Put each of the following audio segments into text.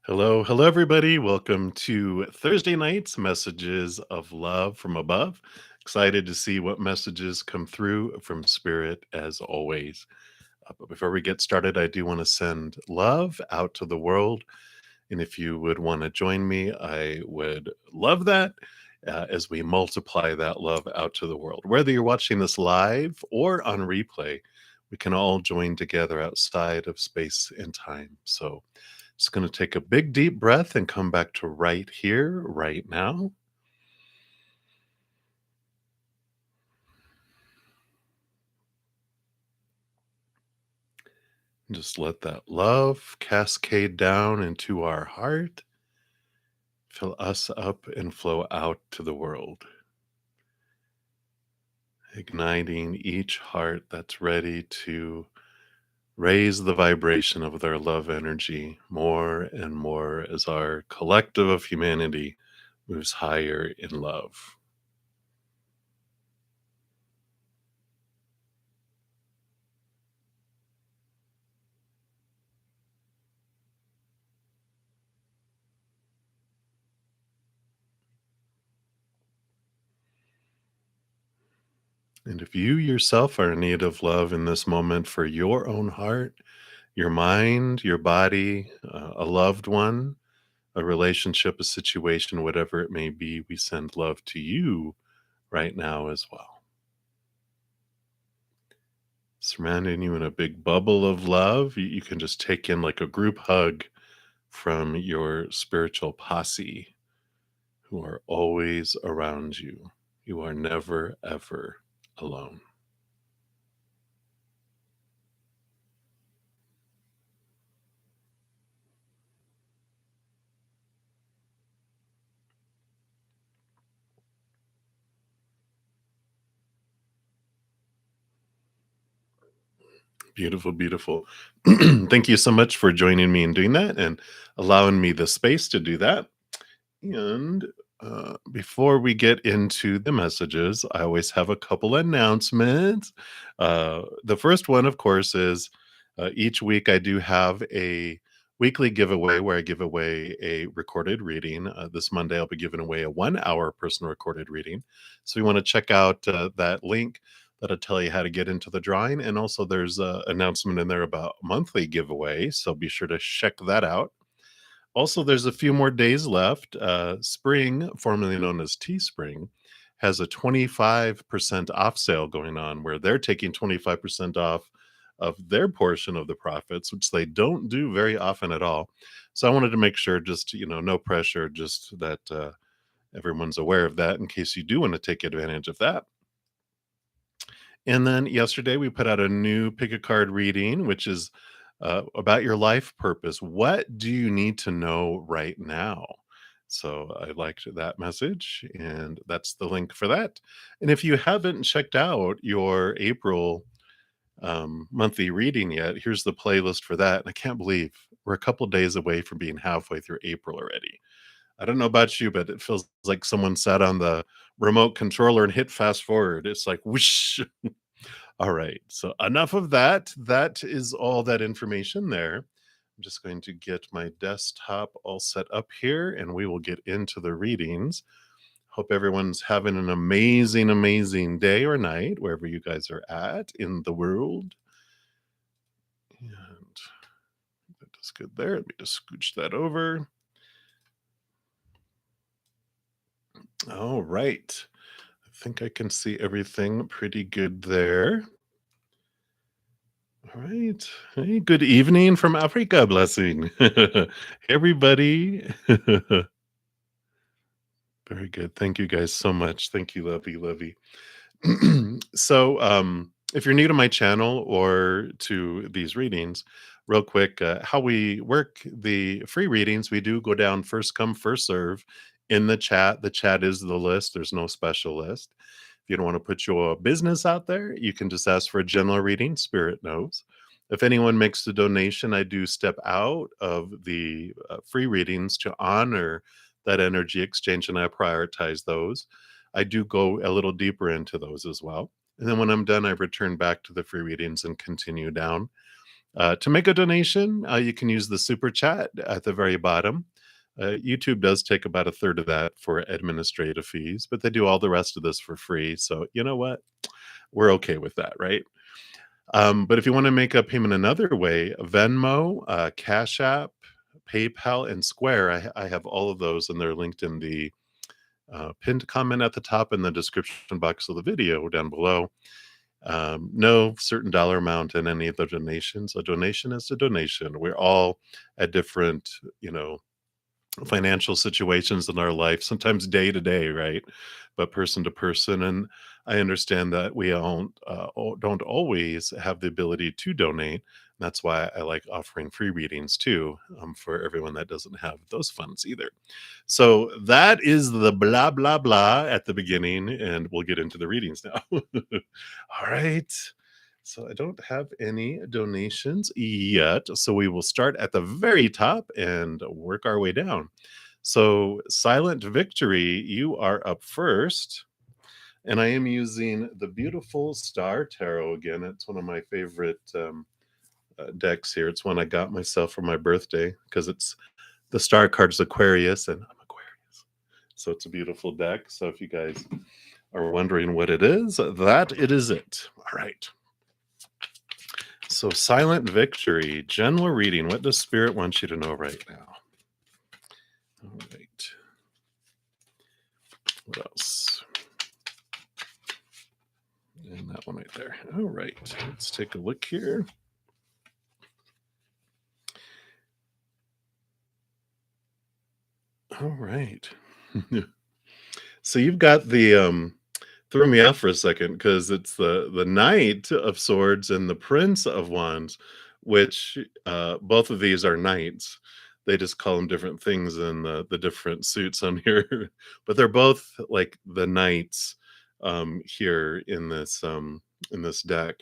Hello, hello, everybody. Welcome to Thursday night's Messages of Love from Above. Excited to see what messages come through from Spirit as always. But before we get started, I do want to send love out to the world. And if you would want to join me, I would love that as we multiply that love out to the world. Whether you're watching this live or on replay, we can all join together outside of space and time. So, just going to take a big deep breath and come back to right here, right now. Just let that love cascade down into our heart, fill us up, and flow out to the world, igniting each heart that's ready to raise the vibration of their love energy more and more as our collective of humanity moves higher in love. And if you yourself are in need of love in this moment for your own heart, your mind, your body, a loved one, a relationship, a situation, whatever it may be, we send love to you right now as well. Surrounding you in a big bubble of love, you can just take in like a group hug from your spiritual posse who are always around you. You are never, ever alone. Beautiful, beautiful. Thank you so much for joining me in doing that and allowing me the space to do that. And before we get into the messages, I always have a couple announcements. The first one, of course, is each week I do have a weekly giveaway where I give away a recorded reading. This Monday, I'll be giving away a 1 hour personal recorded reading. So you want to check out that link. That'll tell you how to get into the drawing. And also, there's an announcement in there about monthly giveaway. So be sure to check that out. Also, there's a few more days left. Spring, formerly known as Teespring, has a 25% off sale going on where they're taking 25% off of their portion of the profits, which they don't do very often at all. So I wanted to make sure, just, no pressure, just that everyone's aware of that in case you do want to take advantage of that. And then yesterday we put out a new pick a card reading, which is about your life purpose. What do you need to know right now? So I liked that message, and that's the link for that. And if you haven't checked out your April monthly reading yet, here's the playlist for that. And I can't believe we're a couple days away from being halfway through April already. I don't know about you, but it feels like someone sat on the remote controller and hit fast forward. It's like whoosh. All right. So enough of that. That is all that information there. I'm just going to get my desktop all set up here and we will get into the readings. Hope everyone's having an amazing, amazing day or night, wherever you guys are at in the world. And that is good there. Let me just scooch that over. All right. I think I can see everything pretty good there. All right. Hey, good evening from Africa. Blessing. Hey, everybody. Very good. Thank you guys so much. Thank you, Lovey, Lovey. So, if you're new to my channel or to these readings, real quick, how we work the free readings, we do go down first come, first serve in the chat. The chat is the list, there's no special list. If you don't want to put your business out there, you can just ask for a general reading. Spirit knows. If anyone makes a donation, I do step out of the free readings to honor that energy exchange, and I prioritize those. I do go a little deeper into those as well. And then when I'm done, I return back to the free readings and continue down. To make a donation, you can use the super chat at the very bottom. YouTube does take about a third of that for administrative fees, but they do all the rest of this for free. So, you know what? We're okay with that, right? But if you want to make a payment another way, Venmo, Cash App, PayPal, and Square, I have all of those, and they're linked in the pinned comment at the top in the description box of the video down below. No certain dollar amount in any of the donations. A donation is a donation. We're all at different, financial situations in our life, sometimes day to day, right? But person to person. And I understand that we don't always have the ability to donate. That's why I like offering free readings too, for everyone that doesn't have those funds either. So that is the blah, blah, blah at the beginning, and we'll get into the readings now. All right. So I don't have any donations yet. So we will start at the very top and work our way down. So, Silent Victory, you are up first. And I am using the beautiful Star Tarot again. It's one of my favorite decks here. It's one I got myself for my birthday because it's the star card's Aquarius, and I'm Aquarius. So it's a beautiful deck. So if you guys are wondering what it is, that it is it. All right. So Silent Victory, general reading. What does Spirit want you to know right now? All right. What else? And that one right there. All right. Let's take a look here. All right. So you've got the threw me off for a second because it's the Knight of Swords and the Prince of Wands, which both of these are knights. They just call them different things in the different suits on here, but they're both like the knights here in this deck,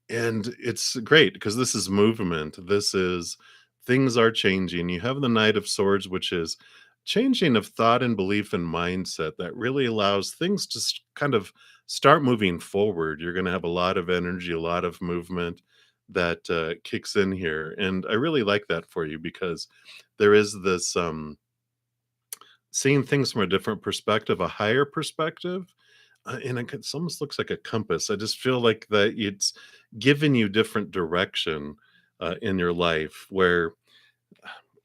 and it's great because this is movement. This is things are changing. You have the Knight of Swords, which is changing of thought and belief and mindset that really allows things to kind of start moving forward. You're going to have a lot of energy, a lot of movement that kicks in here. And I really like that for you because there is this seeing things from a different perspective, a higher perspective. And it almost looks like a compass. I just feel like that it's given you different direction in your life where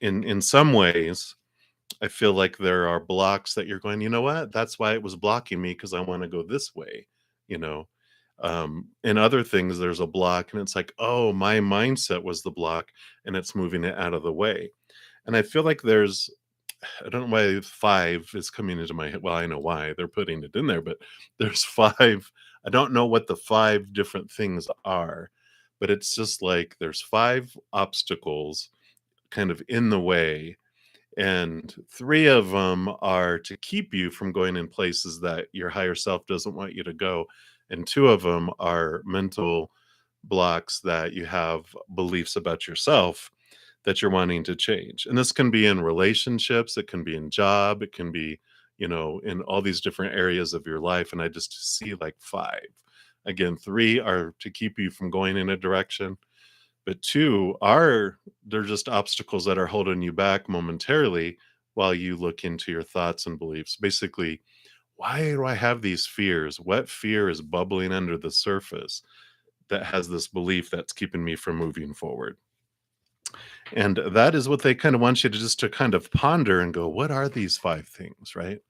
in some ways I feel like there are blocks that you're going, you know what? That's why it was blocking me because I want to go this way, you know. In other things, there's a block, and it's like, oh, my mindset was the block, and it's moving it out of the way. And I feel like I don't know why five is coming into my head. Well, I know why they're putting it in there, but there's five. I don't know what the five different things are, but it's just like there's five obstacles kind of in the way, and three of them are to keep you from going in places that your higher self doesn't want you to go, and two of them are mental blocks that you have beliefs about yourself that you're wanting to change. And this can be in relationships, it can be in job, it can be, in all these different areas of your life. And I just see like five. Again, three are to keep you from going in a direction, but two are they're just obstacles that are holding you back momentarily while you look into your thoughts and beliefs. Basically, why do I have these fears? What fear is bubbling under the surface that has this belief that's keeping me from moving forward? And that is what they kind of want you to just to kind of ponder and go, what are these five things, right?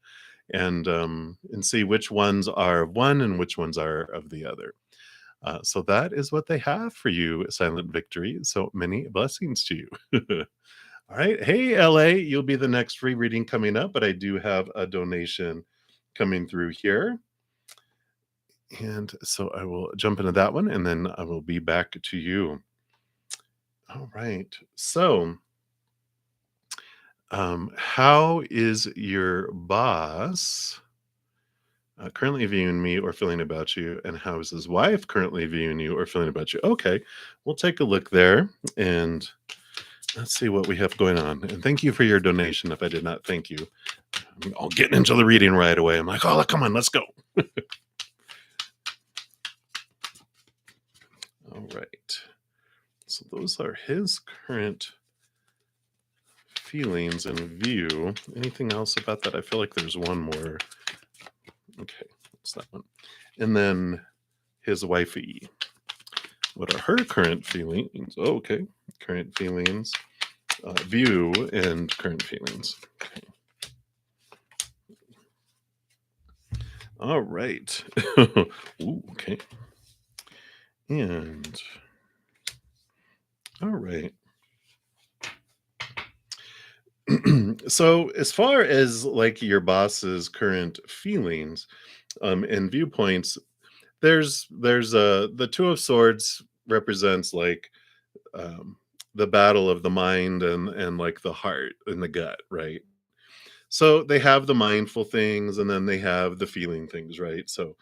And see which ones are of one and which ones are of the other. So that is what they have for you, Silent Victory. So many blessings to you. All right. Hey, LA, you'll be the next free reading coming up, but I do have a donation coming through here. And so I will jump into that one and then I will be back to you. All right. So, how is your boss currently viewing me or feeling about you? And how is his wife currently viewing you or feeling about you? Okay. We'll take a look there and let's see what we have going on. And thank you for your donation. If I did not thank you, I'll get into the reading right away. I'm like, oh, come on, let's go. All right. So those are his current feelings and view. Anything else about that? I feel like there's one more. Okay, what's that one? And then his wifey. What are her current feelings? Oh, okay. Current feelings, view, and current feelings. Okay. All right. Ooh, okay. And all right. So as far as like your boss's current feelings and viewpoints, there's the two of swords represents like um the battle of the mind and like the heart and the gut, right? So they have the mindful things and then they have the feeling things, right? So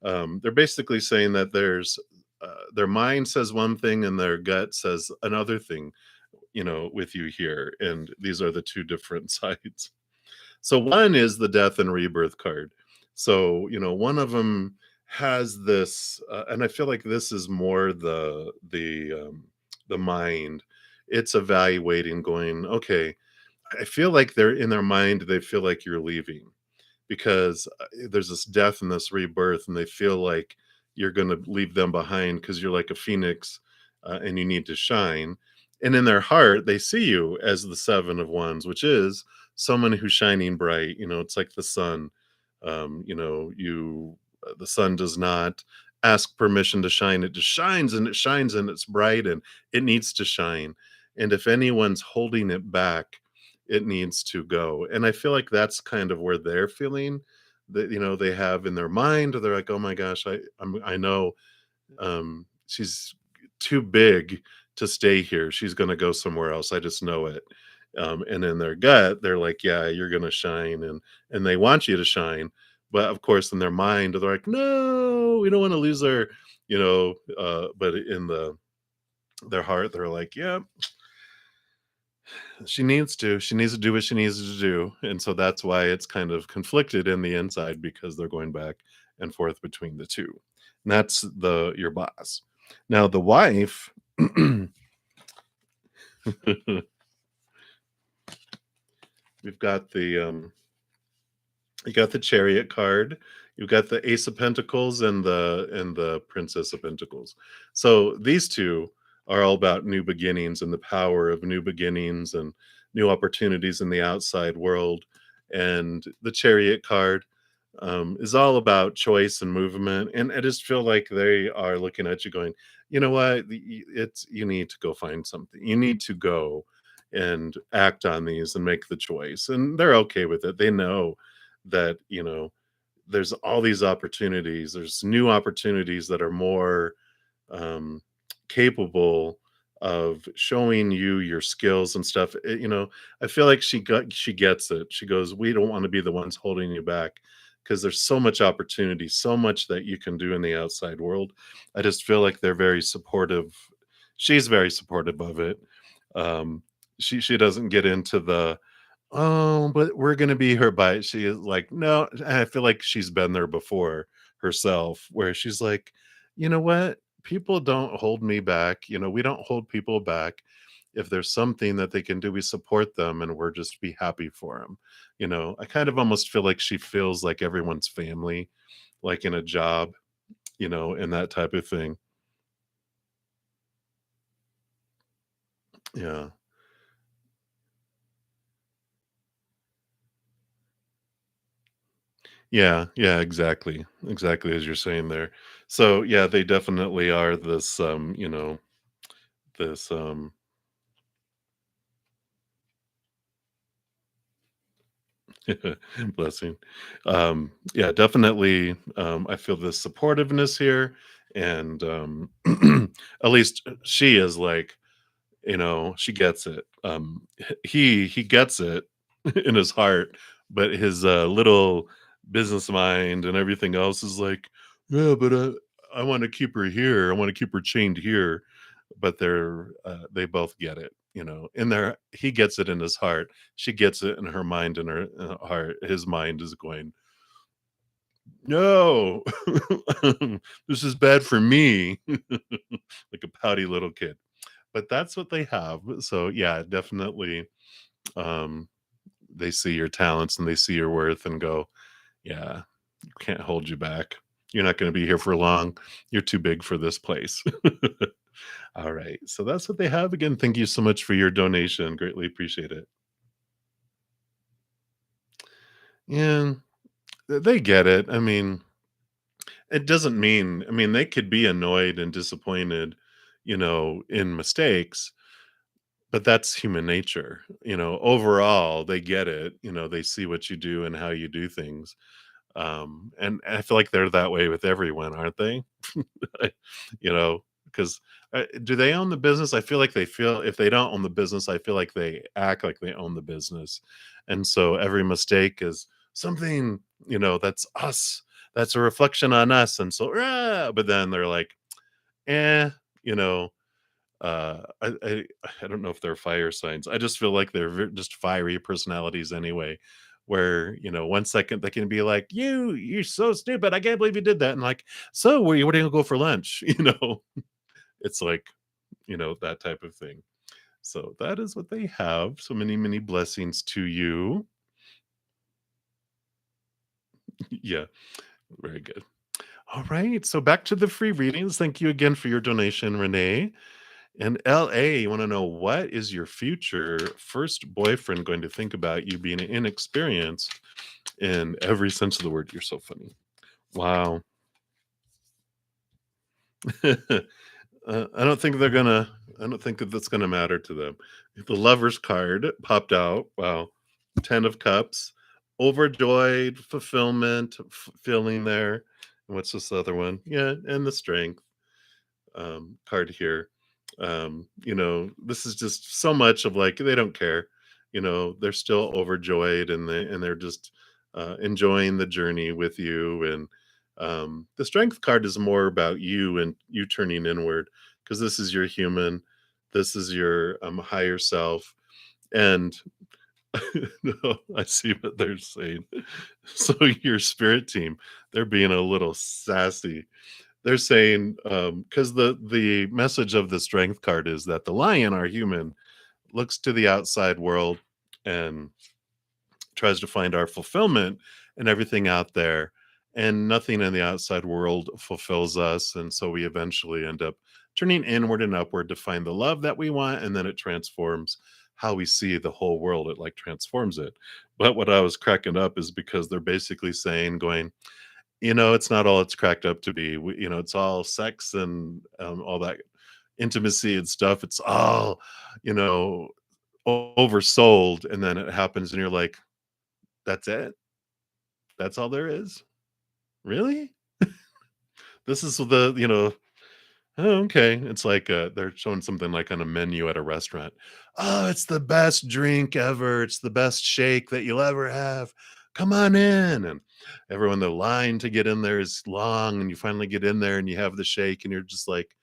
they're basically saying that their mind says one thing and their gut says another thing, with you here. And these are the two different sides. So one is the death and rebirth card. So, one of them has this, and I feel like this is more the mind. It's evaluating, going, okay, I feel like they're in their mind, they feel like you're leaving because there's this death and this rebirth, and they feel like you're going to leave them behind because you're like a phoenix and you need to shine. And in their heart, they see you as the seven of wands, which is someone who's shining bright. It's like the sun. The sun does not ask permission to shine; it just shines, and it shines, and it's bright, and it needs to shine. And if anyone's holding it back, it needs to go. And I feel like that's kind of where they're feeling that, they have in their mind. They're like, oh my gosh, I know she's too big to stay here. She's gonna go somewhere else. I just know it. And in their gut, they're like, yeah, you're gonna shine, and they want you to shine. But of course, in their mind, they're like, no, we don't want to lose her, but in their heart, they're like, yeah, she needs to do what she needs to do. And so that's why it's kind of conflicted in the inside, because they're going back and forth between the two. And that's the your boss. Now the wife, we've got the you got the chariot card, you've got the ace of pentacles and the princess of pentacles. So these two are all about new beginnings and the power of new beginnings and new opportunities in the outside world. And the chariot card is all about choice and movement. And I just feel like they are looking at you going, you know what, it's you need to go find something, you need to go and act on these and make the choice. And they're okay with it. They know that, there's all these opportunities, there's new opportunities that are more um, capable of showing you your skills and stuff. I feel like she gets it. She goes, we don't want to be the ones holding you back, because there's so much opportunity, so much that you can do in the outside world. I just feel like they're very supportive. She's very supportive of it. Um she she doesn't get into the, oh, but we're gonna be her by, she is like, no. I feel like she's been there before herself, where she's like, you know what? People don't hold me back. We don't hold people back. If there's something that they can do, we support them and we're just be happy for them. I kind of almost feel like she feels like everyone's family, like in a job, and that type of thing. Yeah. Yeah, yeah, exactly. Exactly as you're saying there. So yeah, they definitely are this this blessing. Yeah, definitely I feel this supportiveness here. And at least she is like, she gets it. He gets it in his heart, but his little business mind and everything else is like, yeah, but I want to keep her here. I want to keep her chained here. But they both get it. In their he gets it in his heart. She gets it in her mind and her heart. His mind is going, no, this is bad for me, like a pouty little kid. but that's what they have. So yeah, definitely, um, they see your talents and they see your worth and go, yeah, can't hold you back. You're not going to be here for long. You're too big for this place. All right. So that's what they have. Again, thank you so much for your donation. Greatly appreciate it. And they get it. I mean, it doesn't mean, I mean, they could be annoyed and disappointed, in mistakes, but that's human nature. Overall, they get it. They see what you do and how you do things. And I feel like they're that way with everyone, aren't they? you know, because do they own the business? I feel like they feel if they don't own the business, I feel like they act like they own the business. And so every mistake is something, that's us. That's a reflection on us. And so, but then they're like, eh, you know, I don't know if they're fire signs. I just feel like they're just fiery personalities anyway. Where 1 second they can be like, you're so stupid. I can't believe you did that." And like, "So where are you gonna go for lunch?" It's like that type of thing. So that is what they have. So many many blessings to you. Yeah, very good. All right. So back to the free readings. Thank you again for your donation, Renee. And LA, you want to know what is your future first boyfriend going to think about you being inexperienced in every sense of the word? You're so funny. Wow. I don't think they're gonna. I don't think that that's gonna matter to them. The lovers card popped out. Wow, 10 of Cups, overjoyed, fulfillment, feeling there. And what's this other one? Yeah, and the Strength card here. This is just so much of like they don't care. They're still overjoyed and they're just enjoying the journey with you. And the Strength card is more about you and you turning inward because this is your human, this is your higher self, and no, I see what they're saying. So your spirit team, they're being a little sassy. They're saying, because the message of the Strength card is that the lion, our human, looks to the outside world and tries to find our fulfillment and everything out there, and nothing in the outside world fulfills us, and so we eventually end up turning inward and upward to find the love that we want, and then it transforms how we see the whole world. It like transforms it. But what I was cracking up is because they're basically saying, going, it's not all it's cracked up to be. It's all sex and all that intimacy and stuff. It's all, you know, oversold. And then it happens, and you're like, that's it? That's all there is? Really? This is oh, okay. It's like they're showing something like on a menu at a restaurant. Oh, it's the best drink ever. It's the best shake that you'll ever have. Come on in. And everyone, the line to get in there is long, and you finally get in there and you have the shake, and you're just like,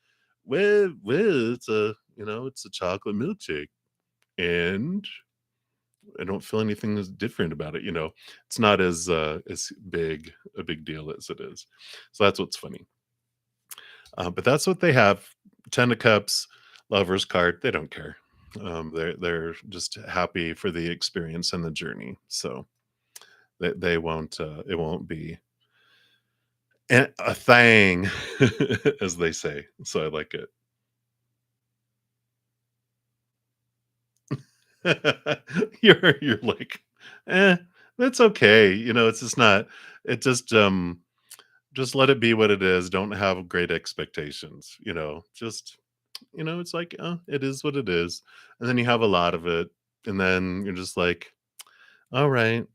well, it's a chocolate milkshake. And I don't feel anything is different about it. It's not as big a big deal as it is. So that's what's funny. But that's what they have. 10 of Cups, lovers card. They don't care. They're just happy for the experience and the journey. So they won't. It won't be a thing, as they say. So I like it. You're like, that's okay. It's just not. It just let it be what it is. Don't have great expectations. Just it's like, it is what it is. And then you have a lot of it. And then you're just like, all right,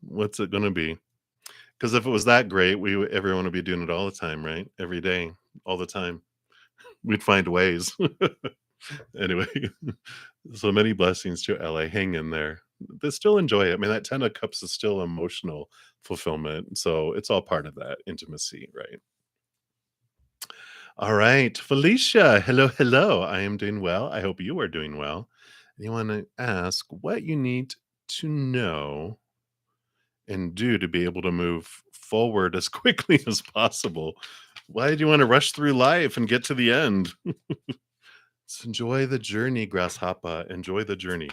what's it going to be? Because if it was that great, everyone would be doing it all the time, right? Every day, all the time. We'd find ways. Anyway, so many blessings to LA. Hang in there. They still enjoy it. I mean, that 10 of Cups is still emotional fulfillment. So it's all part of that intimacy, right? All right, Felicia. Hello, hello. I am doing well. I hope you are doing well. You want to ask what you need to know and do to be able to move forward as quickly as possible. Why do you want to rush through life and get to the end? Just enjoy the journey, grasshopper. Enjoy the journey.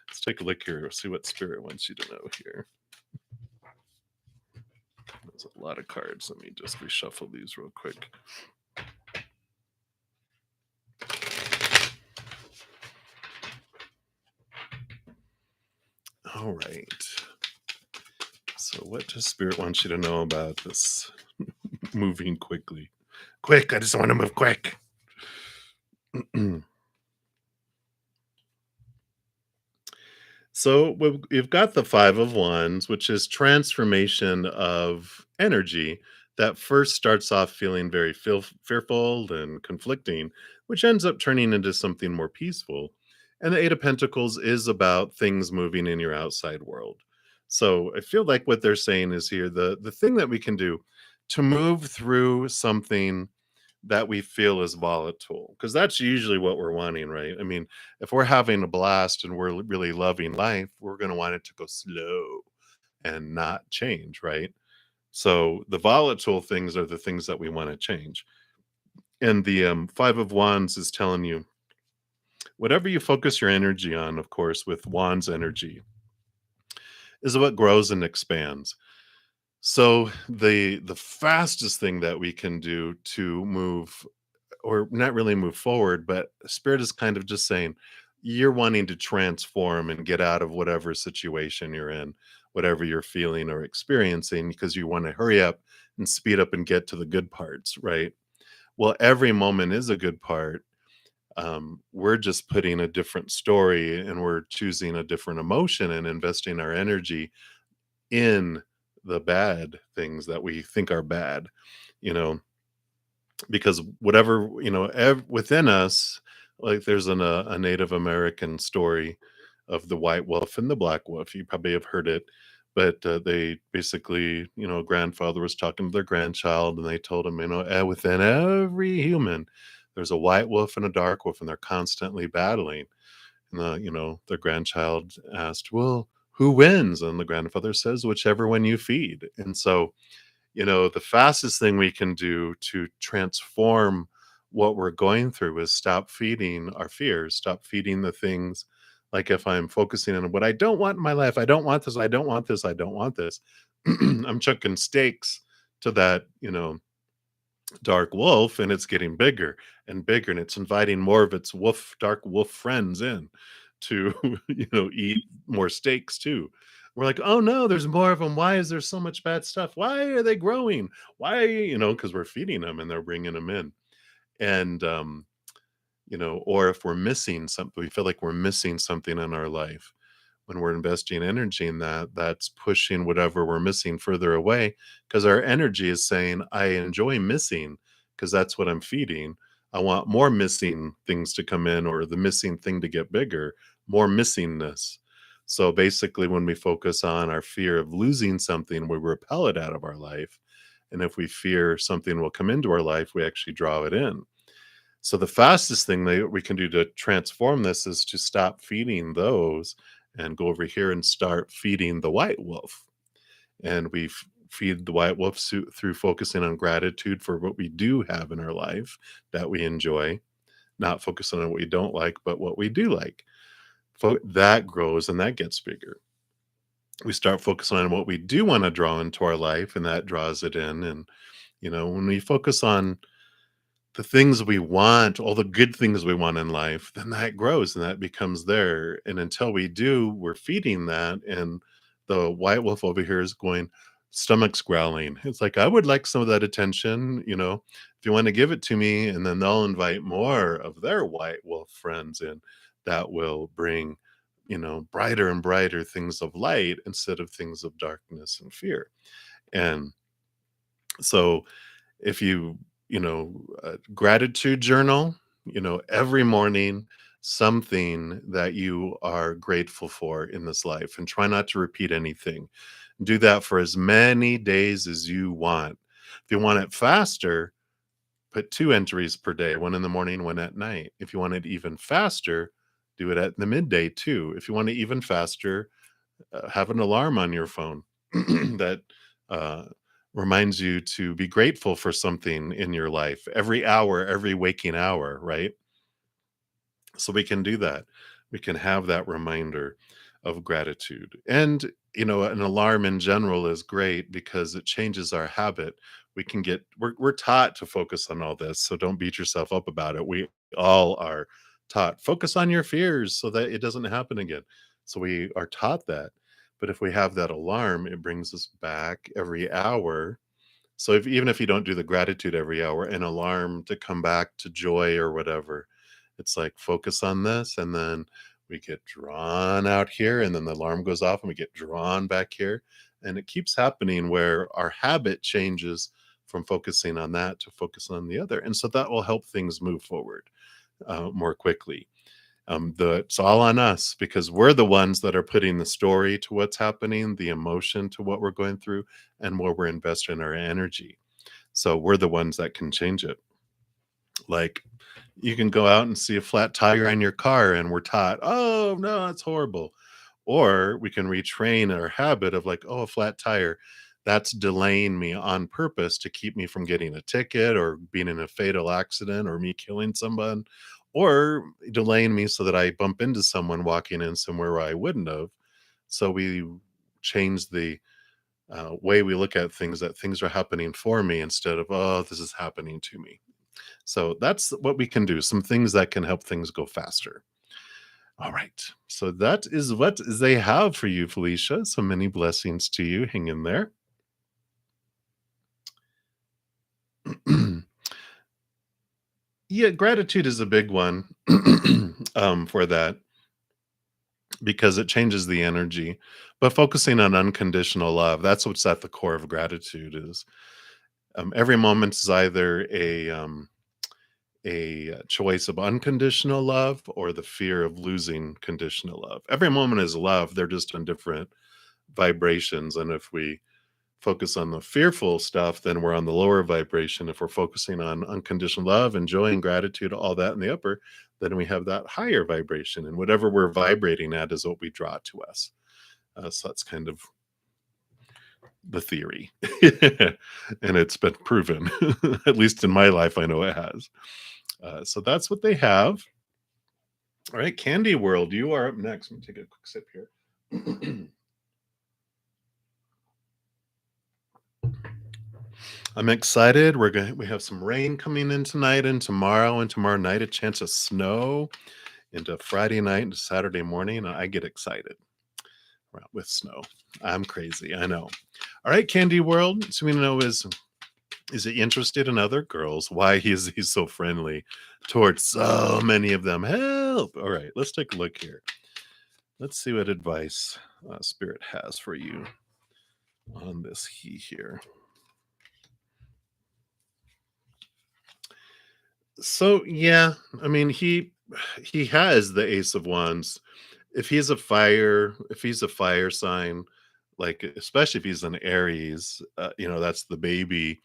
Let's take a look here. See what spirit wants you to know here. There's a lot of cards. Let me just reshuffle these real quick. All right. So, what does spirit want you to know about this moving quickly? Quick! I just want to move quick. So we've got the Five of Wands, which is transformation of energy that first starts off feeling very fearful and conflicting, which ends up turning into something more peaceful. And the Eight of Pentacles is about things moving in your outside world. So I feel like what they're saying is here the thing that we can do to move through something that we feel is volatile, because that's usually what we're wanting, right? I mean, if we're having a blast and we're really loving life, we're going to want it to go slow and not change, right? So the volatile things are the things that we want to change. And the Five of Wands is telling you whatever you focus your energy on, of course, with Wands energy, is what grows and expands. So the fastest thing that we can do to move, or not really move forward, but spirit is kind of just saying you're wanting to transform and get out of whatever situation you're in, whatever you're feeling or experiencing, because you want to hurry up and speed up and get to the good parts, right? Well, every moment is a good part. We're just putting a different story and we're choosing a different emotion and investing our energy in the bad things that we think are bad, you know, because whatever within us, like there's a Native American story of the white wolf and the black wolf. You probably have heard it, but they basically, a grandfather was talking to their grandchild and they told him, within every human there's a white wolf and a dark wolf and they're constantly battling. And their grandchild asked, well, who wins? And the grandfather says, whichever one you feed. And so the fastest thing we can do to transform what we're going through is stop feeding our fears, stop feeding the things. Like if I'm focusing on what I don't want in my life, I don't want this, I don't want this, I don't want this. I'm chucking stakes to that, dark wolf, and it's getting bigger and bigger, and it's inviting more of its dark wolf friends in to, eat more steaks too. We're like, oh no, there's more of them. Why is there so much bad stuff? Why are they growing? Why, because we're feeding them and they're bringing them in. And, or if we're missing something, we feel like we're missing something in our life. When we're investing energy in that, that's pushing whatever we're missing further away, because our energy is saying, I enjoy missing because that's what I'm feeding. I want more missing things to come in, or the missing thing to get bigger, more missingness. So basically, when we focus on our fear of losing something, we repel it out of our life. And if we fear something will come into our life, we actually draw it in. So the fastest thing that we can do to transform this is to stop feeding those and go over here and start feeding the white wolf. And we feed the white wolf through focusing on gratitude for what we do have in our life that we enjoy, not focusing on what we don't like, but what we do like. That grows and that gets bigger. We start focusing on what we do want to draw into our life, and that draws it in. And, when we focus on the things we want, all the good things we want in life, then that grows and that becomes there. And until we do, we're feeding that. And the white wolf over here is going, stomach's growling. It's like, I would like some of that attention, if you want to give it to me. And then they'll invite more of their white wolf friends in that will bring, brighter and brighter things of light instead of things of darkness and fear. And so if gratitude journal, every morning, something that you are grateful for in this life, and try not to repeat anything. Do that for as many days as you want. If you want it faster, put 2 entries per day, one in the morning, one at night. If you want it even faster, do it at the midday too. If you want it even faster, have an alarm on your phone that uh, reminds you to be grateful for something in your life every hour, every waking hour, right? So we can do that. We can have that reminder of gratitude. And, an alarm in general is great because it changes our habit. We're taught to focus on all this. So don't beat yourself up about it. We all are taught, focus on your fears so that it doesn't happen again. So we are taught that. But if we have that alarm, it brings us back every hour. So even if you don't do the gratitude every hour, an alarm to come back to joy or whatever, it's like focus on this, and then we get drawn out here, and then the alarm goes off, and we get drawn back here, and it keeps happening where our habit changes from focusing on that to focus on the other, and so that will help things move forward more quickly. It's all on us because we're the ones that are putting the story to what's happening, the emotion to what we're going through, and where we're investing our energy. So we're the ones that can change it. Like you can go out and see a flat tire in your car, and we're taught, oh no, that's horrible. Or we can retrain our habit of like, oh, a flat tire, that's delaying me on purpose to keep me from getting a ticket or being in a fatal accident or me killing someone, or delaying me so that I bump into someone walking in somewhere where I wouldn't have. So we change the way we look at things, that things are happening for me instead of, oh, this is happening to me. So that's what we can do, some things that can help things go faster. All right. So that is what they have for you, Felicia. So many blessings to you. Hang in there. Yeah, gratitude is a big one for that because it changes the energy. But focusing on unconditional love, that's what's at the core of gratitude is every moment is either a choice of unconditional love or the fear of losing conditional love. Every moment is love. They're just on different vibrations. And if we focus on the fearful stuff, then we're on the lower vibration. If we're focusing on unconditional love, and joy and gratitude, all that in the upper, then we have that higher vibration. And whatever we're vibrating at is what we draw to us. So that's kind of the theory. And it's been proven, at least in my life, I know it has. So that's what they have. All right, Candy World, you are up next. Let me take a quick sip here. I'm excited. We have some rain coming in tonight and tomorrow night a chance of snow into Friday night into Saturday morning. I get excited with snow. I'm crazy. I know. All right, Candy World. So we know is he interested in other girls? Why is he so friendly towards so many of them? Help! All right, let's take a look here. Let's see what advice Spirit has for you on this he here. So yeah, I mean he has the Ace of Wands. If he's a fire sign, like especially if he's an Aries, that's the baby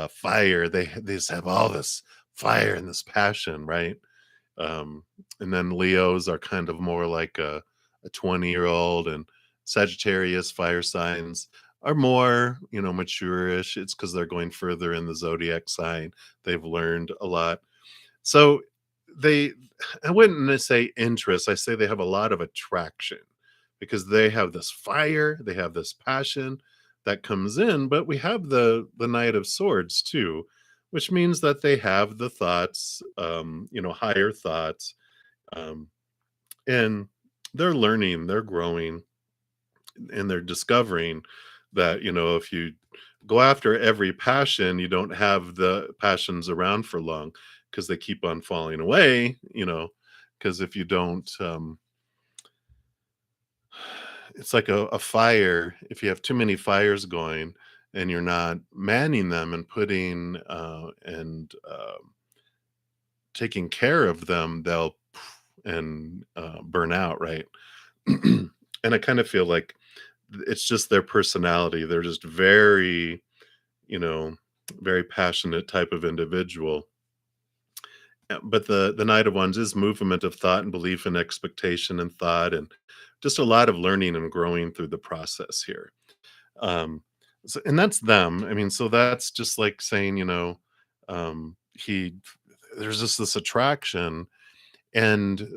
fire. They just have all this fire and this passion, right? Um, and then Leos are kind of more like a 20-year-old, and Sagittarius fire signs are more, mature-ish. It's because they're going further in the zodiac sign. They've learned a lot. So they I wouldn't say interest, I say they have a lot of attraction because they have this fire, they have this passion that comes in, but we have the Knight of Swords too, which means that they have the thoughts, higher thoughts, um, and they're learning, they're growing, and they're discovering that, if you go after every passion, you don't have the passions around for long because they keep on falling away, because if you don't, it's like a fire. If you have too many fires going and you're not manning them and putting and taking care of them, they'll and burn out, right? And I kind of feel like it's just their personality. They're just very, you know, very passionate type of individual. But the Knight of Wands is movement of thought and belief and expectation and thought, and just a lot of learning and growing through the process here. Um, So, and that's them. I mean, so that's just like saying, he there's just this attraction. And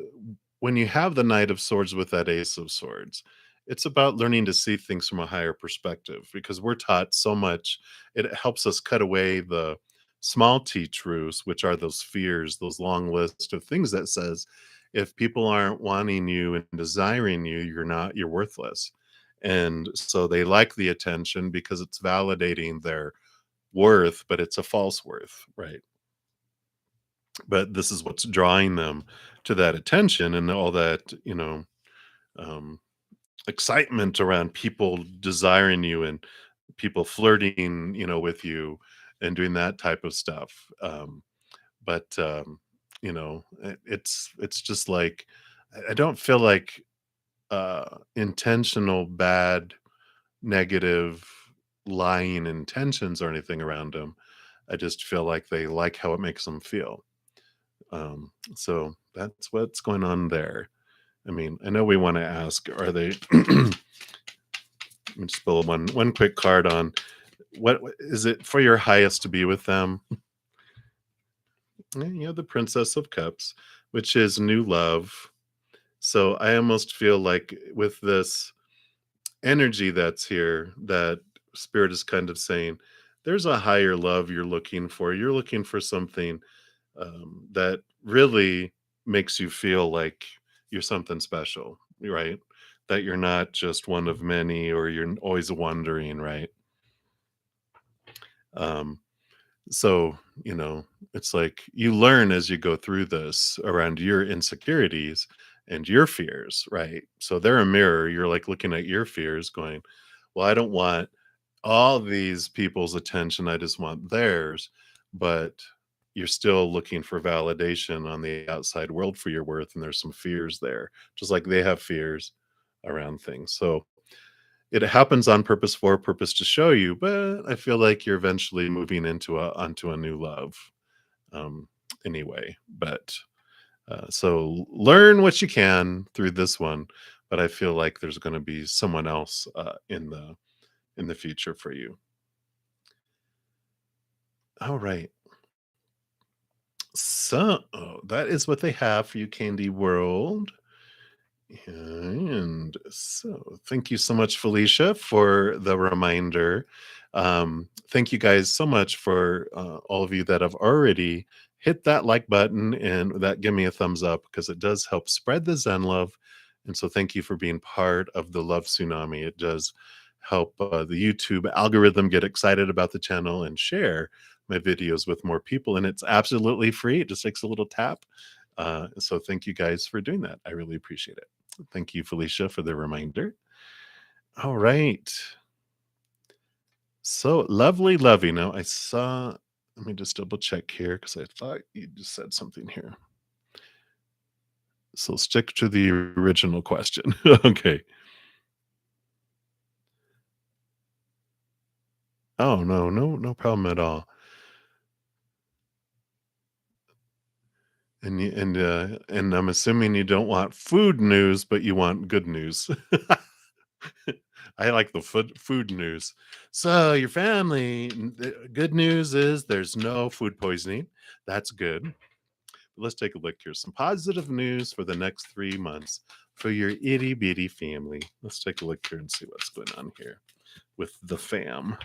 when you have the Knight of Swords with that Ace of Swords, it's about learning to see things from a higher perspective because we're taught so much. It helps us cut away the small t truths, which are those fears, those long list of things that says if people aren't wanting you and desiring you, you're worthless. And so they like the attention because it's validating their worth, but it's a false worth, right? But this is what's drawing them to that attention and all that, um, excitement around people desiring you and people flirting, with you and doing that type of stuff. But it's just like I don't feel like intentional bad, negative, lying intentions or anything around them. I just feel like they like how it makes them feel. So that's what's going on there. I mean, I know we want to ask, are they let me just pull one quick card on what is it for your highest to be with them? The Princess of Cups, which is new love. So I almost feel like with this energy that's here, that spirit is kind of saying there's a higher love you're looking for. You're looking for something that really makes you feel like you're something special, right? That you're not just one of many, or you're always wondering, right? Um, so, it's like you learn as you go through this around your insecurities and your fears, right? So they're a mirror. You're like looking at your fears, going, well, I don't want all these people's attention. I just want theirs. But you're still looking for validation on the outside world for your worth. And there's some fears there, just like they have fears around things. So it happens on purpose for a purpose to show you, but I feel like you're eventually moving onto a new love, um, anyway. But so learn what you can through this one, but I feel like there's going to be someone else in the future for you. All right. So that is what they have for you, Candy World. And so, thank you so much, Felicia, for the reminder. Thank you guys so much for all of you that have already hit that like button and that give me a thumbs up because it does help spread the Zen love. And so, thank you for being part of the love tsunami. It does help the YouTube algorithm get excited about the channel and share my videos with more people. And it's absolutely free. It just takes a little tap. So, thank you guys for doing that. I really appreciate it. Thank you, Felicia, for the reminder. All right. So lovely, lovey. Now I saw, let me just double check here because I thought you just said something here. So stick to the original question. Okay. Oh, no, no, no problem at all. And I'm assuming you don't want food news, but you want good news. I like the food news. So your family, the good news is there's no food poisoning. That's good. Let's take a look here. Some positive news for the next 3 months for your itty bitty family. Let's take a look here and see what's going on here with the fam.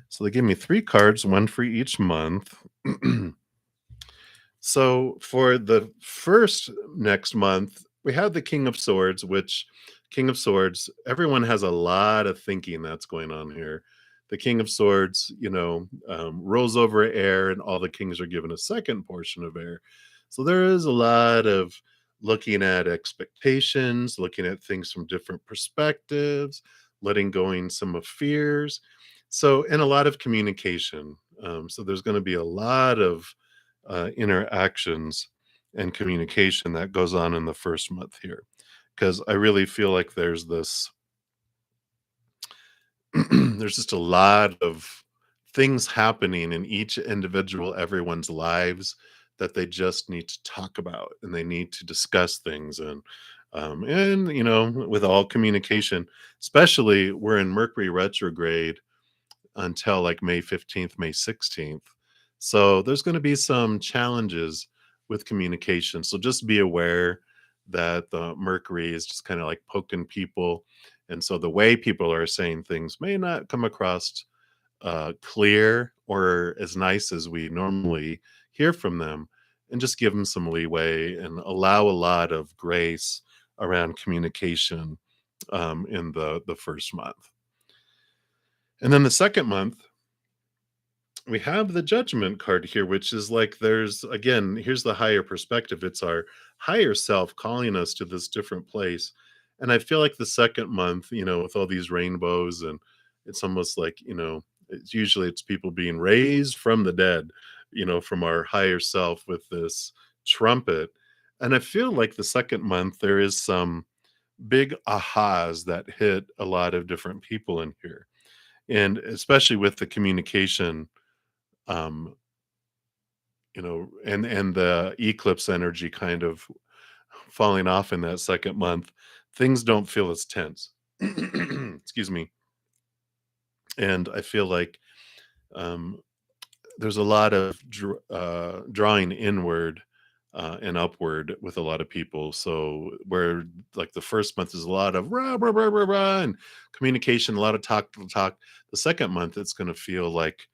So they give me 3 cards, one for each month. So for the first next month, we have the King of Swords, which King of Swords, everyone has a lot of thinking that's going on here. The King of Swords, rolls over air, and all the kings are given a second portion of air. So there is a lot of looking at expectations, looking at things from different perspectives, letting going some of fears. So, and a lot of communication. So there's going to be a lot of interactions and communication that goes on in the first month here because I really feel like there's this there's just a lot of things happening in each individual everyone's lives that they just need to talk about and they need to discuss things and And, with all communication, especially we're in Mercury retrograde until like May 15th, May 16th. So there's going to be some challenges with communication. So just be aware that the Mercury is just kind of like poking people. And so the way people are saying things may not come across clear or as nice as we normally hear from them. And just give them some leeway and allow a lot of grace around communication in the first month. And then the second month, we have the judgment card here, which is like there's again, here's the higher perspective. It's our higher self calling us to this different place. And I feel like the second month, with all these rainbows, and it's almost like, it's people being raised from the dead, from our higher self with this trumpet. And I feel like the second month there is some big ahas that hit a lot of different people in here. And especially with the communication, um and the eclipse energy kind of falling off in that second month, things don't feel as tense. Excuse me. And I feel like um there's a lot of drawing inward and upward with a lot of people. So where like the first month is a lot of rah, rah, rah, rah, rah, and communication, a lot of talk. The second month, it's going to feel like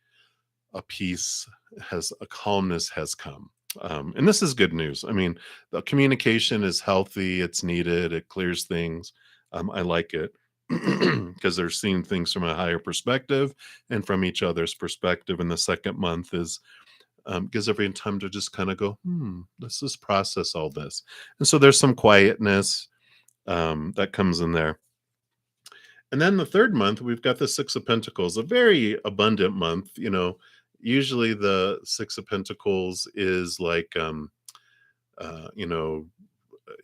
a peace a calmness has come. And this is good news. I mean, the communication is healthy, it's needed, it clears things. I like it because they're seeing things from a higher perspective and from each other's perspective. And the second month is gives everyone time to just kind of go, let's just process all this. And so there's some quietness that comes in there. And then the third month, we've got the Six of Pentacles, a very abundant month. Usually the Six of Pentacles is like, uh, you know,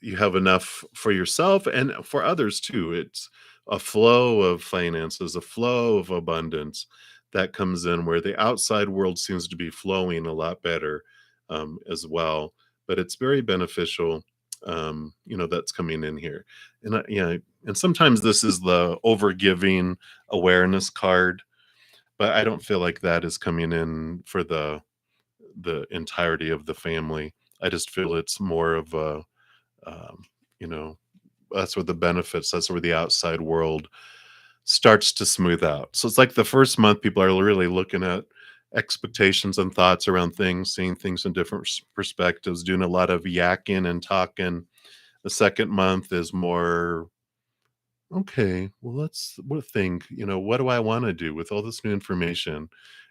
you have enough for yourself and for others too. It's a flow of finances, a flow of abundance that comes in where the outside world seems to be flowing a lot better as well. But it's very beneficial, that's coming in here. And and sometimes this is the overgiving awareness card, but I don't feel like that is coming in for the entirety of the family. I just feel it's more of a, um, you know, that's where the benefits, that's where the outside world starts to smooth out. So it's like the first month, people are really looking at expectations and thoughts around things, seeing things in different perspectives, doing a lot of yakking and talking. The second month is more, okay, well, let's what think, what do I want to do with all this new information?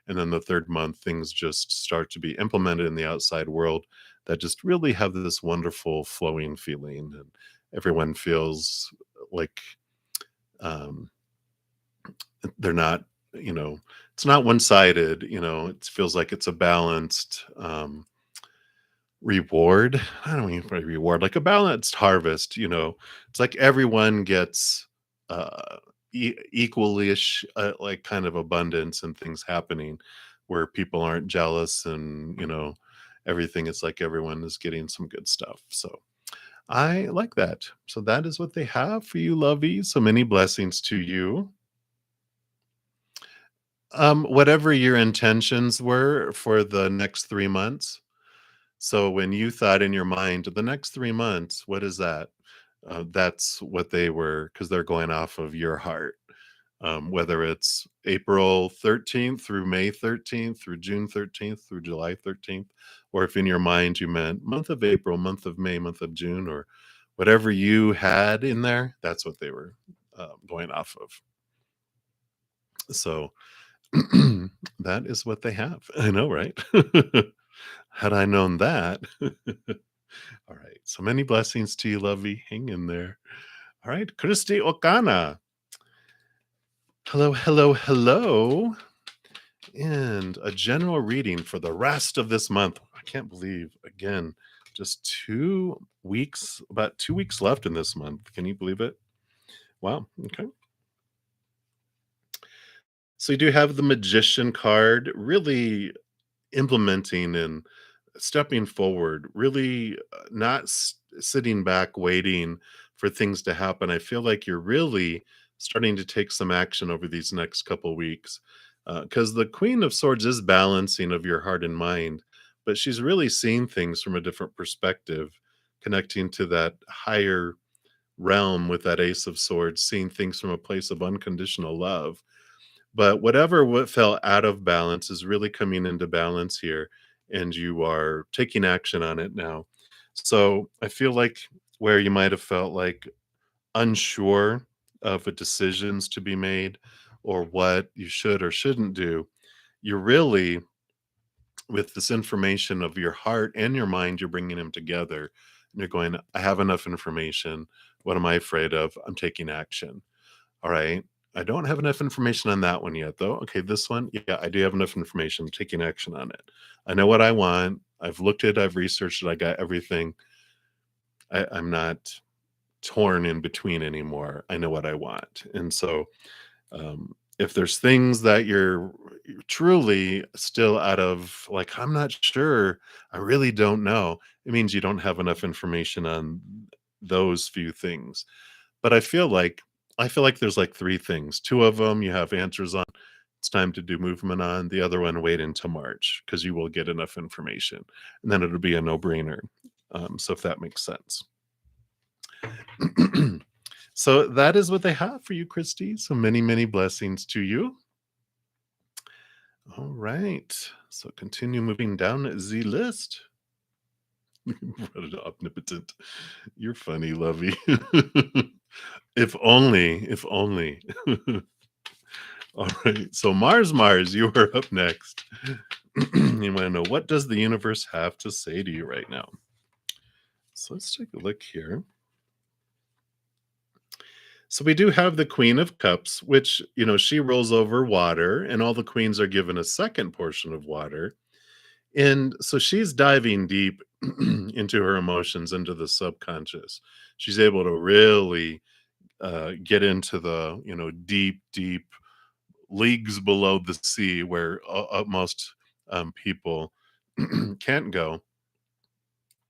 And then the third month, things just start to be implemented in the outside world that just really have this wonderful flowing feeling. And everyone feels like um, they're not, you know, it's not one sided, it feels like it's a balanced reward. I don't mean for reward, like a balanced harvest, it's like everyone gets uh equally-ish like kind of abundance and things happening where people aren't jealous, and everything is like everyone is getting some good stuff. So I like that. So that is what they have for you, lovey. So many blessings to you. Whatever your intentions were for the next 3 months. So when you thought in your mind, the next 3 months, what is that? That's what they were, because they're going off of your heart. Whether it's April 13th through May 13th through June 13th through July 13th, or if in your mind you meant month of April, month of May, month of June, or whatever you had in there, that's what they were going off of. So that is what they have. I know, right? Had I known that. All right. So many blessings to you, lovey. Hang in there. All right. Christy Okana. Hello, hello, hello. And a general reading for the rest of this month. I can't believe, again, just 2 weeks, about 2 weeks left in this month. Can you believe it? Wow. Okay. So you do have the Magician card, really implementing and stepping forward, really not sitting back waiting for things to happen. I feel like you're really starting to take some action over these next couple weeks, because the Queen of Swords is balancing of your heart and mind, but she's really seeing things from a different perspective, connecting to that higher realm with that Ace of Swords, seeing things from a place of unconditional love. But whatever what fell out of balance is really coming into balance here, and you are taking action on it now. So I feel like where you might have felt like unsure of the decisions to be made or what you should or shouldn't do, you're really, with this information of your heart and your mind, you're bringing them together. And you're going, I have enough information. What am I afraid of? I'm taking action. All right. I don't have enough information on that one yet, though. Okay, this one, yeah, I do have enough information. I'm taking action on it. I know what I want. I've looked at it, I've researched it, I got everything. I'm not torn in between anymore. I know what I want. And so, if there's things that you're truly still out of, like, I'm not sure, I really don't know, it means you don't have enough information on those few things. But I feel like there's like 3 things. 2 of them you have answers on. It's time to do movement on. The other one, wait until March because you will get enough information, and then it'll be a no-brainer. So if that makes sense. So that is what they have for you, Christy. So many, many blessings to you. All right. So continue moving down the list. Omnipotent. You're funny, Lovey. If only, if only. All right. So Mars, you are up next. You want to know, what does the universe have to say to you right now? So let's take a look here. So we do have the Queen of Cups, which, she rolls over water, and all the queens are given a second portion of water. And so she's diving deep into her emotions, into the subconscious. She's able to really get into the, deep, deep leagues below the sea where most people can't go.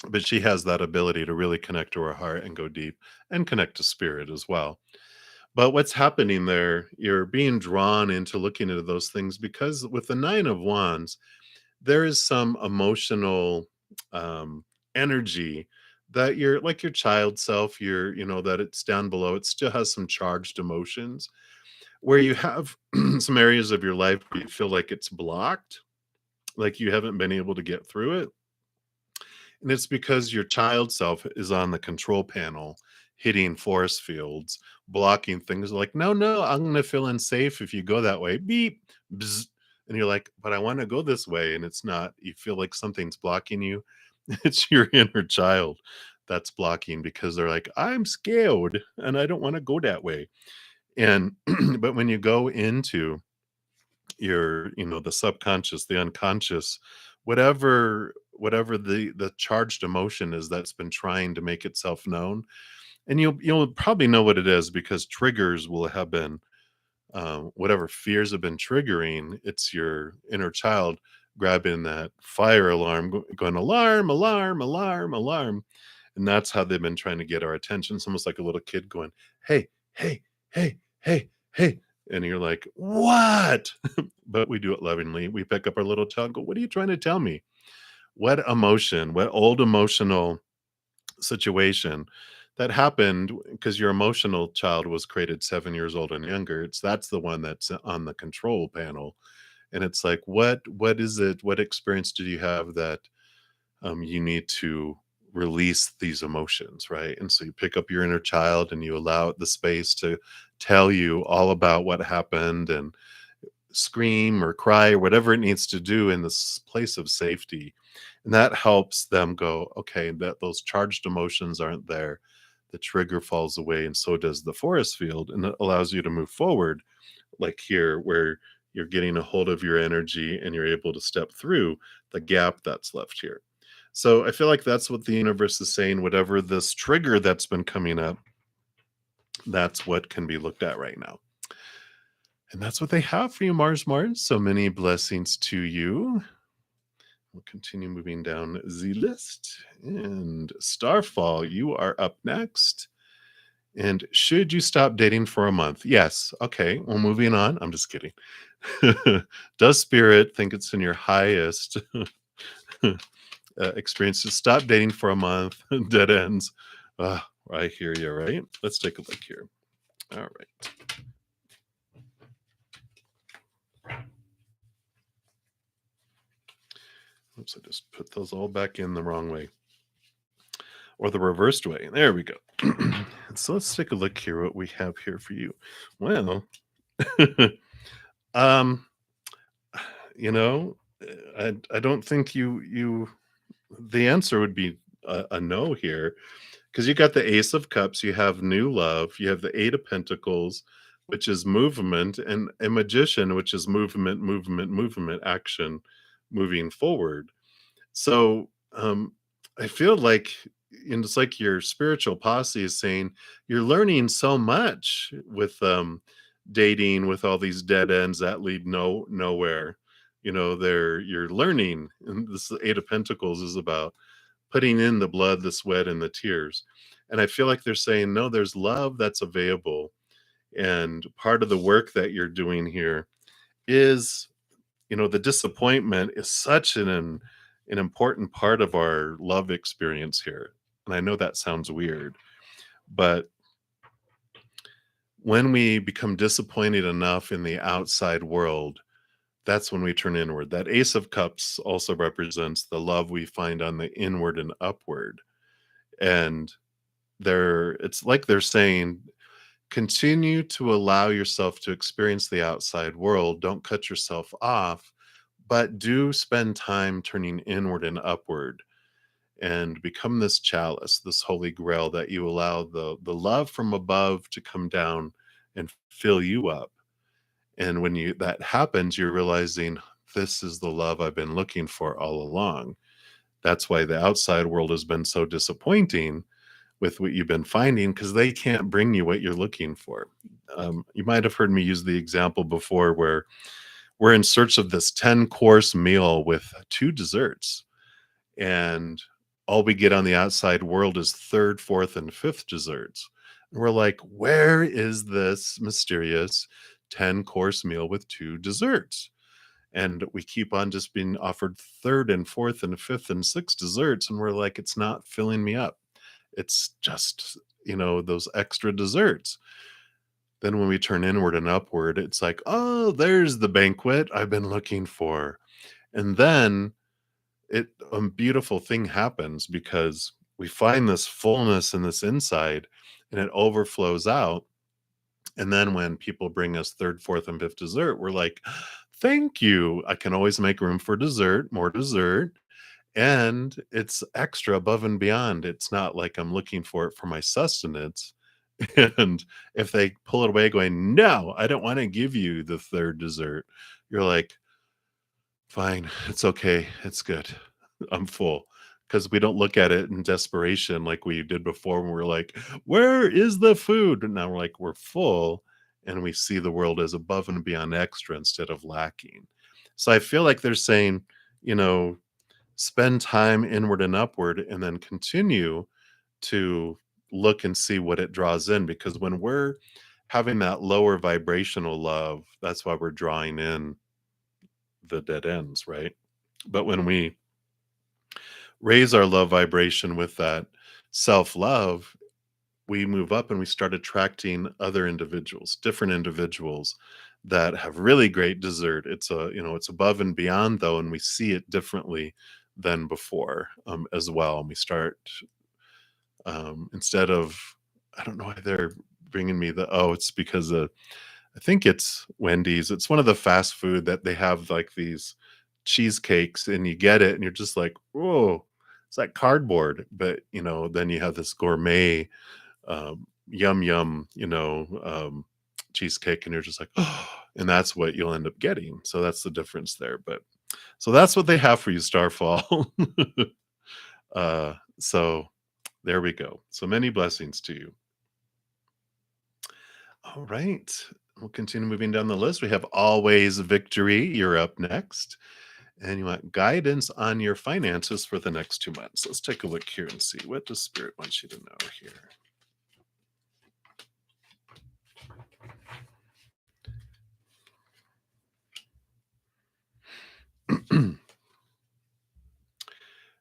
But she has that ability to really connect to her heart and go deep and connect to spirit as well. But what's happening there, you're being drawn into looking into those things because with the Nine of Wands, there is some emotional energy that you're like your child self, that it's down below, it still has some charged emotions where you have some areas of your life where you feel like it's blocked, like you haven't been able to get through it. And it's because your child self is on the control panel, hitting force fields, blocking things like, no, no, I'm going to feel unsafe if you go that way. Beep, bzz. And you're like, but I want to go this way. And it's not, you feel like something's blocking you. It's your inner child that's blocking because they're like, I'm scared and I don't want to go that way. And, but when you go into your, the subconscious, the unconscious, whatever the charged emotion is that's been trying to make itself known, and you'll probably know what it is because triggers will have been, whatever fears have been triggering, it's your inner child grabbing that fire alarm, going alarm, alarm, alarm, alarm. And that's how they've been trying to get our attention. It's almost like a little kid going, hey, hey, hey, hey, hey. And you're like, what? But we do it lovingly. We pick up our little child and go, what are you trying to tell me? What emotion, what old emotional situation that happened because your emotional child was created 7 years old and younger. That's the one that's on the control panel. And it's like, what is it? What experience do you have that you need to release these emotions, right? And so you pick up your inner child and you allow it the space to tell you all about what happened and scream or cry or whatever it needs to do in this place of safety. And that helps them go, okay, that those charged emotions aren't there. The trigger falls away, and so does the forest field. And it allows you to move forward, like here, where you're getting a hold of your energy and you're able to step through the gap that's left here. So I feel like that's what the universe is saying. Whatever this trigger that's been coming up, that's what can be looked at right now. And that's what they have for you, Mars. So many blessings to you. We'll continue moving down the list. And Starfall, you are up next. And should you stop dating for a month? Yes. Okay. Well, moving on. I'm just kidding. Does spirit think it's in your highest experience to stop dating for a month? Dead ends. I hear you, right? Let's take a look here. All right. Oops, I just put those all back in the wrong way or the reversed way. There we go. So let's take a look here what we have here for you. Well, um, you know, I don't think you the answer would be a no here because you got the Ace of Cups, you have new love, you have the Eight of Pentacles, which is movement, and a Magician, which is movement, movement, movement, action, moving forward. So, I feel like and it's like your spiritual posse is saying you're learning so much with dating with all these dead ends that lead nowhere. You're learning, and this Eight of Pentacles is about putting in the blood, the sweat, and the tears. And I feel like they're saying, no, there's love that's available. And part of the work that you're doing here is the disappointment is such an important part of our love experience here. And I know that sounds weird, but when we become disappointed enough in the outside world, that's when we turn inward. That Ace of Cups also represents the love we find on the inward and upward. And it's like they're saying, continue to allow yourself to experience the outside world. Don't cut yourself off, but do spend time turning inward and upward and become this chalice, this holy grail that you allow the love from above to come down and fill you up. And when you that happens, you're realizing this is the love I've been looking for all along. That's why the outside world has been so disappointing with what you've been finding because they can't bring you what you're looking for. You might have heard me use the example before where we're in search of this 10-course meal with two desserts, and all we get on the outside world is third, fourth, and fifth desserts. And we're like, where is this mysterious 10-course meal with two desserts? And we keep on just being offered third and fourth and fifth and sixth desserts. And we're like, it's not filling me up. It's just, those extra desserts. Then when we turn inward and upward, it's like, oh, there's the banquet I've been looking for. And then a beautiful thing happens because we find this fullness in this inside and it overflows out. And then when people bring us third, fourth, and fifth dessert, we're like, thank you. I can always make room for dessert, more dessert. And it's extra above and beyond. It's not like I'm looking for it for my sustenance. And if they pull it away going, no, I don't want to give you the third dessert, you're like, fine, it's okay, it's good. I'm full. Because we don't look at it in desperation like we did before when we are like, where is the food? And now we're like, we're full, and we see the world as above and beyond extra instead of lacking. So I feel like they're saying, you know, spend time inward and upward and then continue to look and see what it draws in, because when we're having that lower vibrational love, that's why we're drawing in the dead ends, right? But when we raise our love vibration with that self-love, we move up and we start attracting other individuals, different individuals that have really great dessert. It's above and beyond though, and we see it differently than before, as well. And we start, instead of, I don't know why they're bringing me it's because I think it's Wendy's. It's one of the fast food that they have like these cheesecakes and you get it and you're just like, whoa, it's like cardboard. But, then you have this gourmet, yum, yum, cheesecake and you're just like, oh, and that's what you'll end up getting. So that's the difference there. But so that's what they have for you, Starfall. So there we go. So many blessings to you. All right. We'll continue moving down the list. We have Always Victory. You're up next. And you want guidance on your finances for the next 2 months. Let's take a look here and see what does Spirit want you to know here.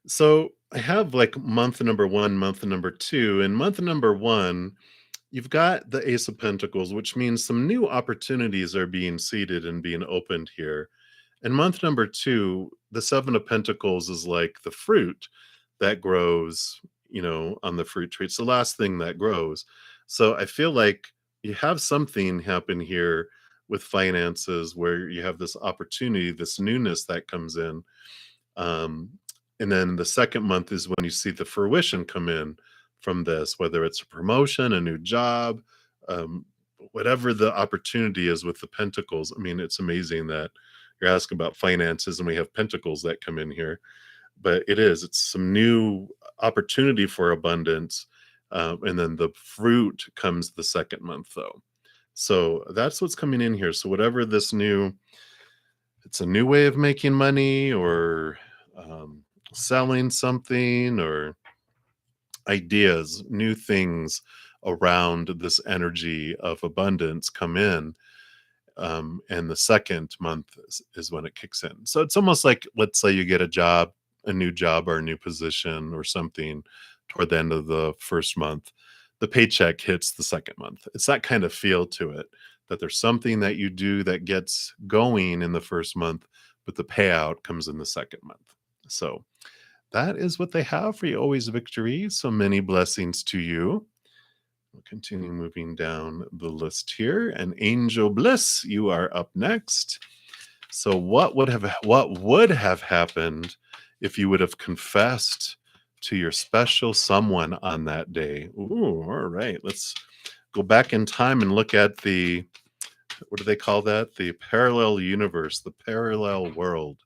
So I have like month number one, month number two. And month number one, you've got the Ace of Pentacles, which means some new opportunities are being seeded and being opened here. And month number two, the Seven of Pentacles is like the fruit that grows, on the fruit tree. It's the last thing that grows. So I feel like you have something happen here with finances where you have this opportunity, this newness that comes in. Um, and then the second month is when you see the fruition come in from this, whether it's a promotion, a new job, um, whatever the opportunity is with the pentacles. I mean, it's amazing that you're asking about finances and we have pentacles that come in here, but it's some new opportunity for abundance. And then the fruit comes the second month, though. So that's what's coming in here. So whatever this new, it's a new way of making money or selling something or ideas, new things around this energy of abundance come in. And the second month is when it kicks in. So it's almost like, let's say you get a new job or a new position or something toward the end of the first month. The paycheck hits the second month. It's that kind of feel to it, that there's something that you do that gets going in the first month, but the payout comes in the second month. So that is what they have for you. Always victory. So many blessings to you. We'll continue moving down the list here. And Angel Bliss, you are up next. So what would have happened if you would have confessed to your special someone on that day? Ooh, all right. Let's go back in time and look at the, what do they call that? The parallel universe, the parallel world.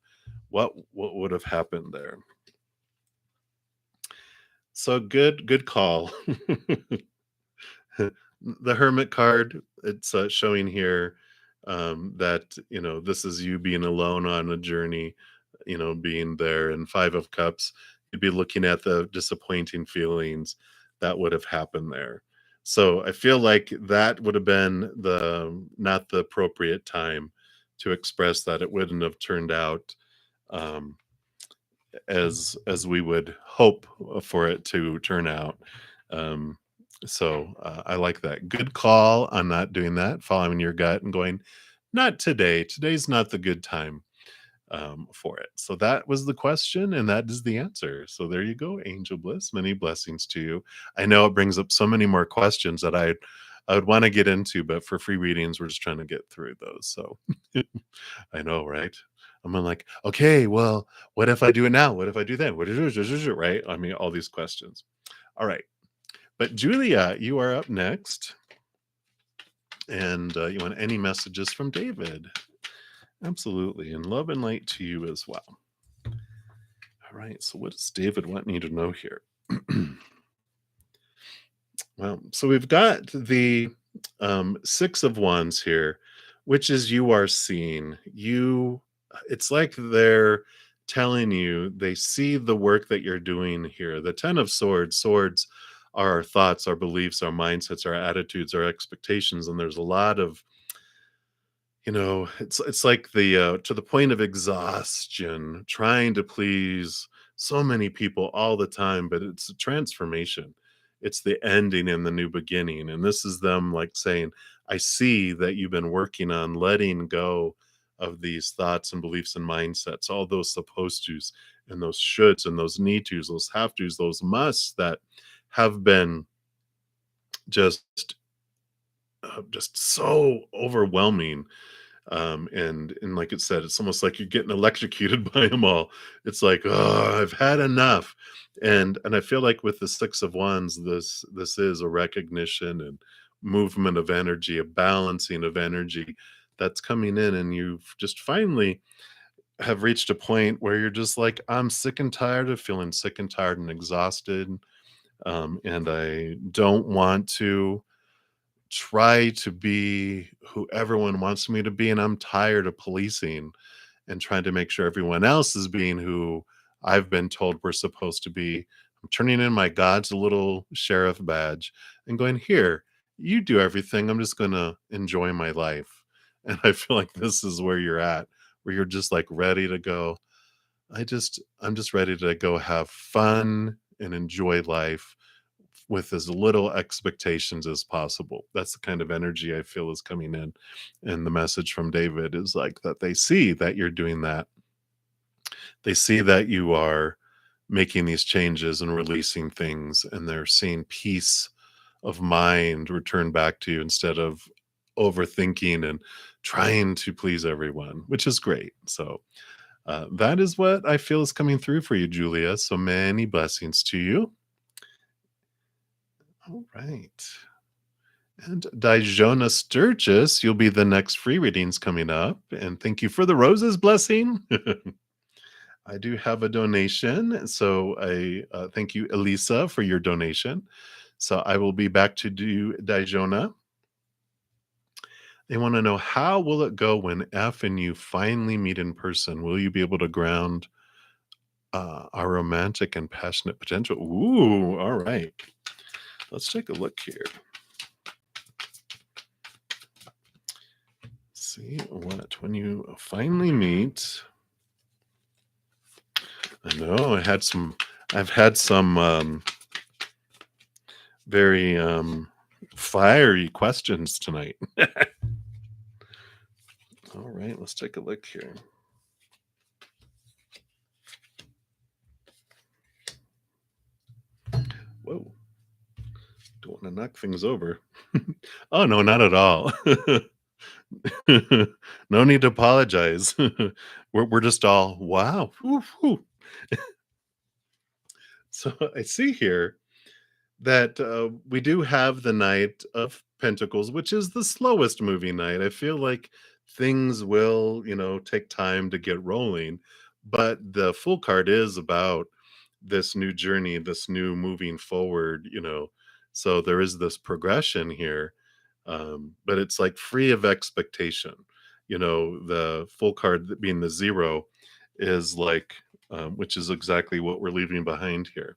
What would have happened there? So good call. The Hermit card, it's showing here that this is you being alone on a journey, being there. And Five of Cups, you'd be looking at the disappointing feelings that would have happened there. So I feel like that would have been the not the appropriate time to express that. It wouldn't have turned out um, as we would hope for it to turn out. Um, so I like that. Good call on not doing that, following your gut and going, not today. Today's not the good time for it. So that was the question, and that is the answer. So there you go, Angel Bliss. Many blessings to you. I know it brings up so many more questions that I would want to get into, but for free readings, we're just trying to get through those. So I know, right? I'm like, okay, well, what if I do it now? What if I do that? What is it, right? I mean, all these questions. All right. But Julia, you are up next. And you want any messages from David? Absolutely. And love and light to you as well. All right. So, what does David want me to know here? Well, so we've got the Six of Wands here, which is you are seen. It's like they're telling you they see the work that you're doing here. The Ten of Swords, swords are our thoughts, our beliefs, our mindsets, our attitudes, our expectations. And there's a lot of, it's like the to the point of exhaustion, trying to please so many people all the time, but it's a transformation. It's the ending and the new beginning. And this is them like saying, I see that you've been working on letting go of these thoughts and beliefs and mindsets, all those supposed tos and those shoulds and those need tos, those have tos, those musts that have been just just so overwhelming. And like it said, it's almost like you're getting electrocuted by them all. It's like, oh, I've had enough. And I feel like with the Six of Wands, this is a recognition and movement of energy, a balancing of energy that's coming in, and you've just finally have reached a point where you're just like, I'm sick and tired of feeling sick and tired and exhausted. And I don't want to try to be who everyone wants me to be, and I'm tired of policing and trying to make sure everyone else is being who I've been told we're supposed to be. I'm turning in my God's little sheriff badge and going, here, you do everything. I'm just going to enjoy my life. And I feel like this is where you're at, where you're just like ready to go, I'm just ready to go have fun and enjoy life with as little expectations as possible. That's the kind of energy I feel is coming in. And the message from David is like that they see that you're doing that. They see that you are making these changes and releasing things, and they're seeing peace of mind return back to you instead of overthinking and trying to please everyone, which is great. So, that is what I feel is coming through for you, Julia. So many blessings to you. All right. And Dijona Sturgis, you'll be the next free readings coming up. And thank you for the roses blessing. I do have a donation. So I thank you, Elisa, for your donation. So I will be back to do Dijona. They want to know, how will it go when F and you finally meet in person? Will you be able to ground our romantic and passionate potential? Ooh, all right. Let's take a look here. See what when you finally meet. I know I've had some very fiery questions tonight. All right, let's take a look here. Whoa. Don't want to knock things over. Oh no, not at all. No need to apologize. We're just all wow. Whew, whew. So I see here that we do have the Knight of Pentacles, which is the slowest moving night. I feel like things will, take time to get rolling, but the full card is about this new journey, this new moving forward. So there is this progression here, but it's like free of expectation. The full card being the zero is like, which is exactly what we're leaving behind here,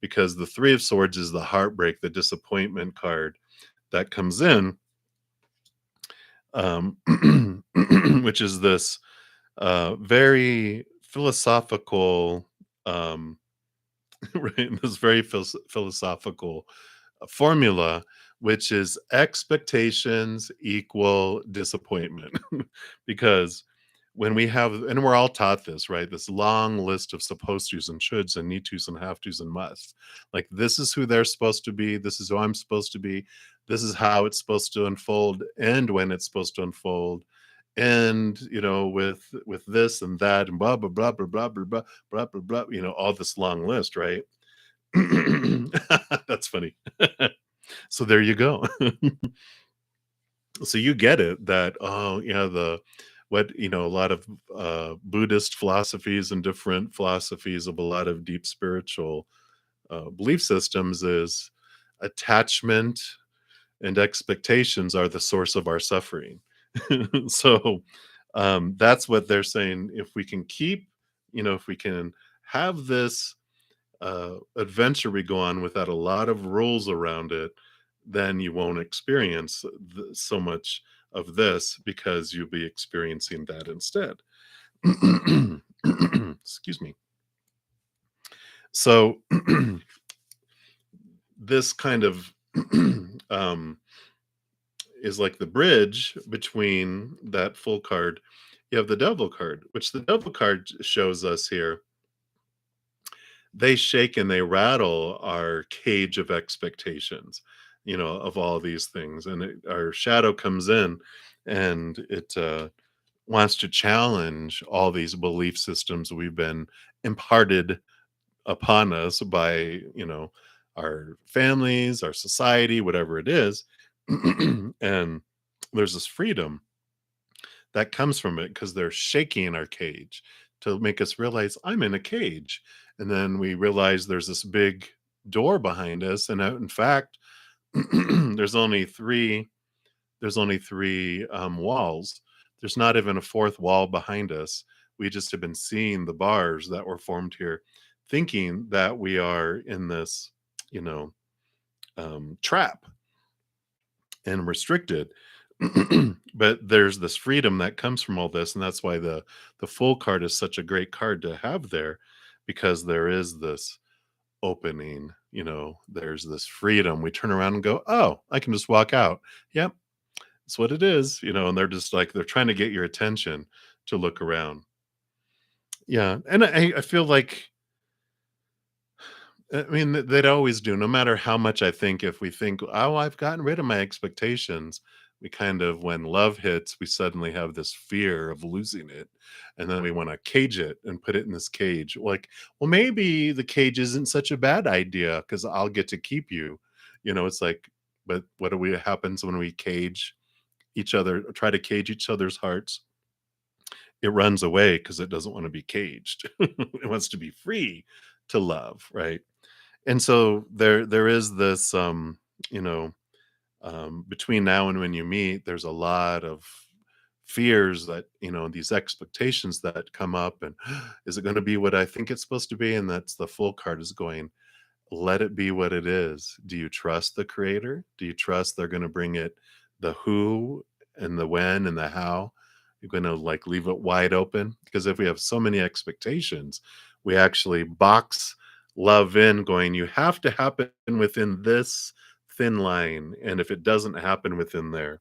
because the Three of Swords is the heartbreak, the disappointment card that comes in, um, which is this very philosophical, right? This very philosophical formula, which is expectations equal disappointment. Because when we have, and we're all taught this, right? This long list of supposed tos and shoulds and need tos and have tos and musts. Like, this is who they're supposed to be. This is who I'm supposed to be. This is how it's supposed to unfold and when it's supposed to unfold. And with this and that and blah blah blah blah blah blah blah blah blah blah, all this long list, right? That's funny. So there you go. So you get it that, oh yeah, a lot of Buddhist philosophies and different philosophies of a lot of deep spiritual belief systems is attachment and expectations are the source of our suffering. So that's what they're saying. If we can if we can have this adventure we go on without a lot of rules around it, then you won't experience so much of this, because you'll be experiencing that instead. Excuse me. So this kind of is like the bridge between that full card. You have the Devil card, which the Devil card shows us here. They shake and they rattle our cage of expectations, of all these things. And our shadow comes in and it wants to challenge all these belief systems we've been imparted upon us by, our families, our society, whatever it is. And there's this freedom that comes from it because they're shaking our cage to make us realize I'm in a cage. And then we realize there's this big door behind us. And in fact, there's only three walls. There's not even a fourth wall behind us. We just have been seeing the bars that were formed here, thinking that we are in this, trap and restricted. But there's this freedom that comes from all this, and that's why the Fool card is such a great card to have there, because there is this opening, there's this freedom. We turn around and go, "Oh, I can just walk out." Yep, that's what it is, and they're just like they're trying to get your attention to look around. Yeah, and I feel like I mean, they'd always do, no matter how much I think if we think, "Oh, I've gotten rid of my expectations," we kind of when love hits, we suddenly have this fear of losing it, and then we wanna cage it and put it in this cage, like, "Well, maybe the cage isn't such a bad idea because 'cause I'll get to keep you." It's like, but what do we happens when we cage each other try to cage each other's hearts? It runs away because it doesn't wanna be caged. It wants to be free to love, right? And so there is this you know between now and when you meet, there's a lot of fears that these expectations that come up, and is it going to be what I think it's supposed to be? And that's the full card is going, let it be what it is. Do you trust the creator? Do you trust they're going to bring it the who and the when and the how? You're going to like leave it wide open, because if we have so many expectations, we actually box love in, going, you have to happen within this thin line. And if it doesn't happen within there,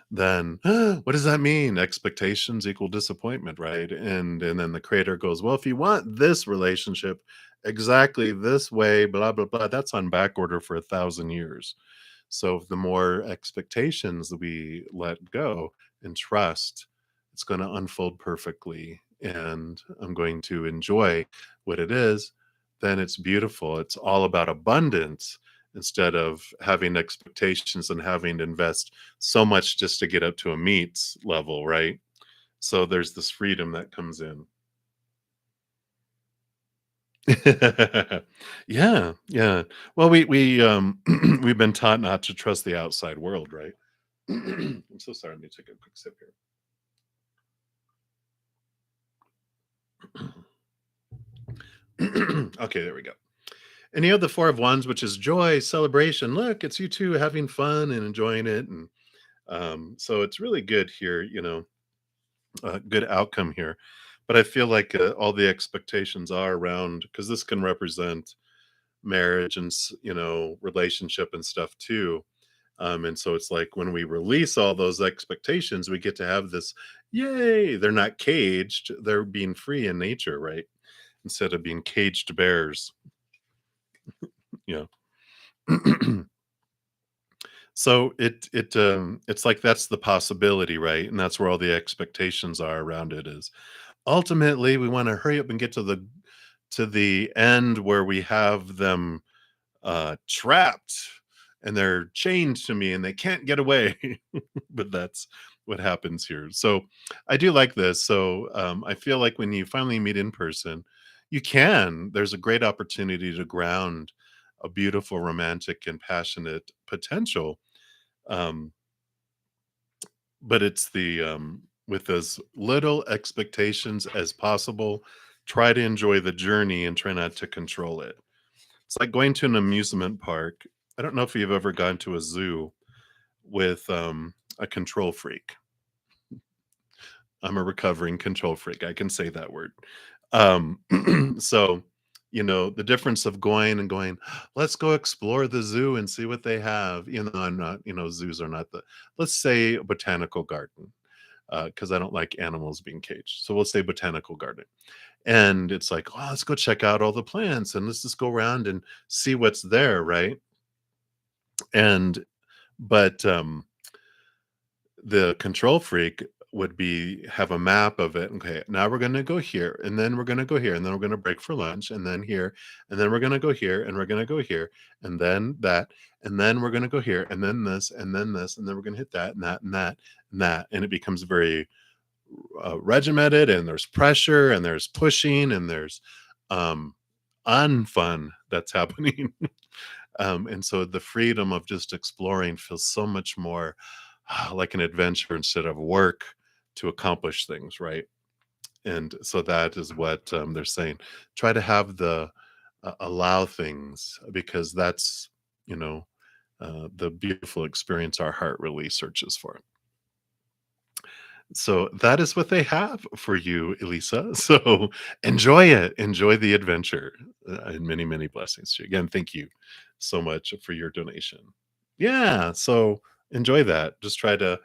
then what does that mean? Expectations equal disappointment, right? And then the creator goes, well, if you want this relationship exactly this way, blah blah blah, that's on back order for 1,000 years. So the more expectations that we let go and trust, it's going to unfold perfectly, and I'm going to enjoy what it is. Then it's beautiful. It's all about abundance instead of having expectations and having to invest so much just to get up to a meets level, right? So there's this freedom that comes in. Yeah, yeah. Well, we we've been taught not to trust the outside world, right? I'm so sorry. Let me take a quick sip here. Okay, there we go. And you have the Four of Wands, which is joy, celebration. Look, it's you two having fun and enjoying it, and so it's really good here. Good outcome here. But I feel like all the expectations are around, because this can represent marriage and relationship and stuff too. And so it's like when we release all those expectations, we get to have this, yay, they're not caged, they're being free in nature, right? Instead of being caged bears. Yeah. So it's like that's the possibility, right? And that's where all the expectations are around it, is ultimately we want to hurry up and get to the end where we have them trapped and they're chained to me and they can't get away. But that's what happens here. So I do like this. So I feel like when you finally meet in person, there's a great opportunity to ground a beautiful, romantic, and passionate potential. Um, but it's the with as little expectations as possible. Try to enjoy the journey and try not to control it. It's like going to an amusement park. I don't know if you've ever gone to a zoo with a control freak. I'm a recovering control freak. I can say that word. So, the difference of going and going, let's go explore the zoo and see what they have. I'm not, zoos are not let's say a botanical garden, because I don't like animals being caged. So we'll say botanical garden. And it's like, oh, let's go check out all the plants and let's just go around and see what's there, right? And but the control freak would be have a map of it. Okay, now we're going to go here, and then we're going to go here, and then we're going to break for lunch, and then here, and then we're going to go here, and we're going to go here, and then that, and then we're going to go here, and then this, and then this, and then we're going to hit that, and that, and that, and that, and it becomes very regimented, and there's pressure, and there's pushing, and there's um, unfun that's happening. And so the freedom of just exploring feels so much more like an adventure instead of work to accomplish things, right? And so that is what they're saying. Try to have the allow things, because that's you know the beautiful experience our heart really searches for. So that is what they have for you, Elisa. So enjoy it. Enjoy the adventure, and many, many blessings to you. Again, thank you so much for your donation. Yeah. So enjoy that. Just try to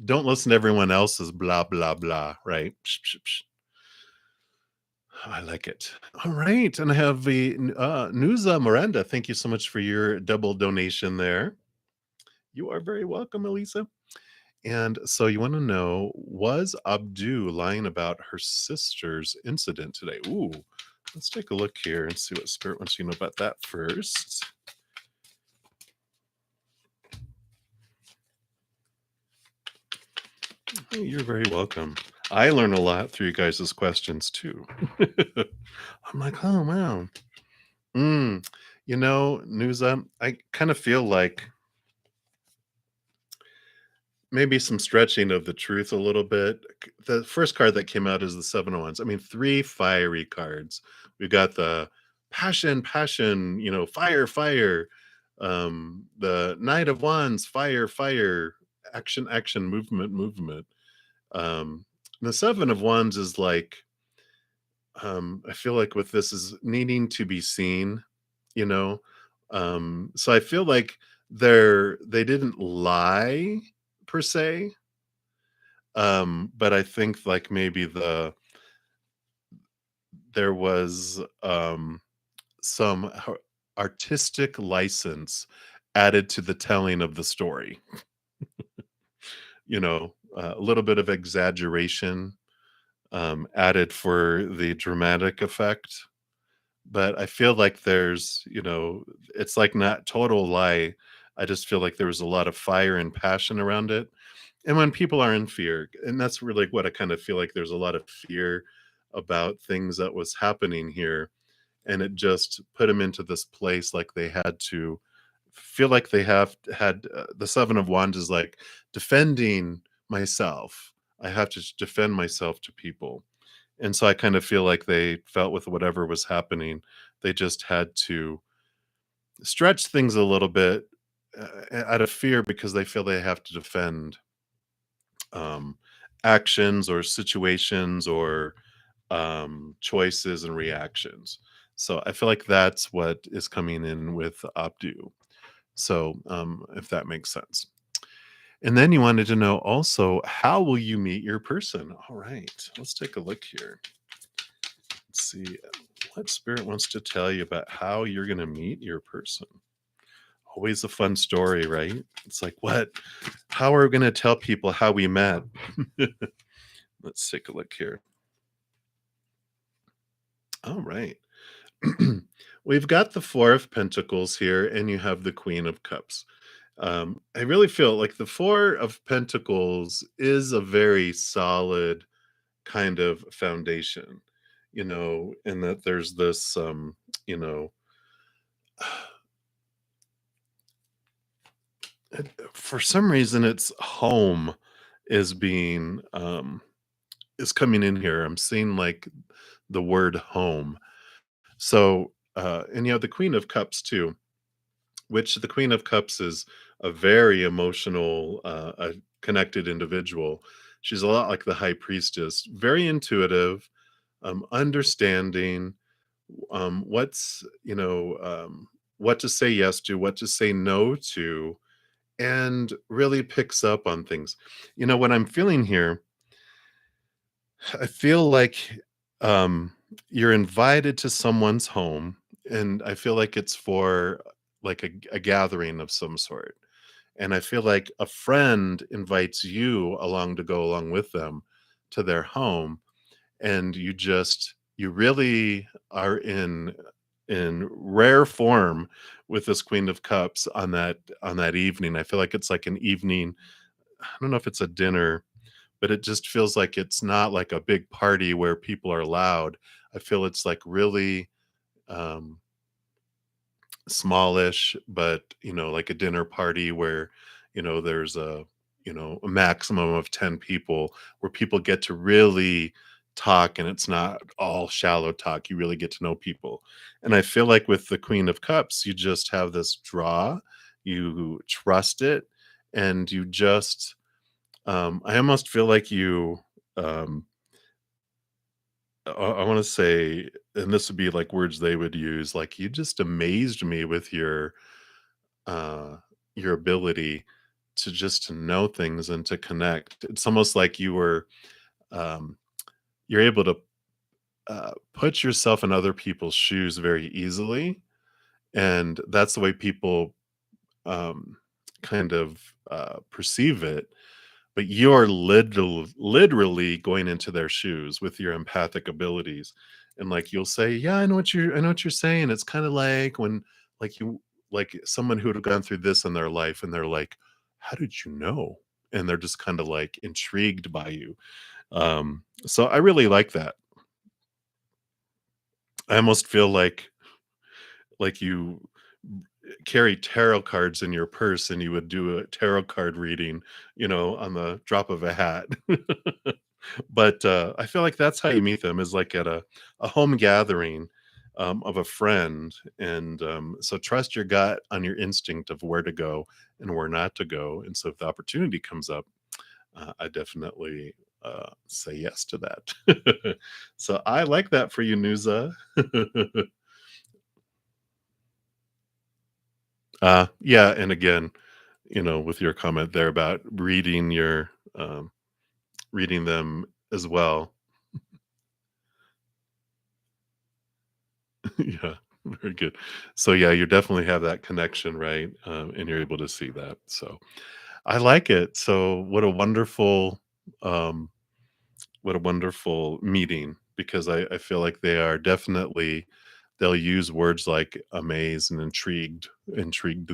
don't listen to everyone else's blah, blah, blah. Right. Psh, psh, psh. I like it. All right. And I have the Nuza Miranda. Thank you so much for your double donation there. You are very welcome, Elisa. And so you want to know, was Abdu lying about her sister's incident today? Ooh, let's take a look here and see what Spirit wants you to know about that first. Hey, you're very welcome. I learn a lot through you guys' questions too. I'm like, oh wow. Nuza, I kind of feel like maybe some stretching of the truth a little bit. The first card that came out is the Seven of Wands. I mean, three fiery cards. We've got the passion, passion, fire, fire. The Knight of Wands, fire, fire, action, action, movement, movement. The Seven of Wands is like, I feel like with this is needing to be seen, you know. So I feel like they didn't lie per se, but I think like maybe there was some artistic license added to the telling of the story. A little bit of exaggeration added for the dramatic effect. But I feel like it's like not total lie. I just feel like there was a lot of fire and passion around it. And when people are in fear, and that's really what I kind of feel like there's a lot of fear about things that was happening here. And it just put them into this place like they had to feel like they have had the Seven of Wands is like defending myself. I have to defend myself to people. And so I kind of feel like they felt with whatever was happening, they just had to stretch things a little bit out of fear because they feel they have to defend um, actions or situations or choices and reactions. So I feel like that's what is coming in with Abdu. So if that makes sense. And then you wanted to know also, how will you meet your person? All right, let's take a look here. Let's see what Spirit wants to tell you about how you're going to meet your person. Always a fun story, right? It's like, what? How are we going to tell people how we met? Let's take a look here. All right. We've got the Four of Pentacles here, and you have the Queen of Cups. I really feel like the Four of Pentacles is a very solid kind of foundation, and that there's this, you know, for some reason, it's home is being, is coming in here. I'm seeing like the word home. So, and you have the Queen of Cups too, which the Queen of Cups is a very emotional, connected individual. She's a lot like the High Priestess, very intuitive, understanding, what to say yes to, what to say no to, and really picks up on things. What I'm feeling here, I feel like you're invited to someone's home, and I feel like it's for like a gathering of some sort. And I feel like a friend invites you along to go along with them to their home, and you really are in rare form with this Queen of Cups on that evening. I feel like it's like an evening. I don't know if it's a dinner, but it just feels like it's not like a big party where people are loud. I feel it's like really um smallish, but like a dinner party where there's a maximum of 10 people, where people get to really talk, and it's not all shallow talk. You really get to know people. And I feel like with the Queen of Cups, you just have this draw. you trust it, and you just I almost feel like you um I want to say, and this would be like words they would use, like you just amazed me with uh your ability to just to know things and to connect. It's almost like um you're able to put yourself in other people's shoes very easily, and that's the way people um kind of perceive it. But you're literally going into their shoes with your empathic abilities, and, like, you'll say, "Yeah, I know what you're saying. It's kinda like when, like, you like, someone who would have gone through this in their life, and they're like, 'How did you know?' And they're just kinda, like, intrigued by you." So I really like that. I almost feel like you carry tarot cards in your purse, and you would do a tarot card reading, on the drop of a hat. But, I feel like that's how you meet them, is like at a home gathering, of a friend, and, so trust your gut on your instinct of where to go and where not to go, and so if the opportunity comes up, I definitely, say yes to that. So I like that for you, Nuza. Yeah, and again, with your comment there about um reading them as well. Yeah, very good. So yeah, you definitely have that connection, right? And you're able to see that. So I like it. So um, what a wonderful meeting, because I feel like they are definitely they'll use words like amaze and intrigued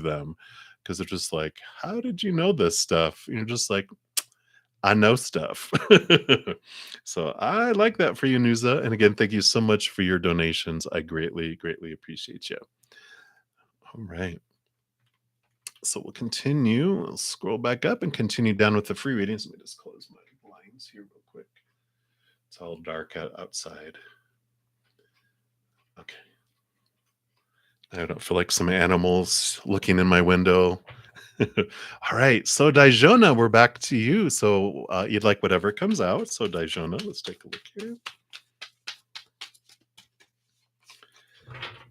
them, because they're just like, how did you know this stuff? You're just like, I know stuff. So I like that for you, Nuza. And again, thank you so much for your donations. I greatly, greatly appreciate you. All right. So we'll continue. We'll scroll back up and continue down with the free readings. Let me just close my blinds here real quick. It's all dark outside. Okay. I don't feel like some animals looking in my window. All right. So Daijona, we're back to you. So you'd like whatever comes out. So Daijona, let's take a look here.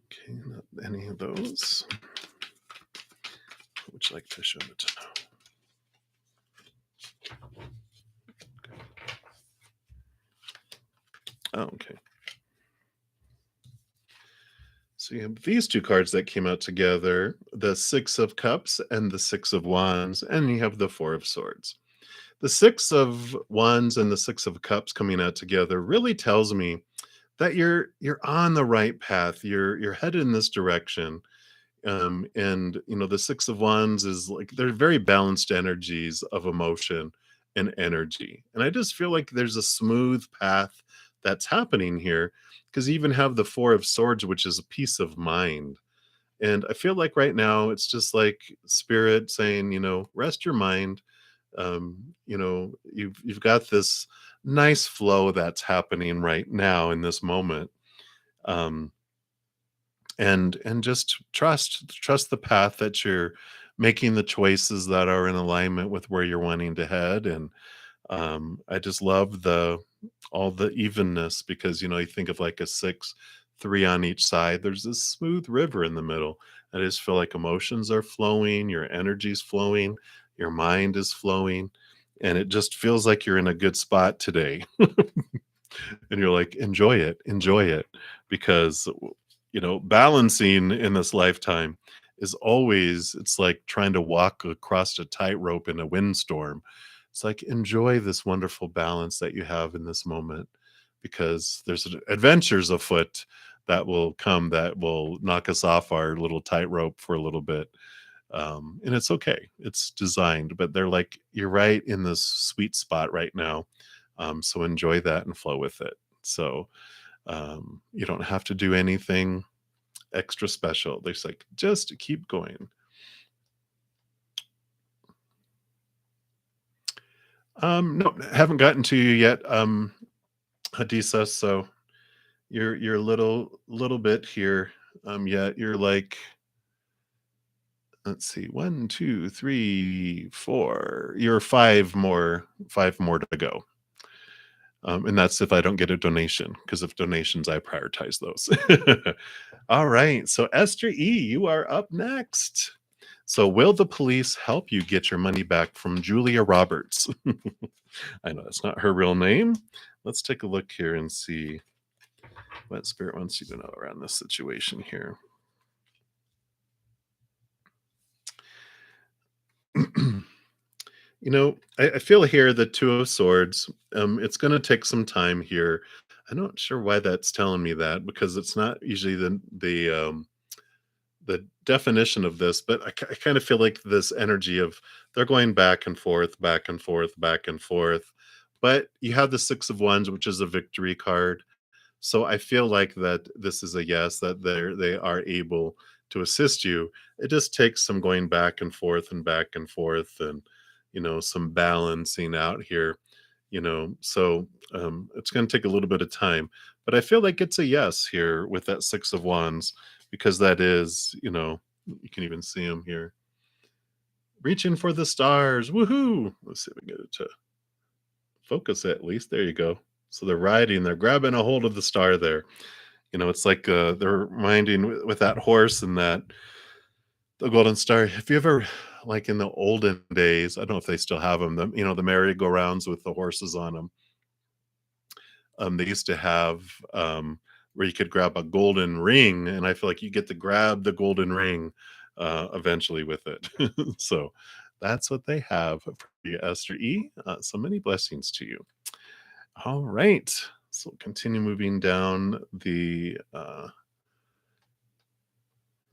Okay, not any of those. What would you like Daijona to know? Oh, okay. So you have these two cards that came out together, the Six of Cups and the Six of Wands, and you have the Four of Swords. The Six of Wands and the Six of Cups coming out together really tells me that you're on the right path. You're headed in this direction. And the Six of Wands is like they're very balanced energies of emotion and energy. And I just feel like there's a smooth path that's happening here, because you even have the Four of Swords, which is a peace of mind. And I feel like right now it's just like spirit saying, rest your mind. You've got this nice flow that's happening right now in this moment. Um, and just trust the path that you're making, the choices that are in alignment with where you're wanting to head. And I just love the all the evenness, because you think of like a six, three on each side, there's this smooth river in the middle. I just feel like emotions are flowing, your energy's flowing, your mind is flowing, and it just feels like you're in a good spot today. And you're like, enjoy it, because balancing in this lifetime is always, it's like trying to walk across a tightrope in a windstorm. It's like, enjoy this wonderful balance that you have in this moment, because there's adventures afoot that will come that will knock us off our little tightrope for a little bit. And it's okay, it's designed, but they're like, you're right in this sweet spot right now. So enjoy that and flow with it. So you don't have to do anything extra special. There's like, just keep going. No, haven't gotten to you yet, Hadisa. So you're a little bit here. Yet you're like, Let's see. 1, 2, 3, 4. You're five more to go. And that's if I don't get a donation, because if donations, I prioritize those. All right. So Esther E, you are up next. So will the police help you get your money back from Julia Roberts? I know that's not her real name. Let's take a look here and see what spirit wants you to know around this situation here. I feel here the Two of Swords. It's going to take some time here. I'm not sure why that's telling me that, because it's not usually the definition of this, but I kind of feel like this energy of they're going back and forth, back and forth, back and forth. But you have the Six of Wands, which is a victory card. So I feel like that this is a yes, that they are able to assist you. It just takes some going back and forth and some balancing out here, so it's going to take a little bit of time, but I feel like it's a yes here with that Six of Wands, because that is, you can even see him here reaching for the stars. Woohoo! Let's see if we can get it to focus at least. There you go. So they're grabbing a hold of the star there. It's like they're reminding with that horse and that the golden star. If you ever, like in the olden days, I don't know if they still have them, the merry-go-rounds with the horses on them. They used to have where you could grab a golden ring, and I feel like you get to grab the golden ring eventually with it. So that's what they have for you, Esther E. So many blessings to you. All right. So continue moving down the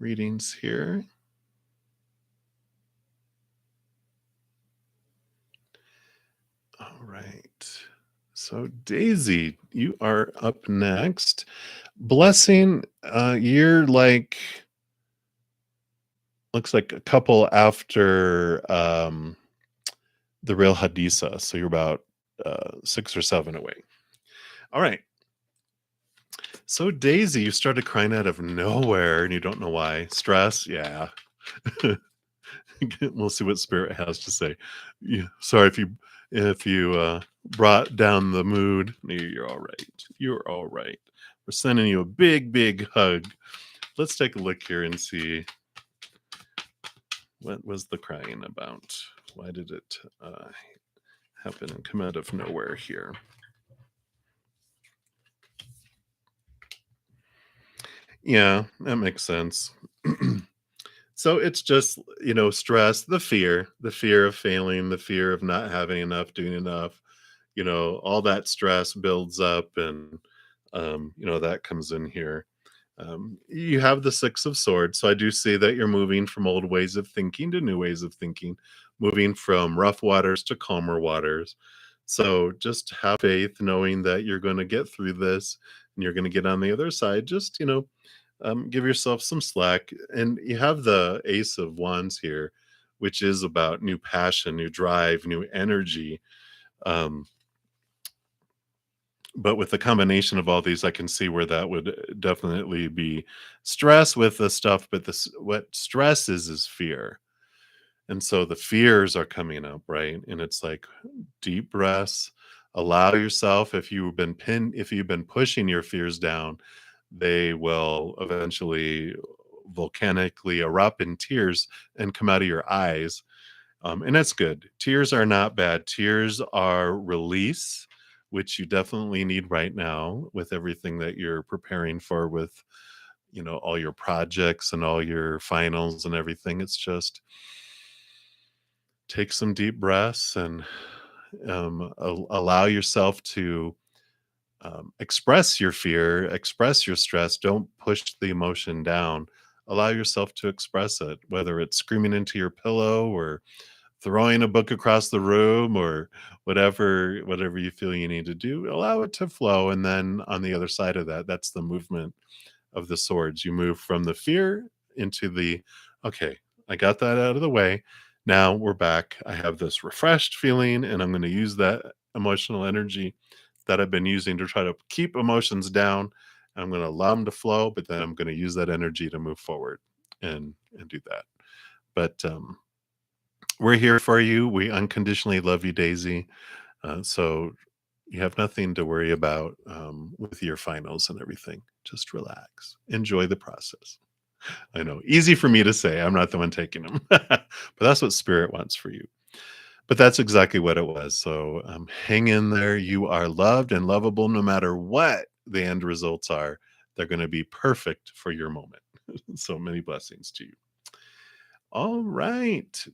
readings here. All right. So Daisy, you are up next. Blessing, you're like, looks like a couple after the real Hadisa. So you're about 6 or 7 away. All right. So Daisy, you started crying out of nowhere and you don't know why. Stress? Yeah. We'll see what Spirit has to say. Yeah, sorry if you brought down the mood. You're all right. You're all right. We're sending you a big, big hug. Let's take a look here and see what was the crying about. Why did it happen and come out of nowhere here? Yeah, that makes sense. So it's just, stress, the fear of failing, the fear of not having enough, doing enough, all that stress builds up and, that comes in here. You have the Six of Swords. So I do see that you're moving from old ways of thinking to new ways of thinking, moving from rough waters to calmer waters. So just have faith, knowing that you're going to get through this and you're going to get on the other side. Just, give yourself some slack. And you have the Ace of Wands here, which is about new passion, new drive, new energy. Um, but with the combination of all these, I can see where that would definitely be stress with the stuff. But this, what stress is fear. And so the fears are coming up, right? And it's like deep breaths. Allow yourself, if you've been pushing your fears down, they will eventually volcanically erupt in tears and come out of your eyes. And that's good. Tears are not bad. Tears are release, which you definitely need right now with everything that you're preparing for, with all your projects and all your finals and everything. It's just take some deep breaths and allow yourself to express your fear, express your stress. Don't push the emotion down. Allow yourself to express it, whether it's screaming into your pillow or throwing a book across the room or whatever you feel you need to do. Allow it to flow. And then on the other side of that, that's the movement of the swords. You move from the fear into the, okay, I got that out of the way. Now we're back. I have this refreshed feeling, and I'm going to use that emotional energy that I've been using to try to keep emotions down. I'm going to allow them to flow, but then I'm going to use that energy to move forward and do that. But we're here for you. We unconditionally love you, Daisy. So you have nothing to worry about with your finals and everything. Just relax. Enjoy the process. I know, easy for me to say. I'm not the one taking them, but that's what spirit wants for you. But that's exactly what it was. So hang in there. You are loved and lovable no matter what the end results are. They're going to be perfect for your moment. So many blessings to you. All right.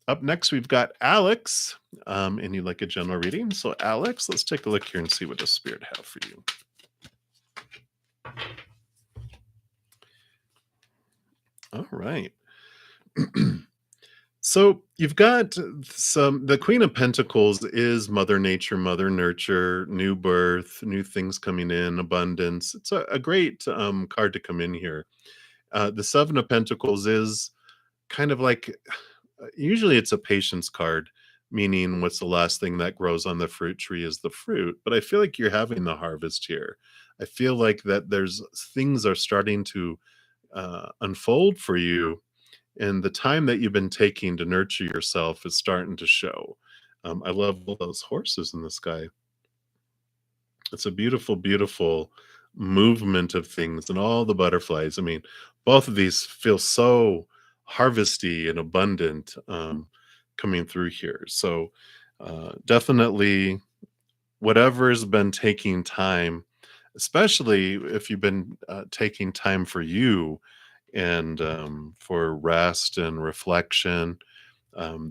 Up next, we've got Alex, and you'd like a general reading. So, Alex, let's take a look here and see what the spirit have for you. All right. So you've got the Queen of Pentacles is Mother Nature, Mother Nurture, new birth, new things coming in, abundance. It's a great card to come in here. The Seven of Pentacles is kind of like usually it's a patience card, meaning what's the last thing that grows on the fruit tree is the fruit. But I feel like you're having the harvest here. I feel like that there's things are starting to unfold for you, and the time that you've been taking to nurture yourself is starting to show. I love all those horses in the sky. It's a beautiful, beautiful movement of things and all the butterflies. I mean, both of these feel so harvesty and abundant coming through here. So, definitely, whatever's been taking time, especially if you've been taking time for you and for rest and reflection,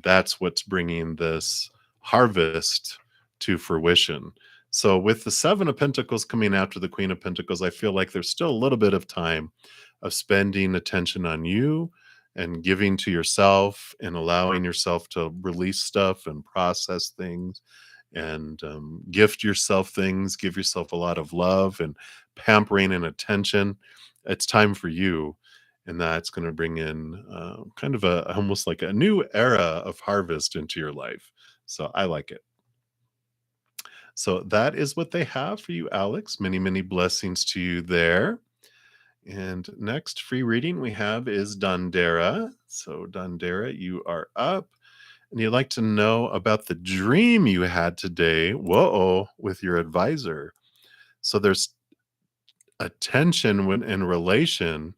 that's what's bringing this harvest to fruition. So, with the Seven of Pentacles coming after the Queen of Pentacles, I feel like there's still a little bit of time of spending attention on you and giving to yourself and allowing yourself to release stuff and process things and gift yourself things, give yourself a lot of love and pampering and attention. It's time for you, and that's going to bring in kind of a almost like a new era of harvest into your life. So I like it. So that is what they have for you, Alex. Many, many blessings to you there. And next free reading we have is Dondera. So Dondera, you are up. And you'd like to know about the dream you had today, whoa, with your advisor. So there's a tension when in relation,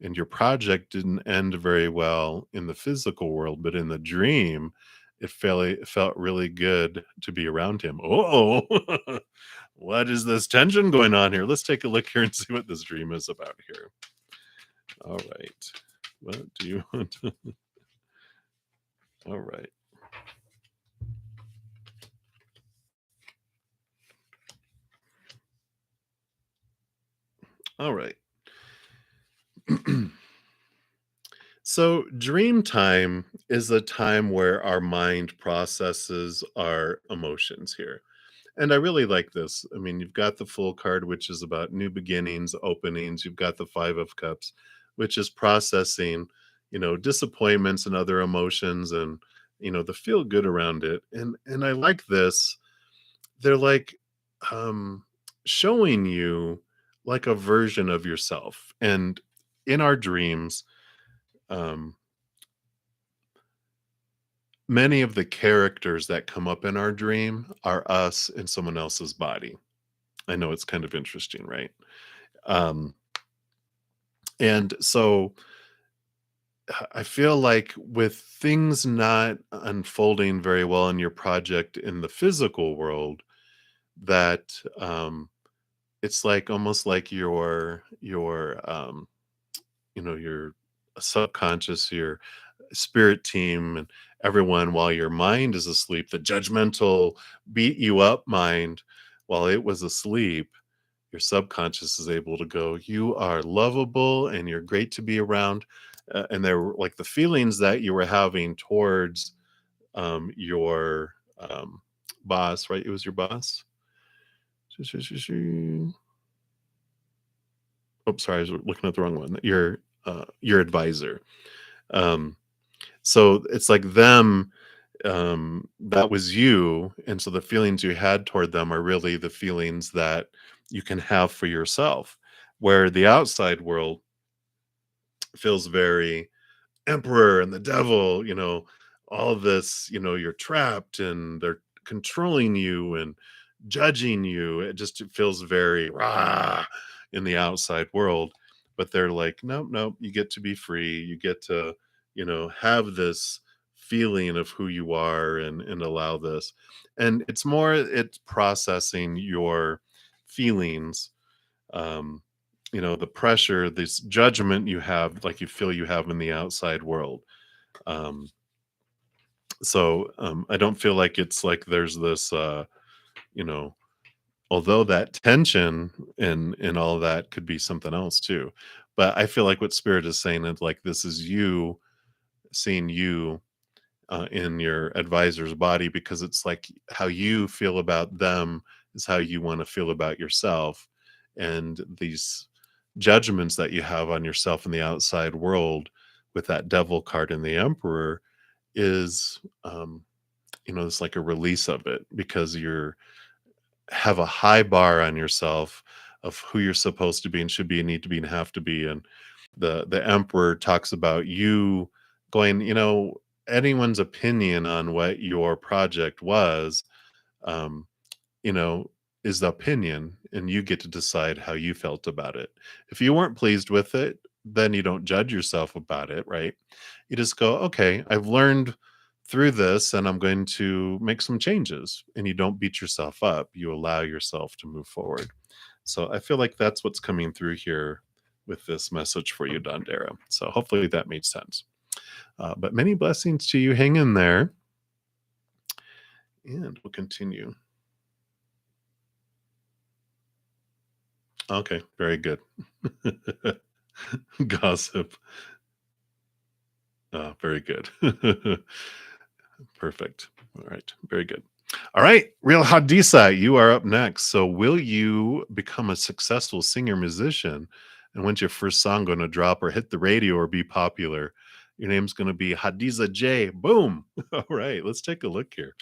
and your project didn't end very well in the physical world, but in the dream, it felt really good to be around him. Oh, what is this tension going on here? Let's take a look here and see what this dream is about here. All right. What do you want? All right. All right. So, dream time is a time where our mind processes our emotions here. And I really like this. I mean, you've got the full card, which is about new beginnings, openings. You've got the Five of Cups, which is processing, disappointments and other emotions and, the feel good around it. And I like this. They're like um showing you like a version of yourself. And in our dreams, um many of the characters that come up in our dream are us in someone else's body. I know it's kind of interesting, right? Um, and so I feel like with things not unfolding very well in your project in the physical world, that it's like almost like your subconscious, your spirit team, and everyone, while your mind is asleep, the judgmental, beat you up mind, while it was asleep, your subconscious is able to go, you are lovable and you're great to be around. And they're like the feelings that you were having towards your boss, right? It was your boss. Oh, sorry, I was looking at the wrong one. Your advisor. Um, so it's like them, that was you, and so the feelings you had toward them are really the feelings that you can have for yourself, where the outside world feels very emperor and the devil, all of this, you're trapped and they're controlling you and judging you. It feels very rah in the outside world. But they're like, nope, nope, you get to be free. You get to, have this feeling of who you are and allow this. And it's processing your feelings, um, the pressure, this judgment you have, like you feel you have in the outside world. Um, I don't feel like it's like there's this, you know, although that tension and all that could be something else too. But I feel like what spirit is saying is like this is you seeing you in your advisor's body, because it's like how you feel about them is how you want to feel about yourself. And these judgments that you have on yourself in the outside world with that devil card and the emperor is, it's like a release of it, because you're have a high bar on yourself of who you're supposed to be and should be and need to be and have to be. And the emperor talks about you going, anyone's opinion on what your project was, um, you know, is the opinion, and you get to decide how you felt about it. If you weren't pleased with it, then you don't judge yourself about it, right? You just go, okay, I've learned through this and I'm going to make some changes. And you don't beat yourself up. You allow yourself to move forward. So I feel like that's what's coming through here with this message for you, Dondera. So hopefully that made sense. But many blessings to you. Hang in there. And we'll continue. Okay, very good. Gossip. Very good. Perfect. All right, very good. All right, Real Hadisa, you are up next. So, will you become a successful singer musician? And when's your first song going to drop or hit the radio or be popular? Your name's going to be Hadiza J. Boom. All right, let's take a look here.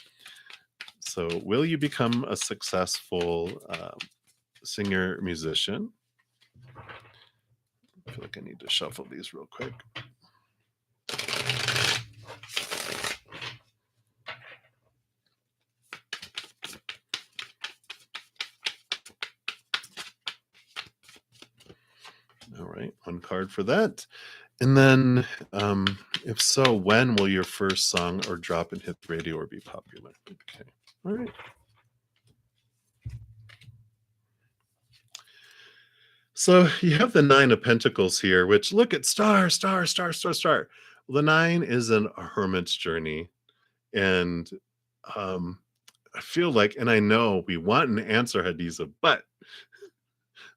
So, will you become a successful singer musician? I feel like I need to shuffle these real quick. All right, one card for that. And then, if so, when will your first song or drop and hit the radio or be popular? Okay. All right. So you have the Nine of Pentacles here, which look at star, star, star, star, star. Well, the nine is a hermit's journey. And um, I feel like, and I know we want an answer, Hadiza, but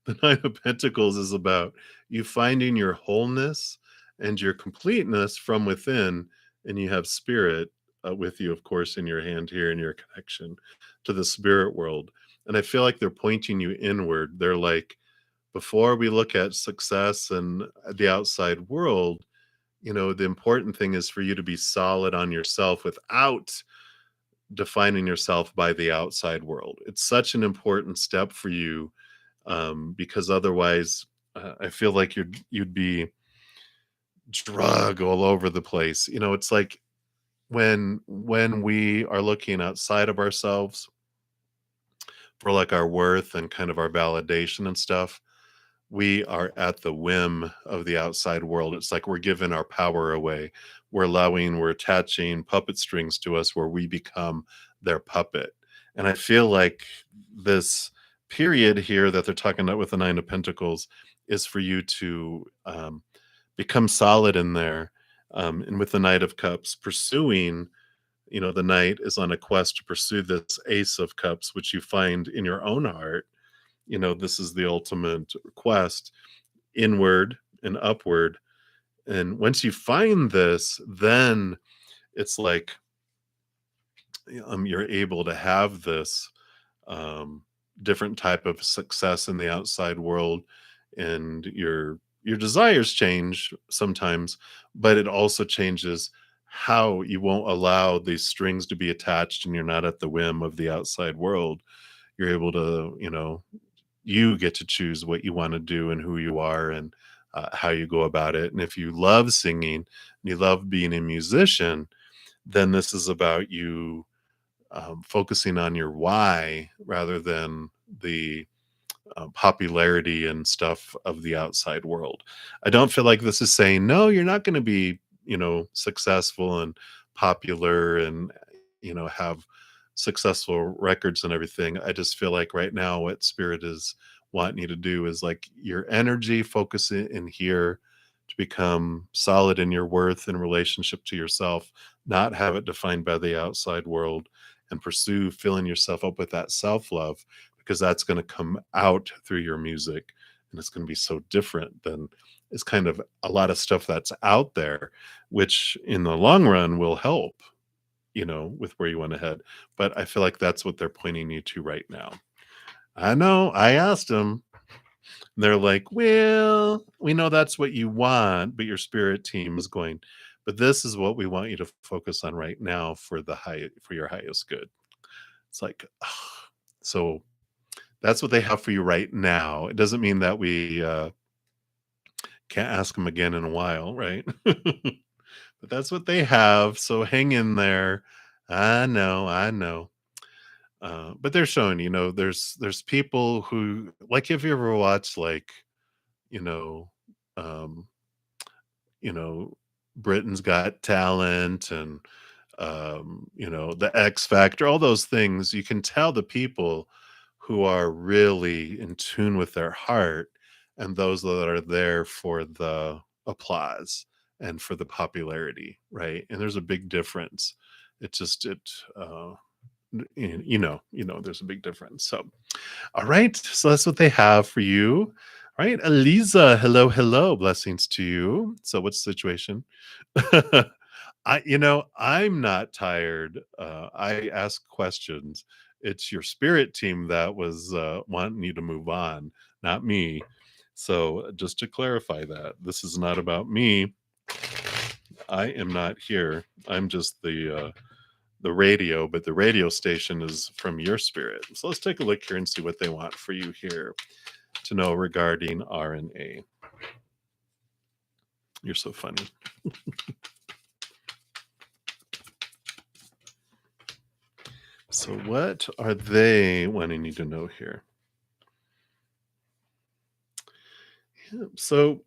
the Nine of Pentacles is about you finding your wholeness and your completeness from within, and you have spirit with you, of course, in your hand here, in your connection to the spirit world. And I feel like they're pointing you inward. They're like, before we look at success and the outside world, the important thing is for you to be solid on yourself without defining yourself by the outside world. It's such an important step for you, because otherwise, I feel like you'd be drug all over the place. It's like when we are looking outside of ourselves for like our worth and kind of our validation and stuff, we are at the whim of the outside world. It's like we're giving our power away. We're attaching puppet strings to us where we become their puppet. And I feel like this period here that they're talking about with the Nine of Pentacles is for you to become solid in there. And with the Knight of Cups, pursuing, the knight is on a quest to pursue this Ace of Cups, which you find in your own heart. This is the ultimate quest, inward and upward. And once you find this, then it's like you're able to have this different type of success in the outside world, and your desires change sometimes, but it also changes how you won't allow these strings to be attached, and you're not at the whim of the outside world. You're able to, you get to choose what you want to do and who you are, and how you go about it. And if you love singing and you love being a musician, then this is about you focusing on your why rather than the popularity and stuff of the outside world. I don't feel like this is saying, no, you're not going to be, successful and popular and, have successful records and everything. I just feel like right now what spirit is wanting you to do is like your energy, focus in here to become solid in your worth in relationship to yourself, not have it defined by the outside world, and pursue filling yourself up with that self love because that's going to come out through your music and it's going to be so different than it's kind of a lot of stuff that's out there, which in the long run will help, with where you want to head. But I feel like that's what they're pointing you to right now. I know. I asked them. They're like, well, we know that's what you want, but your spirit team is going, but this is what we want you to focus on right now for your highest good. It's like, so that's what they have for you right now. It doesn't mean that we can't ask them again in a while, right? But that's what they have. So hang in there. I know. But they're showing, there's people who like if you ever watch like, you know, um, you know, Britain's Got Talent and the X Factor, all those things, you can tell the people who are really in tune with their heart and those that are there for the applause and for the popularity, right? And there's a big difference. It just it there's a big difference. So all right, so that's what they have for you. All right, Eliza, hello, hello, blessings to you. So what's the situation? I'm not tired. I ask questions. It's your spirit team that was wanting you to move on, not me. So just to clarify that, this is not about me. I am not here. I'm just the radio, but the radio station is from your spirit. So let's take a look here and see what they want for you here to know regarding RNA. You're so funny. So what are they wanting you to know here? Yeah, so,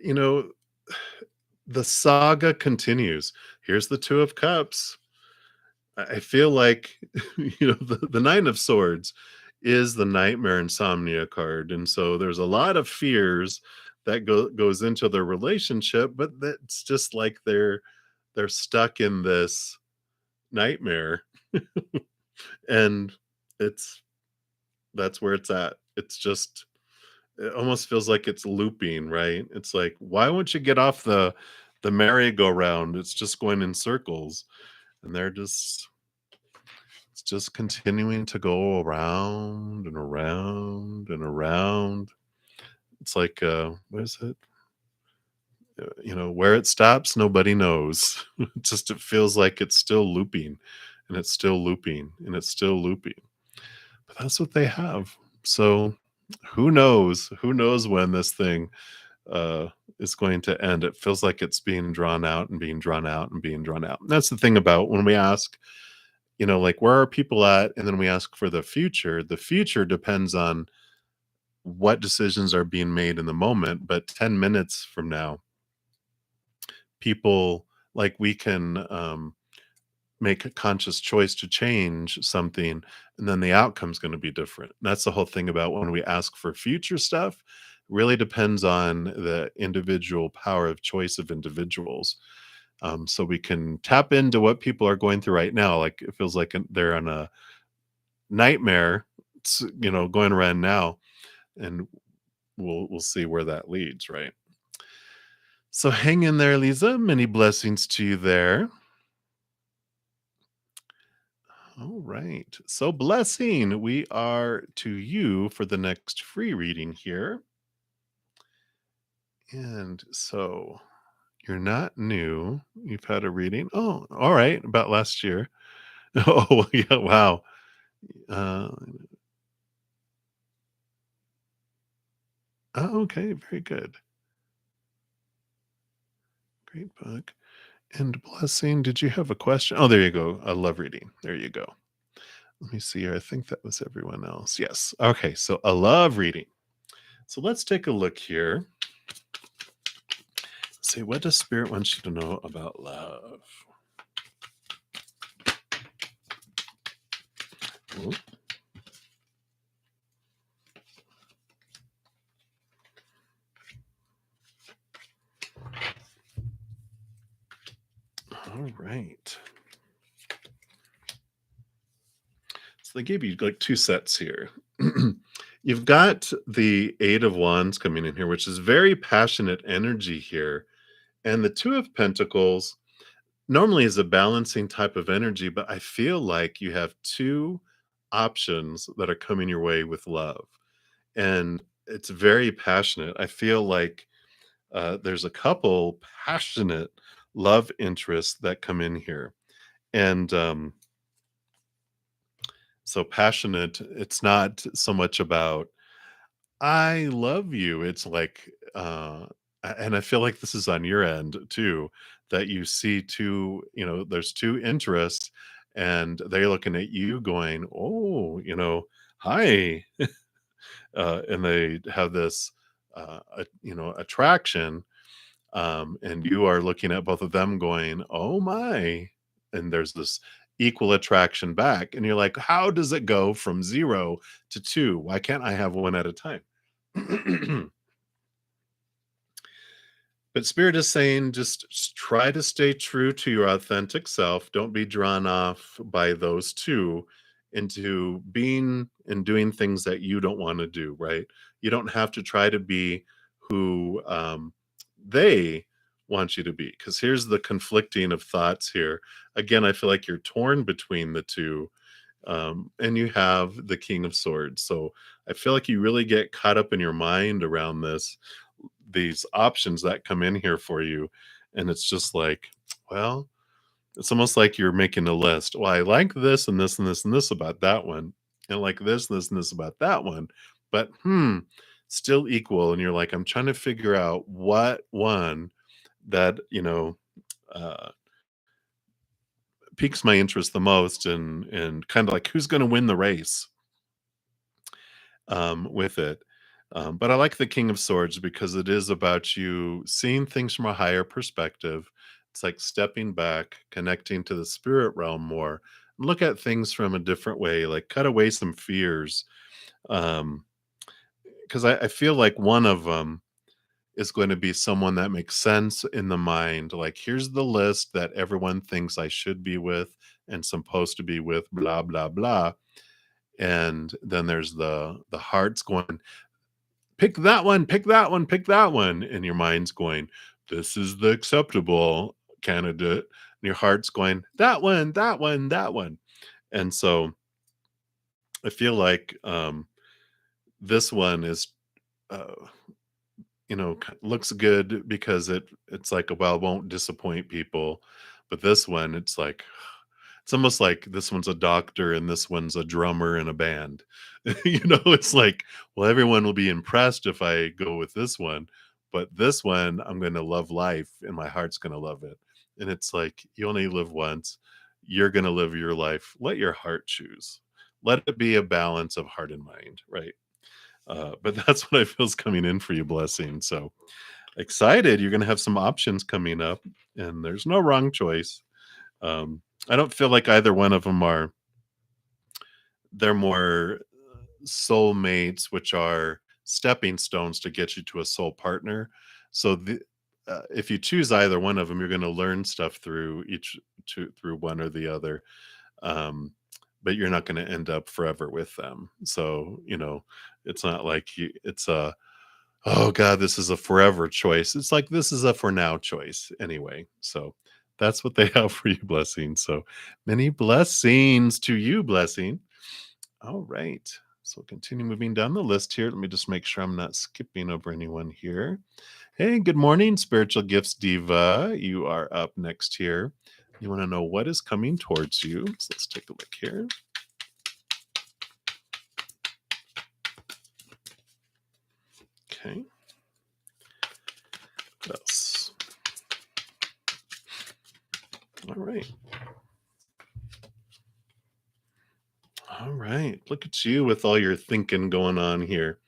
you know, the saga continues. Here's the Two of Cups. I feel like, the Nine of Swords is the nightmare insomnia card. And so there's a lot of fears that goes into their relationship, but that's just like they're stuck in this nightmare. And it's that's where it's at. It's just it almost feels like it's looping, right? It's like, why won't you get off the merry-go-round? It's just going in circles. And it's just continuing to go around and around and around. It's like what is it? Where it stops, nobody knows. It feels like it's still looping and it's still looping and it's still looping. But that's what they have. So who knows? Who knows when this thing uh, is going to end? It feels like it's being drawn out and being drawn out and being drawn out. And that's the thing about when we ask, like where are people at? And then we ask for the future. The future depends on what decisions are being made in the moment. But 10 minutes from now, people like we can make a conscious choice to change something, and then the outcome's going to be different. That's the whole thing about when we ask for future stuff. Really depends on the individual power of choice of individuals. So we can tap into what people are going through right now. Like it feels like they're on a nightmare, going around now, and we'll see where that leads, right? So hang in there, Lisa. Many blessings to you there. All right. So, blessing, we are to you for the next free reading here. And so, you're not new. You've had a reading. Oh, all right. About last year. Oh, yeah. Wow. Uh, oh, okay. Very good. Great book. And blessing, did you have a question? Oh, there you go. I love reading. There you go. Let me see here. I think that was everyone else. Yes. Okay. So I love reading. So let's take a look here. See, what does Spirit want you to know about love? Ooh. All right. So they gave you like two sets here. You've got the Eight of Wands coming in here, which is very passionate energy here. And the Two of Pentacles normally is a balancing type of energy, but I feel like you have two options that are coming your way with love. And it's very passionate. I feel like there's a couple passionate love interests that come in here. And so passionate, it's not so much about I love you. It's like, and I feel like this is on your end too, that you see two, there's two interests and they're looking at you going, oh, hi. And they have this, attraction. And you are looking at both of them going, oh my. And there's this equal attraction back. And you're like, how does it go from 0 to 2? Why can't I have one at a time? But Spirit is saying just try to stay true to your authentic self. Don't be drawn off by those two into being and doing things that you don't want to do, right? You don't have to try to be who they want you to be. Because here's the conflicting of thoughts here. Again, I feel like you're torn between the two. And you have the King of Swords. So I feel like you really get caught up in your mind around these options that come in here for you. And it's just like, well, it's almost like you're making a list. Well, I like this and this and this and this about that one. And I like this and this about that one. But still equal. And you're like, I'm trying to figure out what one that, uh piques my interest the most and kind of like who's going to win the race with it. But I like the King of Swords because it is about you seeing things from a higher perspective. It's like stepping back, connecting to the spirit realm more, and look at things from a different way, like cut away some fears. Um, because I feel like one of them is going to be someone that makes sense in the mind. Like, here's the list that everyone thinks I should be with and supposed to be with, blah, blah, blah. And then there's the heart's going, pick that one, pick that one, pick that one. And your mind's going, this is the acceptable candidate. And your heart's going, that one, that one, that one. And so I feel like this one is, uh, looks good because it's like, well, it won't disappoint people. But this one, it's like, it's almost like this one's a doctor and this one's a drummer in a band. It's like, well, everyone will be impressed if I go with this one, but this one, I'm going to love life and my heart's going to love it. And it's like, you only live once. You're going to live your life. Let your heart choose. Let it be a balance of heart and mind, right? But that's what I feel is coming in for you, blessing. So excited. You're going to have some options coming up, and there's no wrong choice. I don't feel like either one of them are, they're more soulmates, which are stepping stones to get you to a soul partner. So if you choose either one of them, you're going to learn stuff through one or the other. Um, but you're not going to end up forever with them. So, it's not like it's a, oh God, this is a forever choice. It's like this is a for now choice anyway. So that's what they have for you, blessing. So many blessings to you, blessing. All right. So continue moving down the list here. Let me just make sure I'm not skipping over anyone here. Hey, good morning, Spiritual Gifts Diva. You are up next here. You want to know what is coming towards you. So let's take a look here. Okay. What else? All right. All right. Look at you with all your thinking going on here.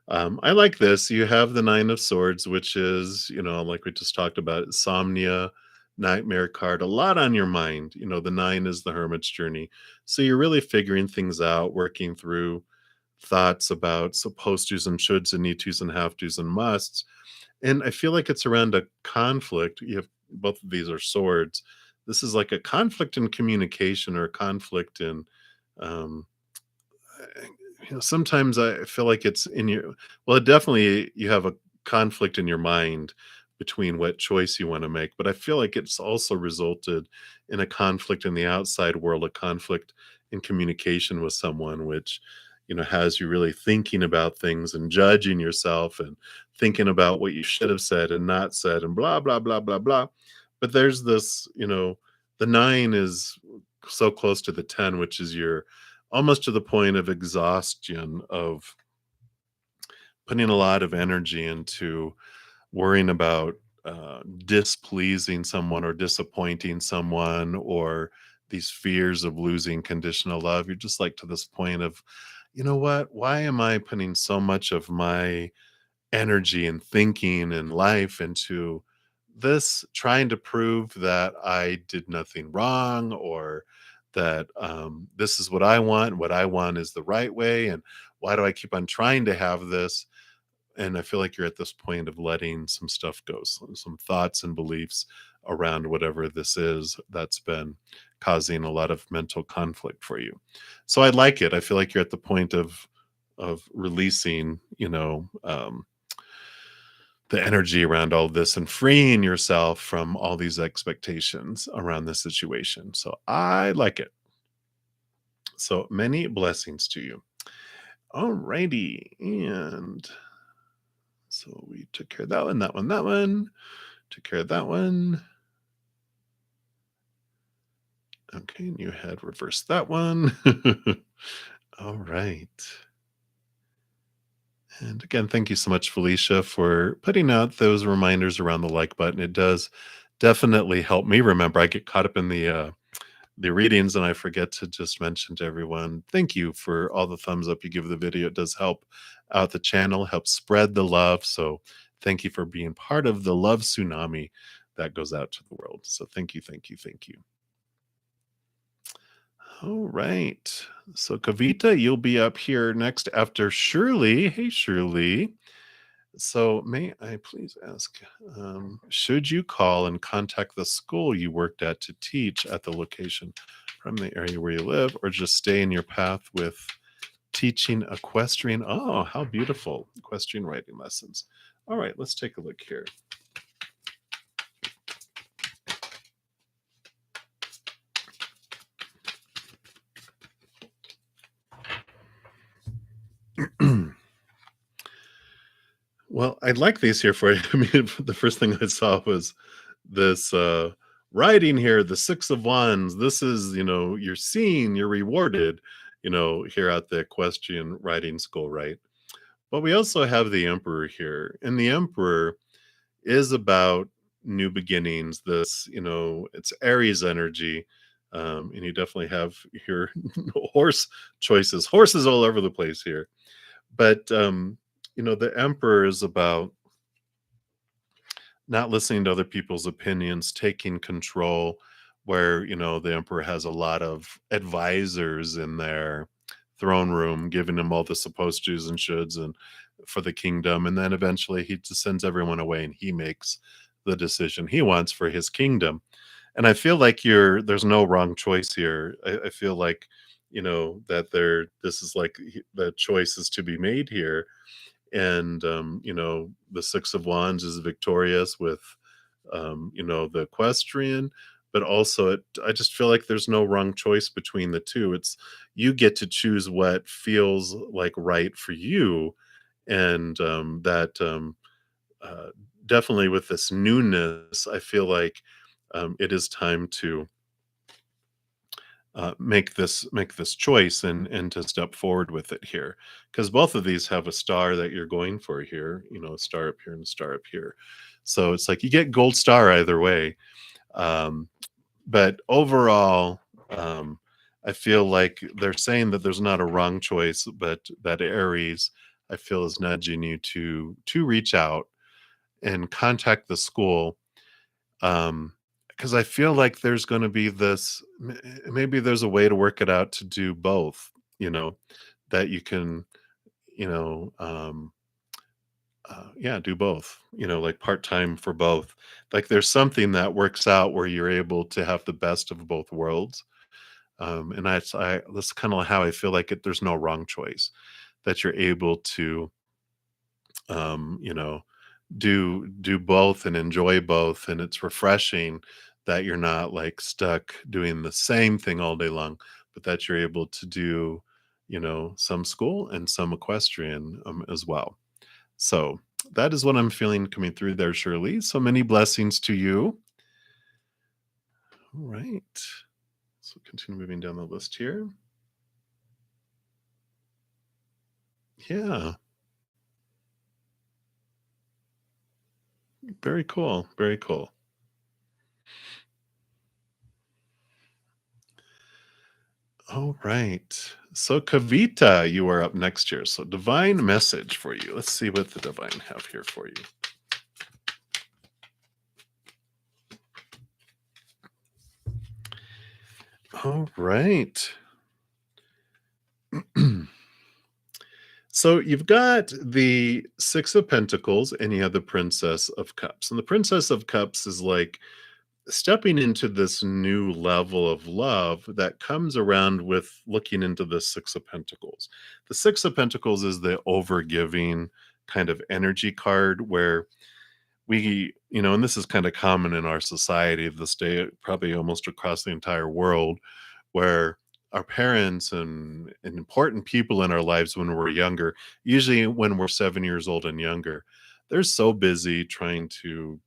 I like this. You have the Nine of Swords, which is, like we just talked about, insomnia, nightmare card, a lot on your mind. The nine is the hermit's journey. So you're really figuring things out, working through thoughts about supposed tos and shoulds and need tos and have tos and musts. And I feel like it's around a conflict. You have both of these are swords. This is like a conflict in communication or a conflict in um, sometimes I feel like it's in your well, definitely you have a conflict in your mind between what choice you want to make, but I feel like it's also resulted in a conflict in the outside world, a conflict in communication with someone, which has you really thinking about things and judging yourself and thinking about what you should have said and not said and blah blah blah blah blah. But there's this, the nine is so close to the 10, which is your almost to the point of exhaustion of putting a lot of energy into worrying about displeasing someone or disappointing someone or these fears of losing conditional love. You're just like to this point of, you know what? Why am I putting so much of my energy and thinking and life into this, trying to prove that I did nothing wrong or that this is what I want. What I want is the right way. And why do I keep on trying to have this? And I feel like you're at this point of letting some stuff go, some thoughts and beliefs around whatever this is that's been causing a lot of mental conflict for you. So I like it. I feel like you're at the point of releasing, the energy around all this and freeing yourself from all these expectations around the situation. So I like it. So many blessings to you. All righty. And so we took care of that one, that one, that one. Took care of that one. Okay, and you had reversed that one. All right. And again, thank you so much, Felicia, for putting out those reminders around the like button. It does definitely help me remember. I get caught up in the readings and I forget to just mention to everyone, thank you for all the thumbs up you give the video. It does help out the channel, help spread the love. So thank you for being part of the love tsunami that goes out to the world. So thank you, thank you, thank you. All right. So Kavita, you'll be up here next after Shirley. Hey, Shirley. So may I please ask, should you call and contact the school you worked at to teach at the location from the area where you live, or just stay in your path with teaching equestrian? Oh, how beautiful. Equestrian writing lessons. All right, let's take a look here. Well, I'd like these here for you. I mean, the first thing I saw was this writing here, the Six of Wands. This is, you're seen, you're rewarded, here at the equestrian writing school, right? But we also have the Emperor here. And the Emperor is about new beginnings. This, it's Aries energy. And you definitely have your horse choices, horses all over the place here. But the Emperor is about not listening to other people's opinions, taking control, where, the Emperor has a lot of advisors in their throne room, giving him all the supposed tos and shoulds and for the kingdom. And then eventually he just sends everyone away and he makes the decision he wants for his kingdom. And I feel like there's no wrong choice here. I feel like, that this is like the choice is to be made here. And the Six of Wands is victorious with the equestrian, but also I just feel like there's no wrong choice between the two. It's you get to choose what feels like right for you. And that uh, definitely with this newness, I feel like it is time to make this choice and to step forward with it here, because both of these have a star that you're going for here, a star up here and a star up here. So it's like you get gold star either way. um But overall, um, I feel like they're saying that there's not a wrong choice, but that Aries, I feel, is nudging you to reach out and contact the school, because I feel like there's gonna be this maybe there's a way to work it out to do both, that you can, you know, yeah, do both, like part-time for both. Like, there's something that works out where you're able to have the best of both worlds, and that's kinda how I feel like there's no wrong choice, that you're able to, um, you know, do both and enjoy both, and it's refreshing that you're not, like, stuck doing the same thing all day long, but that you're able to do, some school and some equestrian, as well. So, that is what I'm feeling coming through there, Shirley. So many blessings to you. All right. So continue moving down the list here. Yeah, very cool. Very cool. All right. So Kavita, you are up next here. So divine message for you. Let's see what the divine have here for you. All right. So you've got the Six of Pentacles and you have the Princess of Cups. And the Princess of Cups is like stepping into this new level of love that comes around with looking into the Six of Pentacles. The Six of Pentacles is the overgiving kind of energy card where and this is kind of common in our society of this day, probably almost across the entire world, where our parents and important people in our lives when we're younger, usually when we're 7 years old and younger, they're so busy trying to,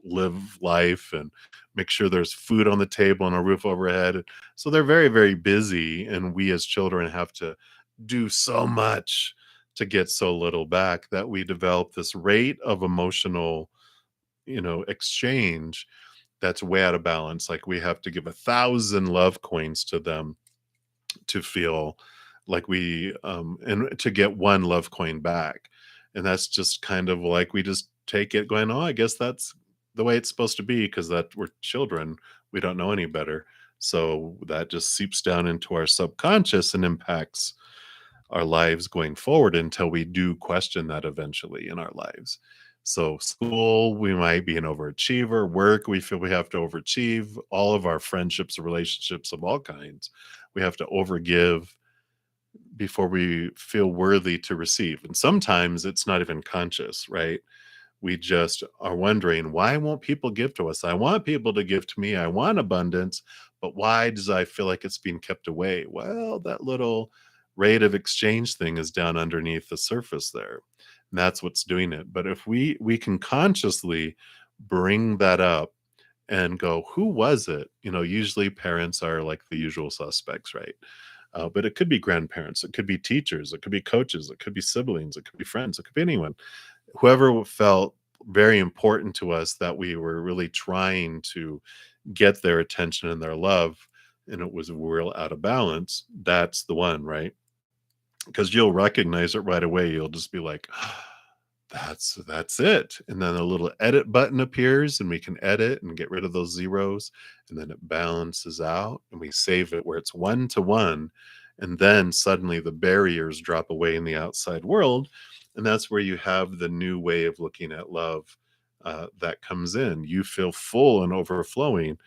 live life and make sure there's food on the table and a roof overhead. So they're very, very busy. And we as children have to do so much to get so little back that we develop this rate of emotional, exchange that's way out of balance. Like we have to give 1,000 love coins to them to feel like and to get one love coin back. And that's just kind of like we just take it going, oh, I guess that's the way it's supposed to be because that we're children. We don't know any better. So that just seeps down into our subconscious and impacts our lives going forward until we do question that eventually in our lives. So, school, we might be an overachiever. Work, we feel we have to overachieve. All of our friendships, relationships of all kinds, we have to overgive before we feel worthy to receive. And sometimes it's not even conscious, right? We just are wondering, why won't people give to us? I want people to give to me. I want abundance, but why does I feel like it's being kept away? Well, that little rate of exchange thing is down underneath the surface there. And that's what's doing it. But if we can consciously bring that up and go, who was it? Usually parents are like the usual suspects, right? But it could be grandparents, it could be teachers, it could be coaches, it could be siblings, it could be friends, it could be anyone, whoever felt very important to us that we were really trying to get their attention and their love, and it was real out of balance. That's the one, right? Because you'll recognize it right away. You'll just be like, that's it. And then a little edit button appears and we can edit and get rid of those zeros. And then it balances out and we save it where it's 1 to 1. And then suddenly the barriers drop away in the outside world. And that's where you have the new way of looking at love that comes in. You feel full and overflowing.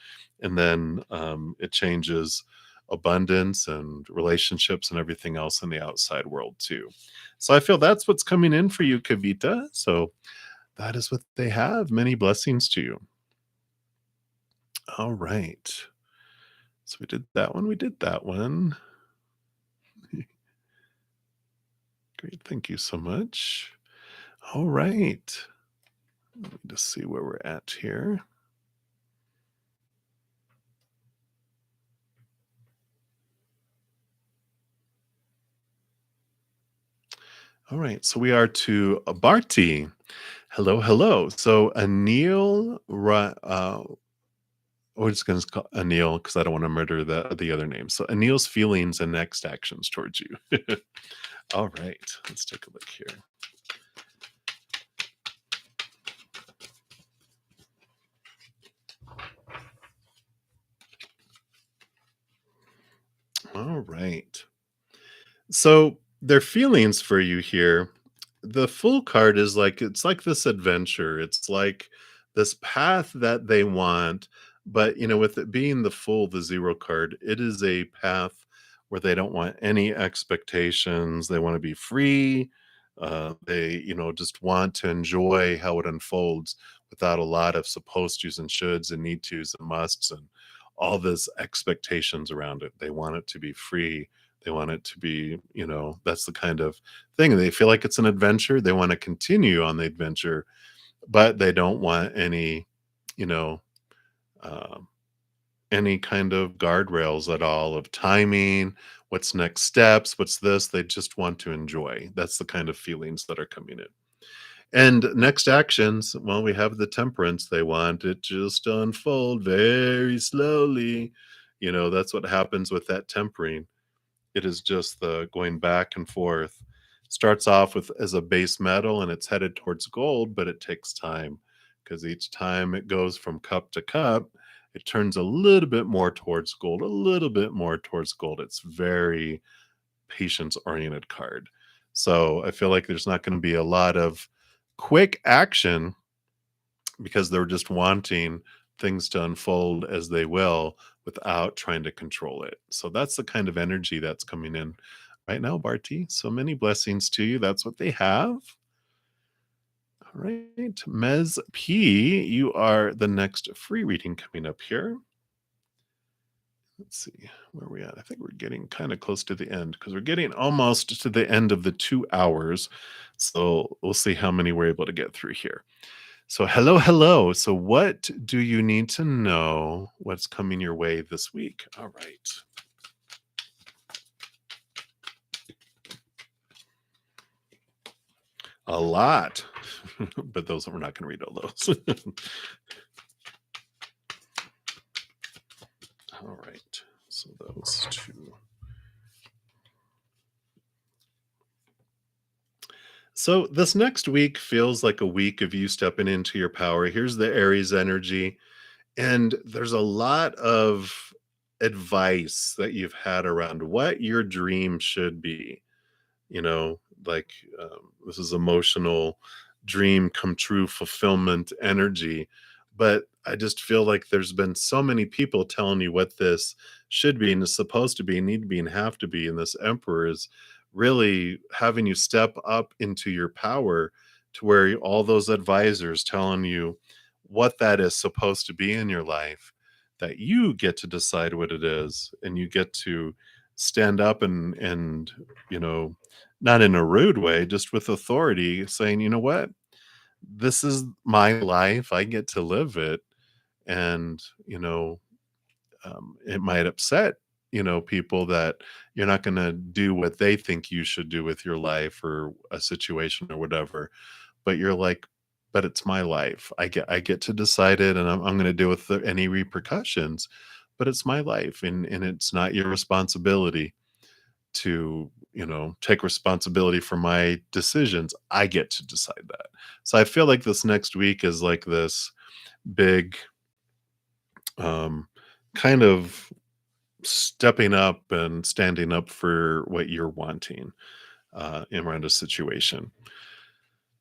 And then it changes abundance and relationships and everything else in the outside world too. So I feel that's what's coming in for you, Kavita. So that is what they have. Many blessings to you. All right. So we did that one. We did that one. Great. Thank you so much. All right. Let me just see where we're at here. All right. So we are to Barty. Hello, hello. So Anil we're just gonna call Anil because I don't want to murder the other name. So Anil's feelings and next actions towards you. All right, let's take a look here. All right. So their feelings for you here, the full card is like it's like this adventure. It's like this path that they want, but with it being the full, the zero card, it is a path where they don't want any expectations. They want to be free. They, just want to enjoy how it unfolds without a lot of supposed tos and shoulds and need tos and musts and all this expectations around it. They want it to be free, they want it to be, that's the kind of thing. They feel like it's an adventure. They want to continue on the adventure, but they don't want you know, uh, any kind of guardrails at all of timing, what's next steps, what's this. They just want to enjoy. That's the kind of feelings that are coming in. And next actions, well, we have the temperance. They want it just to unfold very slowly. That's what happens with that tempering. It is just the going back and forth. Starts off with as a base metal and it's headed towards gold, but it takes time because each time it goes from cup to cup, it turns a little bit more towards gold, a little bit more towards gold. It's very patience oriented card. So I feel like there's not going to be a lot of quick action because they're just wanting things to unfold as they will without trying to control it. So that's the kind of energy that's coming in right now, Barty. So many blessings to you. That's what they have. All right. Ms. P, you are the next free reading coming up here. Let's see where we at. I think we're getting kind of close to the end because we're getting almost to the end of the 2 hours. So we'll see how many we're able to get through here. So, hello, hello. So, what do you need to know? What's coming your way this week? All right. A lot, but those we're not going to read all those. All right. So, those two. So, this next week feels like a week of you stepping into your power. Here's the Aries energy. And there's a lot of advice that you've had around what your dream should be. Like this is emotional dream come true fulfillment energy. But I just feel like there's been so many people telling you what this should be and is supposed to be, need to be, and have to be. And this emperor is really having you step up into your power to where all those advisors telling you what that is supposed to be in your life, that you get to decide what it is and you get to stand up and you know not in a rude way, just with authority, saying, you know what, this is my life, I get to live it. And it might upset people that you're not going to do what they think you should do with your life or a situation or whatever, but you're like, but it's my life, I get to decide it, and I'm going to deal with any repercussions, but it's my life, and it's not your responsibility to take responsibility for my decisions. I get to decide that. So I feel like this next week is like this big um kind of stepping up and standing up for what you're wanting around a situation.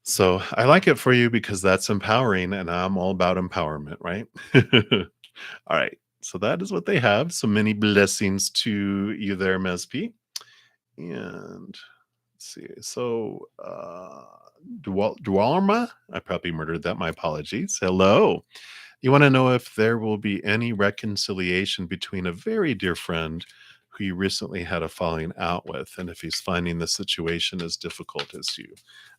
So I like it for you because that's empowering, and I'm all about empowerment, right? All right. So that is what they have. So many blessings to you there, Mesp. And let's see. So Dwarma, I probably murdered that. My apologies. Hello. You want to know if there will be any reconciliation between a very dear friend who you recently had a falling out with, and if he's finding the situation as difficult as you.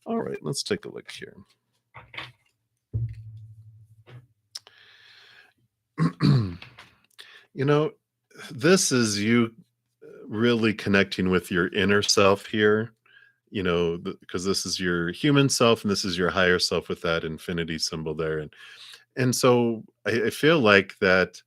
All right, let's take a look here. you know, this is you really connecting with your inner self here, because this is your human self and this is your higher self with that infinity symbol there. And so I feel like that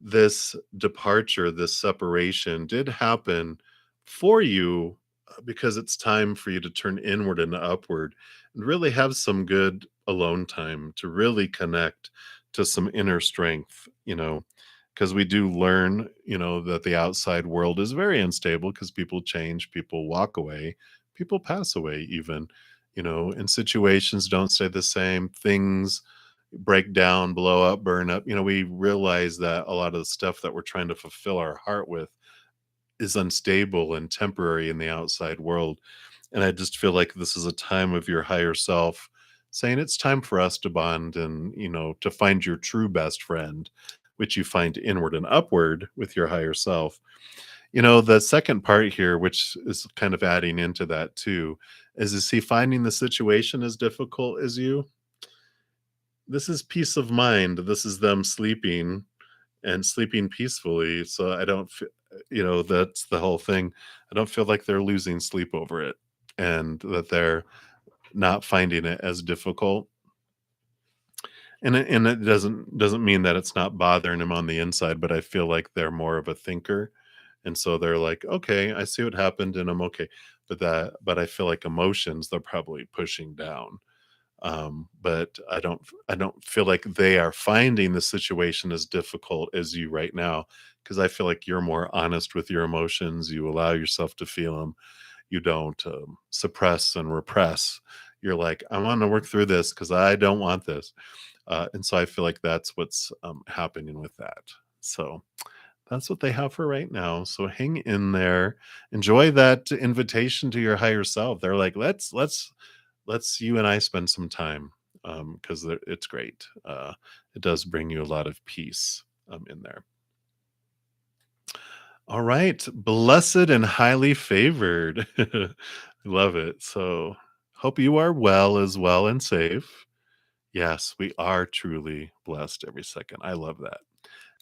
this departure, this separation did happen for you because it's time for you to turn inward and upward and really have some good alone time to really connect to some inner strength, because we do learn, that the outside world is very unstable because people change, people walk away, people pass away, even, and situations don't stay the same, things break down, blow up, burn up. We realize that a lot of the stuff that we're trying to fulfill our heart with is unstable and temporary in the outside world. And I just feel like this is a time of your higher self saying it's time for us to bond and, to find your true best friend, which you find inward and upward with your higher self. The second part here, which is kind of adding into that too, is he finding the situation as difficult as you? This is peace of mind. This is them sleeping and sleeping peacefully. So I don't, that's the whole thing. I don't feel like they're losing sleep over it and that they're not finding it as difficult. And it doesn't mean that it's not bothering them on the inside, but I feel like they're more of a thinker. And so they're like, okay, I see what happened and I'm okay. But I feel like emotions they're probably pushing down. But I don't feel like they are finding the situation as difficult as you right now, because I feel like you're more honest with your emotions. You allow yourself to feel them. You don't suppress and repress. You're like, I want to work through this because I don't want this. And so I feel like that's what's happening with that. So that's what they have for right now. So hang in there. Enjoy that invitation to your higher self. They're like, let's you and I spend some time because it's great. It does bring you a lot of peace in there. All right, blessed and highly favored. Love it. So hope you are well and safe. Yes, we are truly blessed every second. I love that.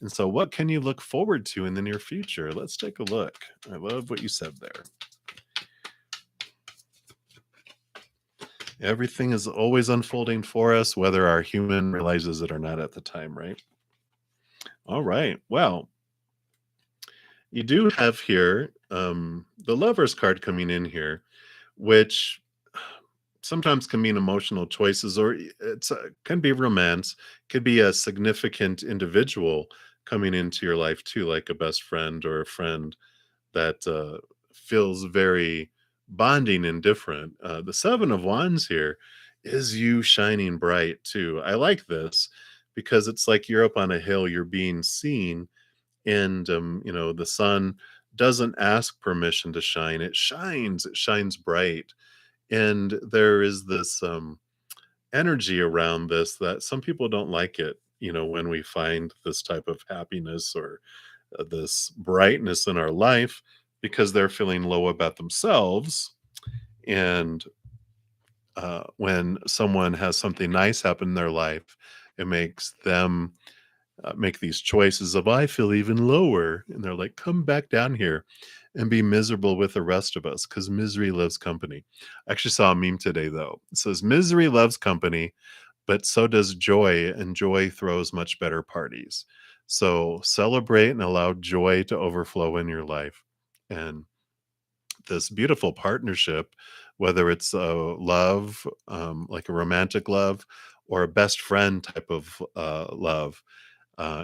And so, what can you look forward to in the near future? Let's take a look. I love what you said there. Everything is always unfolding for us, whether our human realizes it or not at the time, right? All right. Well, you do have here the lover's card coming in here, which sometimes can mean emotional choices, or it's can be romance, could be a significant individual coming into your life too, like a best friend or a friend that feels very bonding and different. The Seven of Wands here is you shining bright too. I like this because it's like you're up on a hill, you're being seen, and the sun doesn't ask permission to shine. It shines bright, and there is this energy around this that some people don't like it. When we find this type of happiness or this brightness in our life because they're feeling low about themselves. And when someone has something nice happen in their life, it makes them make these choices of, I feel even lower. And they're like, come back down here and be miserable with the rest of us because misery loves company. I actually saw a meme today, though. It says, misery loves company, but so does joy, and joy throws much better parties. So celebrate and allow joy to overflow in your life. And this beautiful partnership, whether it's a love, like a romantic love, or a best friend type of love,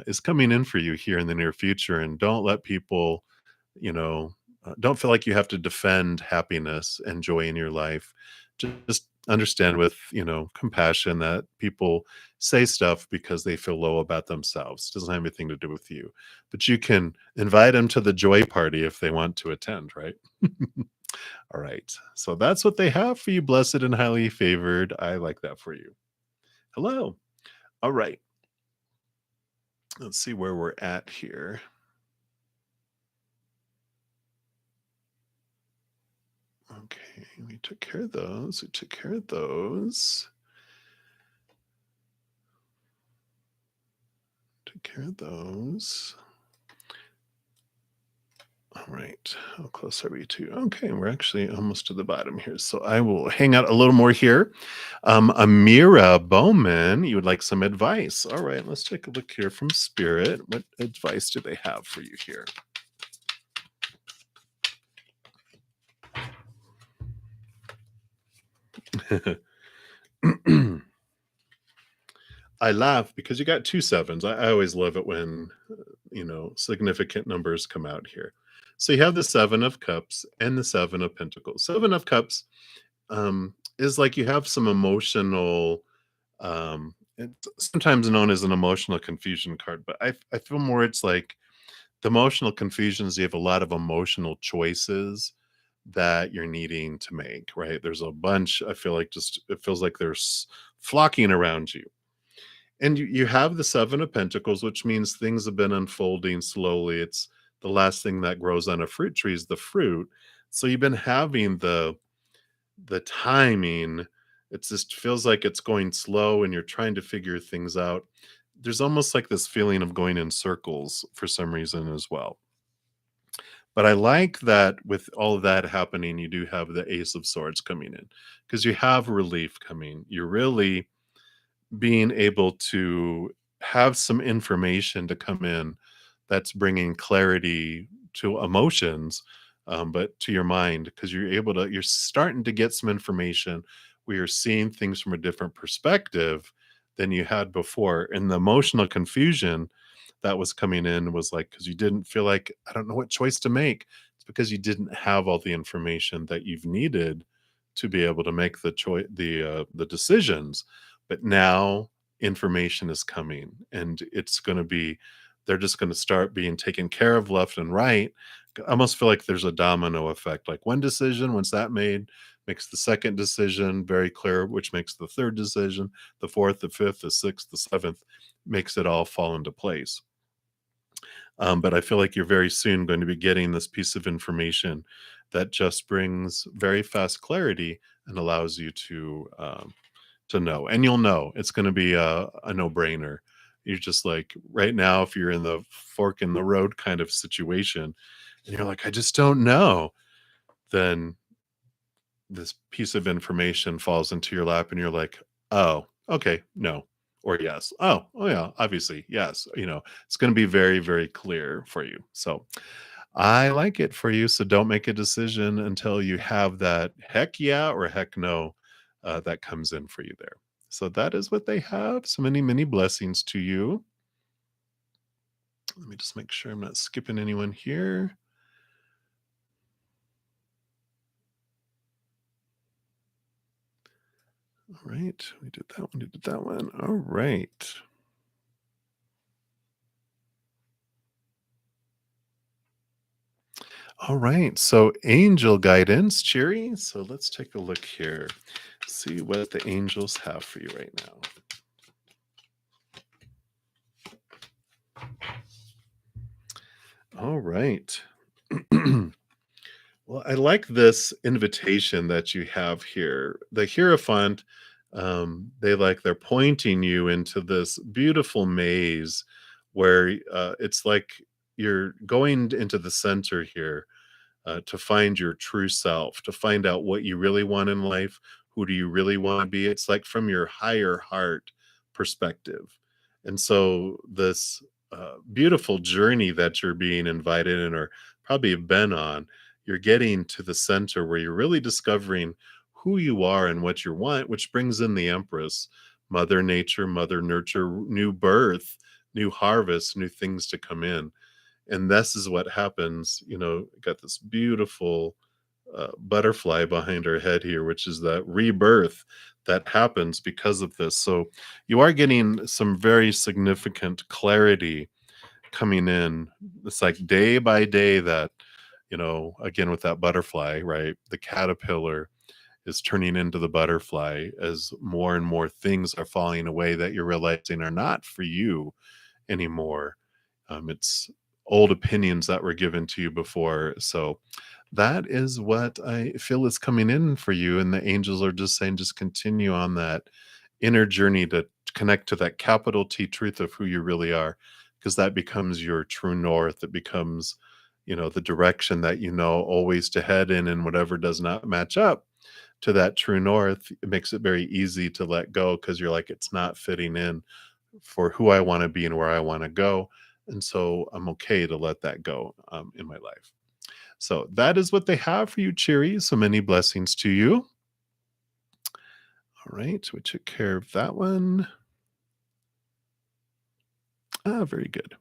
is coming in for you here in the near future. And don't let people, you know, don't feel like you have to defend happiness and joy in your life. Just understand with, compassion that people say stuff because they feel low about themselves. It doesn't have anything to do with you. But you can invite them to the joy party if they want to attend, right? All right. So that's what they have for you, blessed and highly favored. I like that for you. Hello. All right. Let's see where we're at here. Okay, we took care of those. We took care of those. Took care of those. All right. How close are we to? Okay, we're actually almost to the bottom here. So I will hang out a little more here. Amira Bowman, you would like some advice. All right, let's take a look here from Spirit. What advice do they have for you here? I laugh because you got two sevens. I always love it when, significant numbers come out here. So you have the Seven of Cups and the Seven of Pentacles. Seven of Cups is like you have some emotional, it's sometimes known as an emotional confusion card, but I feel more it's like the emotional confusions, you have a lot of emotional choices that you're needing to make, right? There's a bunch, I feel like just it feels like there's flocking around you. And you have the Seven of Pentacles, which means things have been unfolding slowly. It's the last thing that grows on a fruit tree is the fruit. So you've been having the timing. It just feels like it's going slow and you're trying to figure things out. There's almost like this feeling of going in circles for some reason as well. But I like that with all of that happening, you do have the Ace of Swords coming in because you have relief coming. You're really being able to have some information to come in that's bringing clarity to emotions, but to your mind, because you're starting to get some information where you're seeing things from a different perspective than you had before. And the emotional confusion that was coming in was like because you didn't feel like I don't know what choice to make. It's because you didn't have all the information that you've needed to be able to make the decisions. But now information is coming and it's going to be they're just going to start being taken care of left and right. I almost feel like there's a domino effect. Like one decision, once that made, makes the second decision very clear, which makes the third decision, the fourth, the fifth, the sixth, the seventh, makes it all fall into place. But I feel like you're very soon going to be getting this piece of information that just brings very fast clarity and allows you to know. And you'll know it's going to be a no brainer. You're just like right now, if you're in the fork in the road kind of situation, and you're like, I just don't know, then this piece of information falls into your lap and you're like, "Oh, okay, no." Or yes. Oh yeah, obviously. Yes. It's going to be very very clear for you. So, I like it for you, so don't make a decision until you have that heck yeah or heck no that comes in for you there. So that is what they have. So many, many blessings to you. Let me just make sure I'm not skipping anyone here. All right. We did that one. We did that one. All right. All right. So angel guidance, cheery. So let's take a look here. See what the angels have for you right now. All right. Well, I like this invitation that you have here. The Hierophant, they're pointing you into this beautiful maze where it's like you're going into the center here to find your true self, to find out what you really want in life. Who do you really want to be? It's like from your higher heart perspective. And so, this beautiful journey that you're being invited in, or probably have been on, you're getting to the center where you're really discovering who you are and what you want, which brings in the Empress, Mother Nature, Mother Nurture, new birth, new harvest, new things to come in. And this is what happens, got this beautiful butterfly behind her head here, which is that rebirth that happens because of this. So you are getting some very significant clarity coming in. It's like day by day that, again, with that butterfly, right? The caterpillar is turning into the butterfly as more and more things are falling away that you're realizing are not for you anymore. It's old opinions that were given to you before. So that is what I feel is coming in for you. And the angels are just saying, just continue on that inner journey to connect to that capital T truth of who you really are, because that becomes your true north. It becomes the direction that always to head in, and whatever does not match up to that true north, it makes it very easy to let go because you're like, it's not fitting in for who I want to be and where I want to go. And so I'm okay to let that go in my life. So that is what they have for you, Cheery. So many blessings to you. All right, we took care of that one. Ah, very good.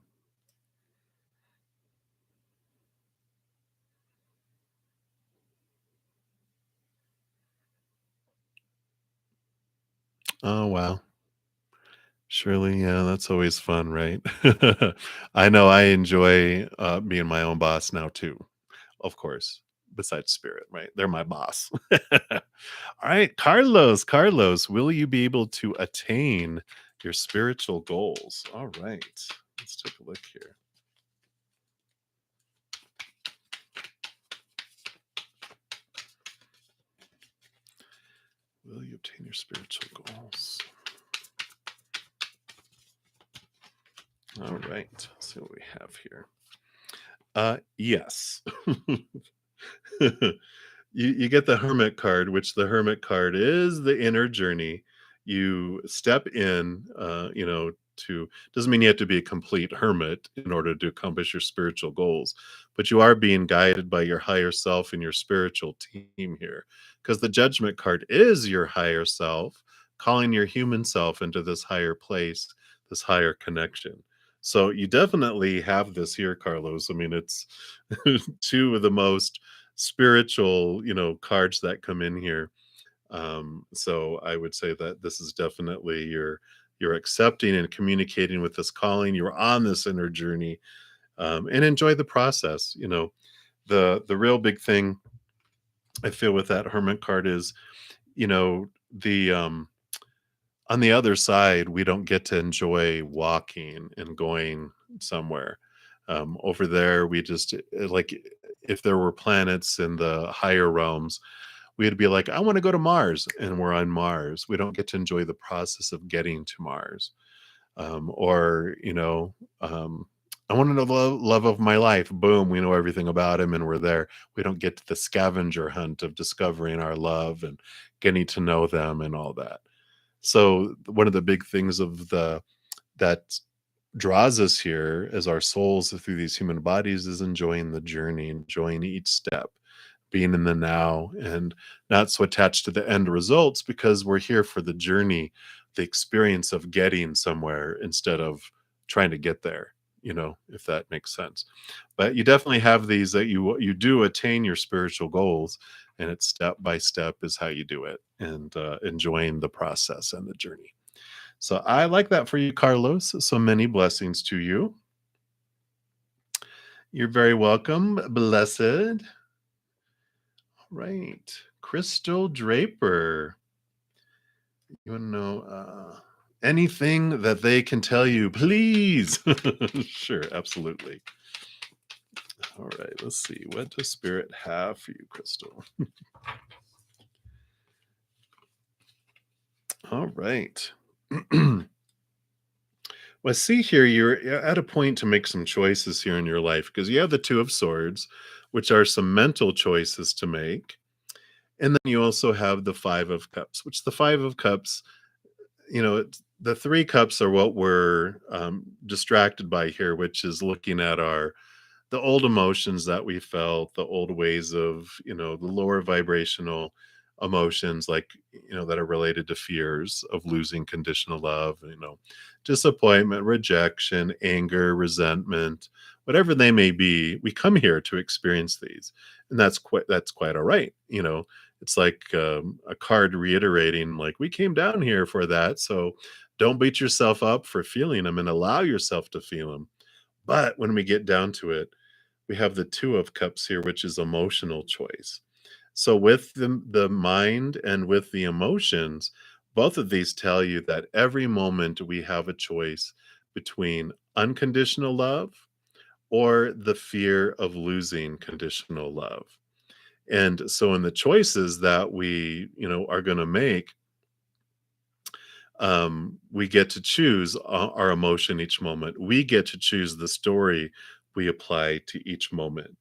Oh, wow. Surely, yeah, that's always fun, right? I know I enjoy being my own boss now too, of course, besides spirit, right? They're my boss. All right, Carlos, Carlos, will you be able to attain your spiritual goals? All right, let's take a look here. Will you obtain your spiritual goals? All right, let's see what we have here. Yes. You get the hermit card, which the hermit card is the inner journey. You step in, to doesn't mean you have to be a complete hermit in order to accomplish your spiritual goals, but you are being guided by your higher self and your spiritual team here. Because the judgment card is your higher self calling your human self into this higher place, this higher connection. So you definitely have this here, Carlos. I mean, it's two of the most spiritual, cards that come in here. So I would say that this is definitely you're accepting and communicating with this calling. You're on this inner journey, and enjoy the process. The real big thing I feel with that hermit card is, the on the other side, we don't get to enjoy walking and going somewhere. Over there, we just like if there were planets in the higher realms, we'd be like, I want to go to Mars, and we're on Mars. We don't get to enjoy the process of getting to Mars. Or, I want to know the love of my life. Boom, we know everything about him and we're there. We don't get to the scavenger hunt of discovering our love and getting to know them and all that. So one of the big things of the that draws us here as our souls through these human bodies is enjoying the journey, enjoying each step, being in the now, and not so attached to the end results because we're here for the journey, the experience of getting somewhere instead of trying to get there, if that makes sense. But you definitely have these that you do attain your spiritual goals, and it's step by step is how you do it, and enjoying the process and the journey. So I like that for you, Carlos. So many blessings to you. You're very welcome. Blessed. Right. Crystal Draper. You want to know anything that they can tell you, please? Sure, absolutely. All right, let's see. What does Spirit have for you, Crystal? All right. Well, see here, you're at a point to make some choices here in your life because you have the Two of Swords, which are some mental choices to make. And then you also have the Five of Cups, which the Five of Cups, the Three Cups are what we're distracted by here, which is looking at the old emotions that we felt, the old ways of, the lower vibrational emotions, like, that are related to fears of losing conditional love, disappointment, rejection, anger, resentment, whatever they may be. We come here to experience these. And that's quite all right. It's like a card reiterating, like, we came down here for that. So don't beat yourself up for feeling them and allow yourself to feel them. But when we get down to it, we have the Two of Cups here, which is emotional choice. So with the mind and with the emotions, both of these tell you that every moment we have a choice between unconditional love or the fear of losing conditional love. And so in the choices that we, are going to make, we get to choose our emotion each moment. We get to choose the story we apply to each moment.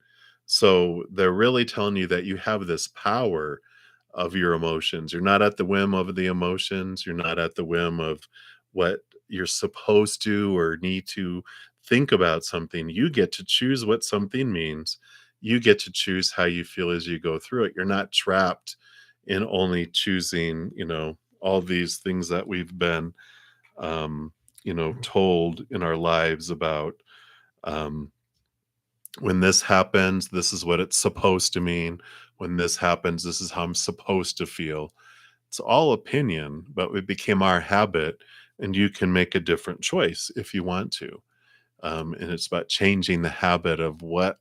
So they're really telling you that you have this power of your emotions. You're not at the whim of the emotions. You're not at the whim of what you're supposed to or need to think about something. You get to choose what something means. You get to choose how you feel as you go through it. You're not trapped in only choosing, all these things that we've been, um, told in our lives about. Um, when this happens, this is what it's supposed to mean. When this happens, this is how I'm supposed to feel. It's all opinion, but it became our habit, and you can make a different choice if you want to. And it's about changing the habit of what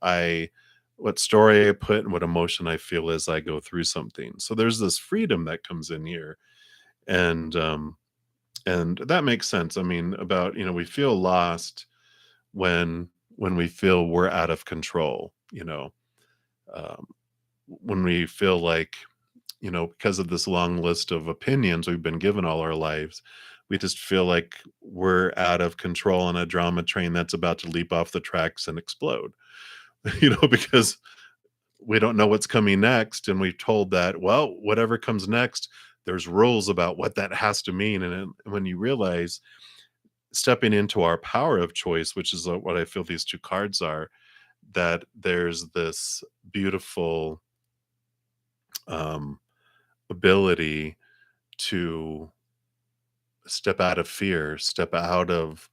story I put and what emotion I feel as I go through something. So there's this freedom that comes in here, and and that makes sense. I mean, about we feel lost when we feel we're out of control. Um, when we feel like, because of this long list of opinions we've been given all our lives, we just feel like we're out of control on a drama train that's about to leap off the tracks and explode, because we don't know what's coming next. And we've told that, well, whatever comes next, there's rules about what that has to mean. And when you realize stepping into our power of choice, which is what I feel these two cards are, that there's this beautiful um, ability to step out of fear, step out of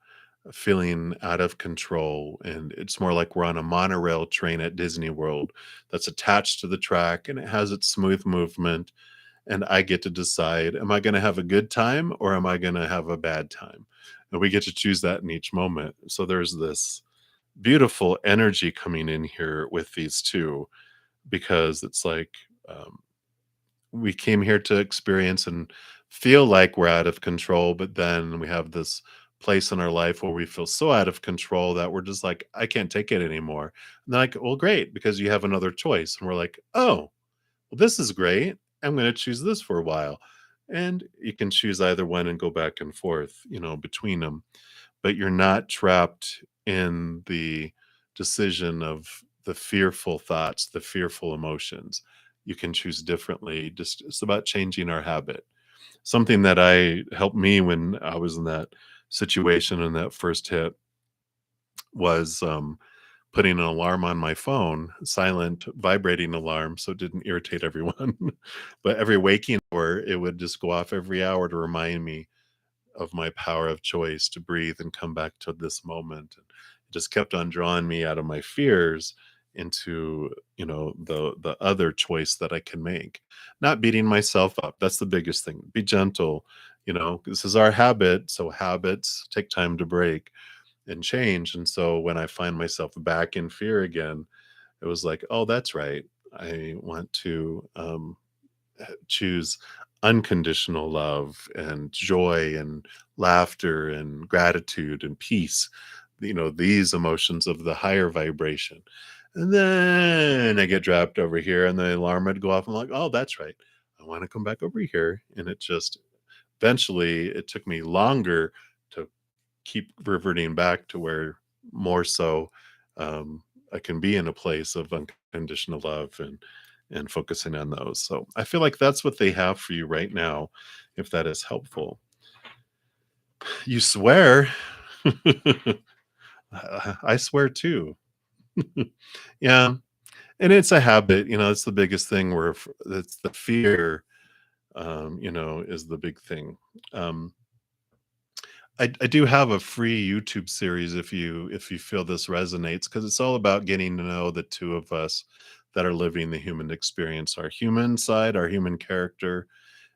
feeling out of control. And it's more like we're on a monorail train at Disney World that's attached to the track and it has its smooth movement. And I get to decide, am I going to have a good time or am I going to have a bad time? And we get to choose that in each moment. So there's this beautiful energy coming in here with these two, because it's like, um, we came here to experience and feel like we're out of control, but then we have this place in our life where we feel so out of control that we're just like, I can't take it anymore. And they're like, well, great, because you have another choice. And we're like, oh, well, this is great. I'm going to choose this for a while. And you can choose either one and go back and forth, between them, but you're not trapped in the decision of the fearful thoughts, the fearful emotions. You can choose differently. Just it's about changing our habit. Something that I helped me when I was in that situation and that first hit was putting an alarm on my phone, silent vibrating alarm, so it didn't irritate everyone. But every waking hour, it would just go off every hour to remind me of my power of choice to breathe and come back to this moment. And it just kept on drawing me out of my fears into, the other choice that I can make. Not beating myself up. That's the biggest thing. Be gentle. This is our habit. So habits take time to break and change. And so when I find myself back in fear again, it was like, oh, that's right. I want to choose unconditional love and joy and laughter and gratitude and peace, these emotions of the higher vibration. And then I get dropped over here and the alarm would go off. I'm like, oh, that's right. I want to come back over here. And it just eventually, it took me longer to keep reverting back to where more so, I can be in a place of unconditional love and focusing on those. So I feel like that's what they have for you right now, if that is helpful. You swear. I swear too. Yeah, and it's a habit. It's the biggest thing. Where it's the fear. Is the big thing. Um, I do have a free YouTube series if you feel this resonates, because it's all about getting to know the two of us that are living the human experience, our human side, our human character,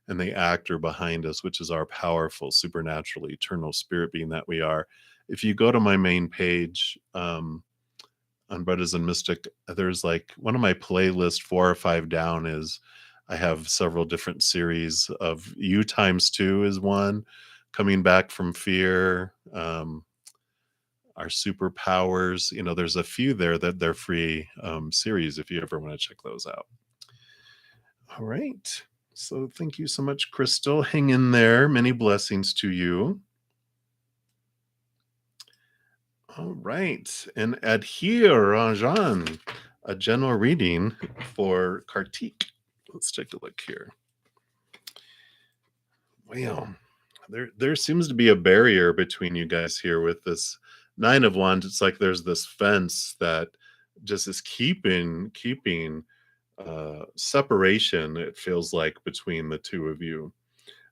and the actor behind us, which is our powerful, supernatural, eternal spirit being that we are. If you go to my main page, on bruddaZEN Mystic, there's like one of my playlists, 4 or 5 down, is I have several different series of you times two is one, coming back from fear, our superpowers. There's a few there that they're free series if you ever want to check those out. All right. So thank you so much, Crystal. Hang in there. Many blessings to you. All right. And adhere, Rajan, a general reading for Kartik. Let's take a look here. Wow. There seems to be a barrier between you guys here with this Nine of Wands. It's like there's this fence that just is keeping separation, it feels like, between the two of you,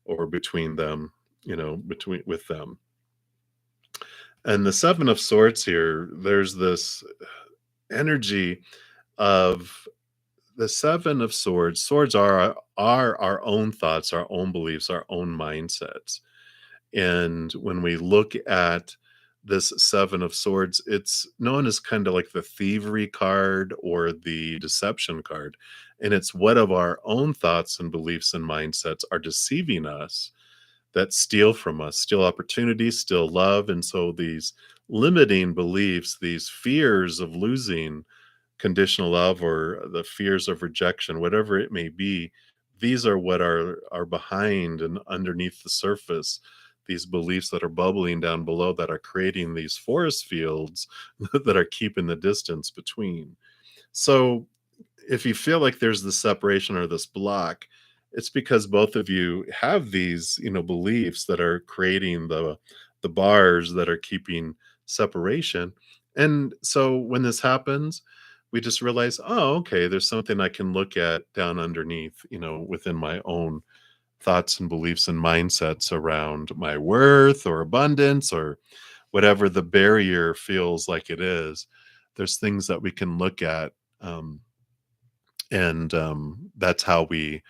or between them, between with them. And the Seven of Swords here, there's this energy of the Seven of Swords. Swords are our own thoughts, our own beliefs, our own mindsets. And when we look at this Seven of Swords, it's known as kind of like the thievery card or the deception card. And it's what of our own thoughts and beliefs and mindsets are deceiving us, that steal from us, steal opportunities, steal love. And so these limiting beliefs, these fears of losing conditional love, or the fears of rejection, whatever it may be, these are what are behind and underneath the surface. These beliefs that are bubbling down below, that are creating these forest fields that are keeping the distance between. So if you feel like there's this separation or this block, it's because both of you have these, beliefs that are creating the bars that are keeping separation. And so when this happens, we just realize, oh, okay, there's something I can look at down underneath, within my own thoughts and beliefs and mindsets around my worth or abundance, or whatever the barrier feels like it is. There's things that we can look at. And that's how we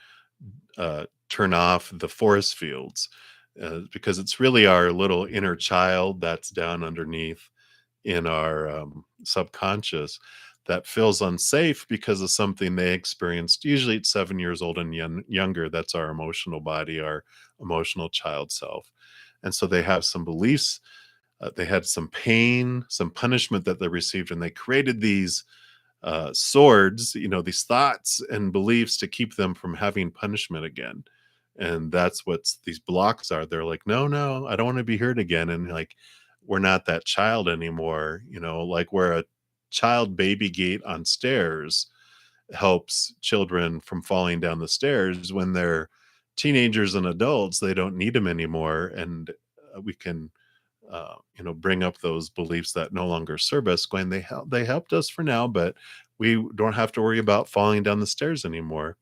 turn off the forest fields, because it's really our little inner child that's down underneath in our subconscious, that feels unsafe because of something they experienced. Usually it's 7 years old and younger. That's our emotional body, our emotional child self. And so they have some beliefs, they had some pain, some punishment that they received, and they created these swords, these thoughts and beliefs to keep them from having punishment again. And that's what these blocks are. They're like, no, no, I don't want to be hurt again. And like, we're not that child anymore, like where a child baby gate on stairs helps children from falling down the stairs. When they're teenagers and adults, they don't need them anymore. And we can bring up those beliefs that no longer serve us, going, they helped us for now, but we don't have to worry about falling down the stairs anymore,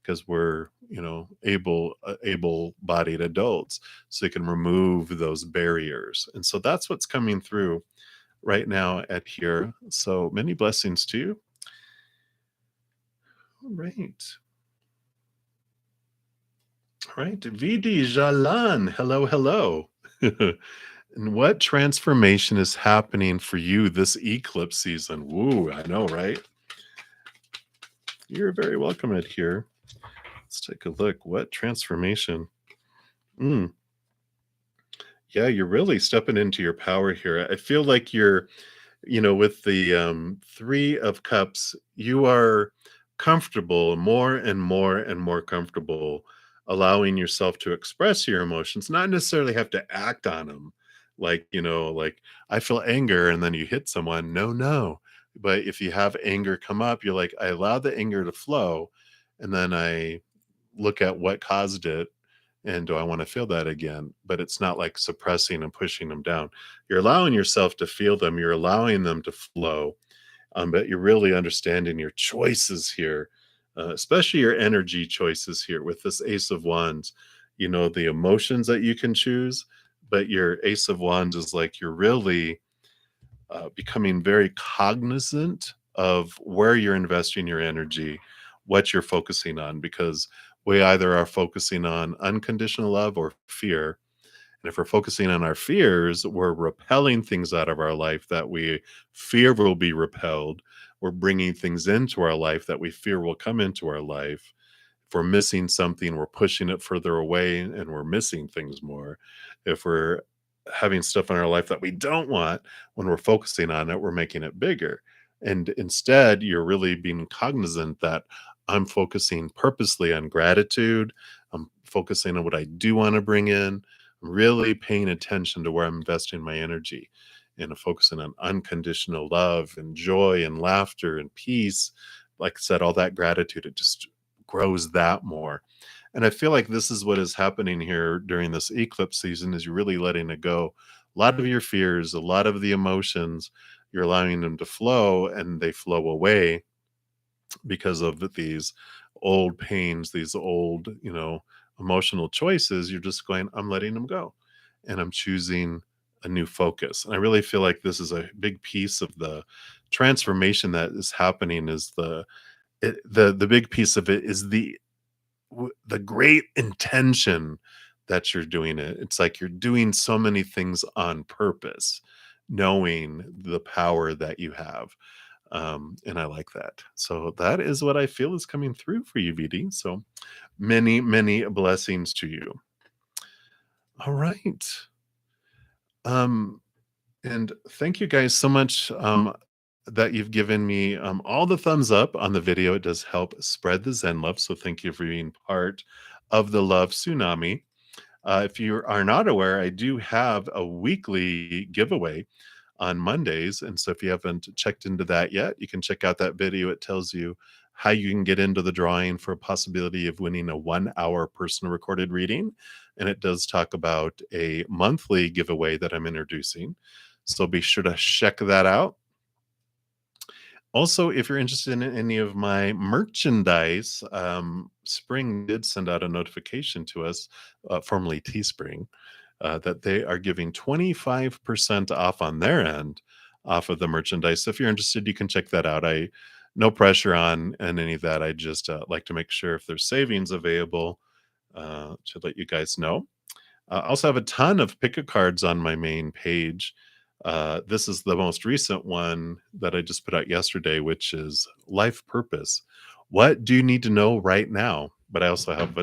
because we're, able-bodied adults, so they can remove those barriers. And so that's what's coming through right now at here. So many blessings to you. All right. All right. Vidi Jalan. Hello, hello. And what transformation is happening for you this eclipse season? Woo, I know, right? You're very welcome at here. Let's take a look. What transformation? Mm, yeah, you're really stepping into your power here. I feel like you're, with the Three of Cups, you are comfortable, more and more and more comfortable, allowing yourself to express your emotions, not necessarily have to act on them. Like, like, I feel anger, and then you hit someone. No, no. But if you have anger come up, you're like, I allow the anger to flow, and then I look at what caused it, and do I want to feel that again? But it's not like suppressing and pushing them down. You're allowing yourself to feel them, you're allowing them to flow, but you're really understanding your choices here, especially your energy choices here with this Ace of Wands. The emotions that you can choose, but your Ace of Wands is like you're really becoming very cognizant of where you're investing your energy, what you're focusing on, because we either are focusing on unconditional love or fear. And if we're focusing on our fears, we're repelling things out of our life that we fear will be repelled. We're bringing things into our life that we fear will come into our life. If we're missing something, we're pushing it further away and we're missing things more. If we're having stuff in our life that we don't want, when we're focusing on it, we're making it bigger. And instead, you're really being cognizant that I'm focusing purposely on gratitude. I'm focusing on what I do want to bring in. I'm really paying attention to where I'm investing my energy. and focusing on unconditional love and joy and laughter and peace. Like I said, all that gratitude, it just grows that more. And I feel like this is what is happening here during this eclipse season is you're really letting it go. A lot of your fears, a lot of the emotions, you're allowing them to flow and they flow away because of these old pains, these old, emotional choices. You're just going, I'm letting them go and I'm choosing a new focus. And I really feel like this is a big piece of the transformation that is happening is the big piece of it is the great intention that you're doing it. It's like you're doing so many things on purpose, knowing the power that you have. And I like that. So that is what I feel is coming through for you, VD. So many, many blessings to you. All right. Um, and thank you guys so much that you've given me all the thumbs up on the video. It does help spread the Zen love. So thank you for being part of the love tsunami. If you are not aware, I do have a weekly giveaway on Mondays. And so if you haven't checked into that yet, you can check out that video. It tells you how you can get into the drawing for a possibility of winning a 1 hour personal recorded reading. And it does talk about a monthly giveaway that I'm introducing. So be sure to check that out. Also, if you're interested in any of my merchandise, Spring did send out a notification to us, formerly Teespring, that they are giving 25% off on their end off of the merchandise. So if you're interested, you can check that out. No pressure on and any of that. I just like to make sure if there's savings available to let you guys know. I also have a ton of pick a cards on my main page. This is the most recent one that I just put out yesterday, which is life purpose. What do you need to know right now? But I also have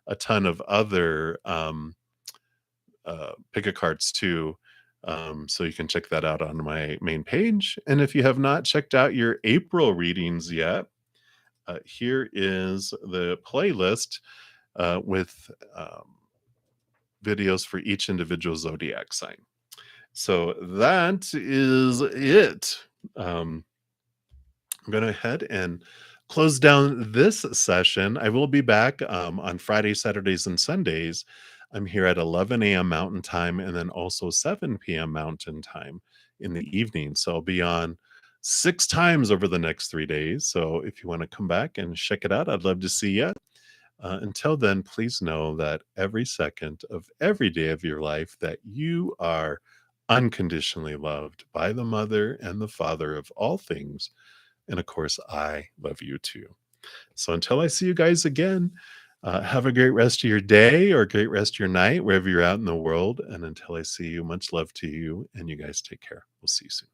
a ton of other pick a cards too. So you can check that out on my main page. And if you have not checked out your April readings yet, here is the playlist with videos for each individual zodiac sign. So that is it. I'm going to head and close down this session. I will be back on Fridays, Saturdays, and Sundays. I'm here at 11 a.m. Mountain Time and then also 7 p.m. Mountain Time in the evening. So I'll be on 6 times over the next 3 days. So if you want to come back and check it out, I'd love to see you. Until then, please know that every second of every day of your life that you are unconditionally loved by the mother and the father of all things. And of course, I love you too. So until I see you guys again, have a great rest of your day or a great rest of your night, wherever you're out in the world. And until I see you, much love to you. And you guys take care. We'll see you soon.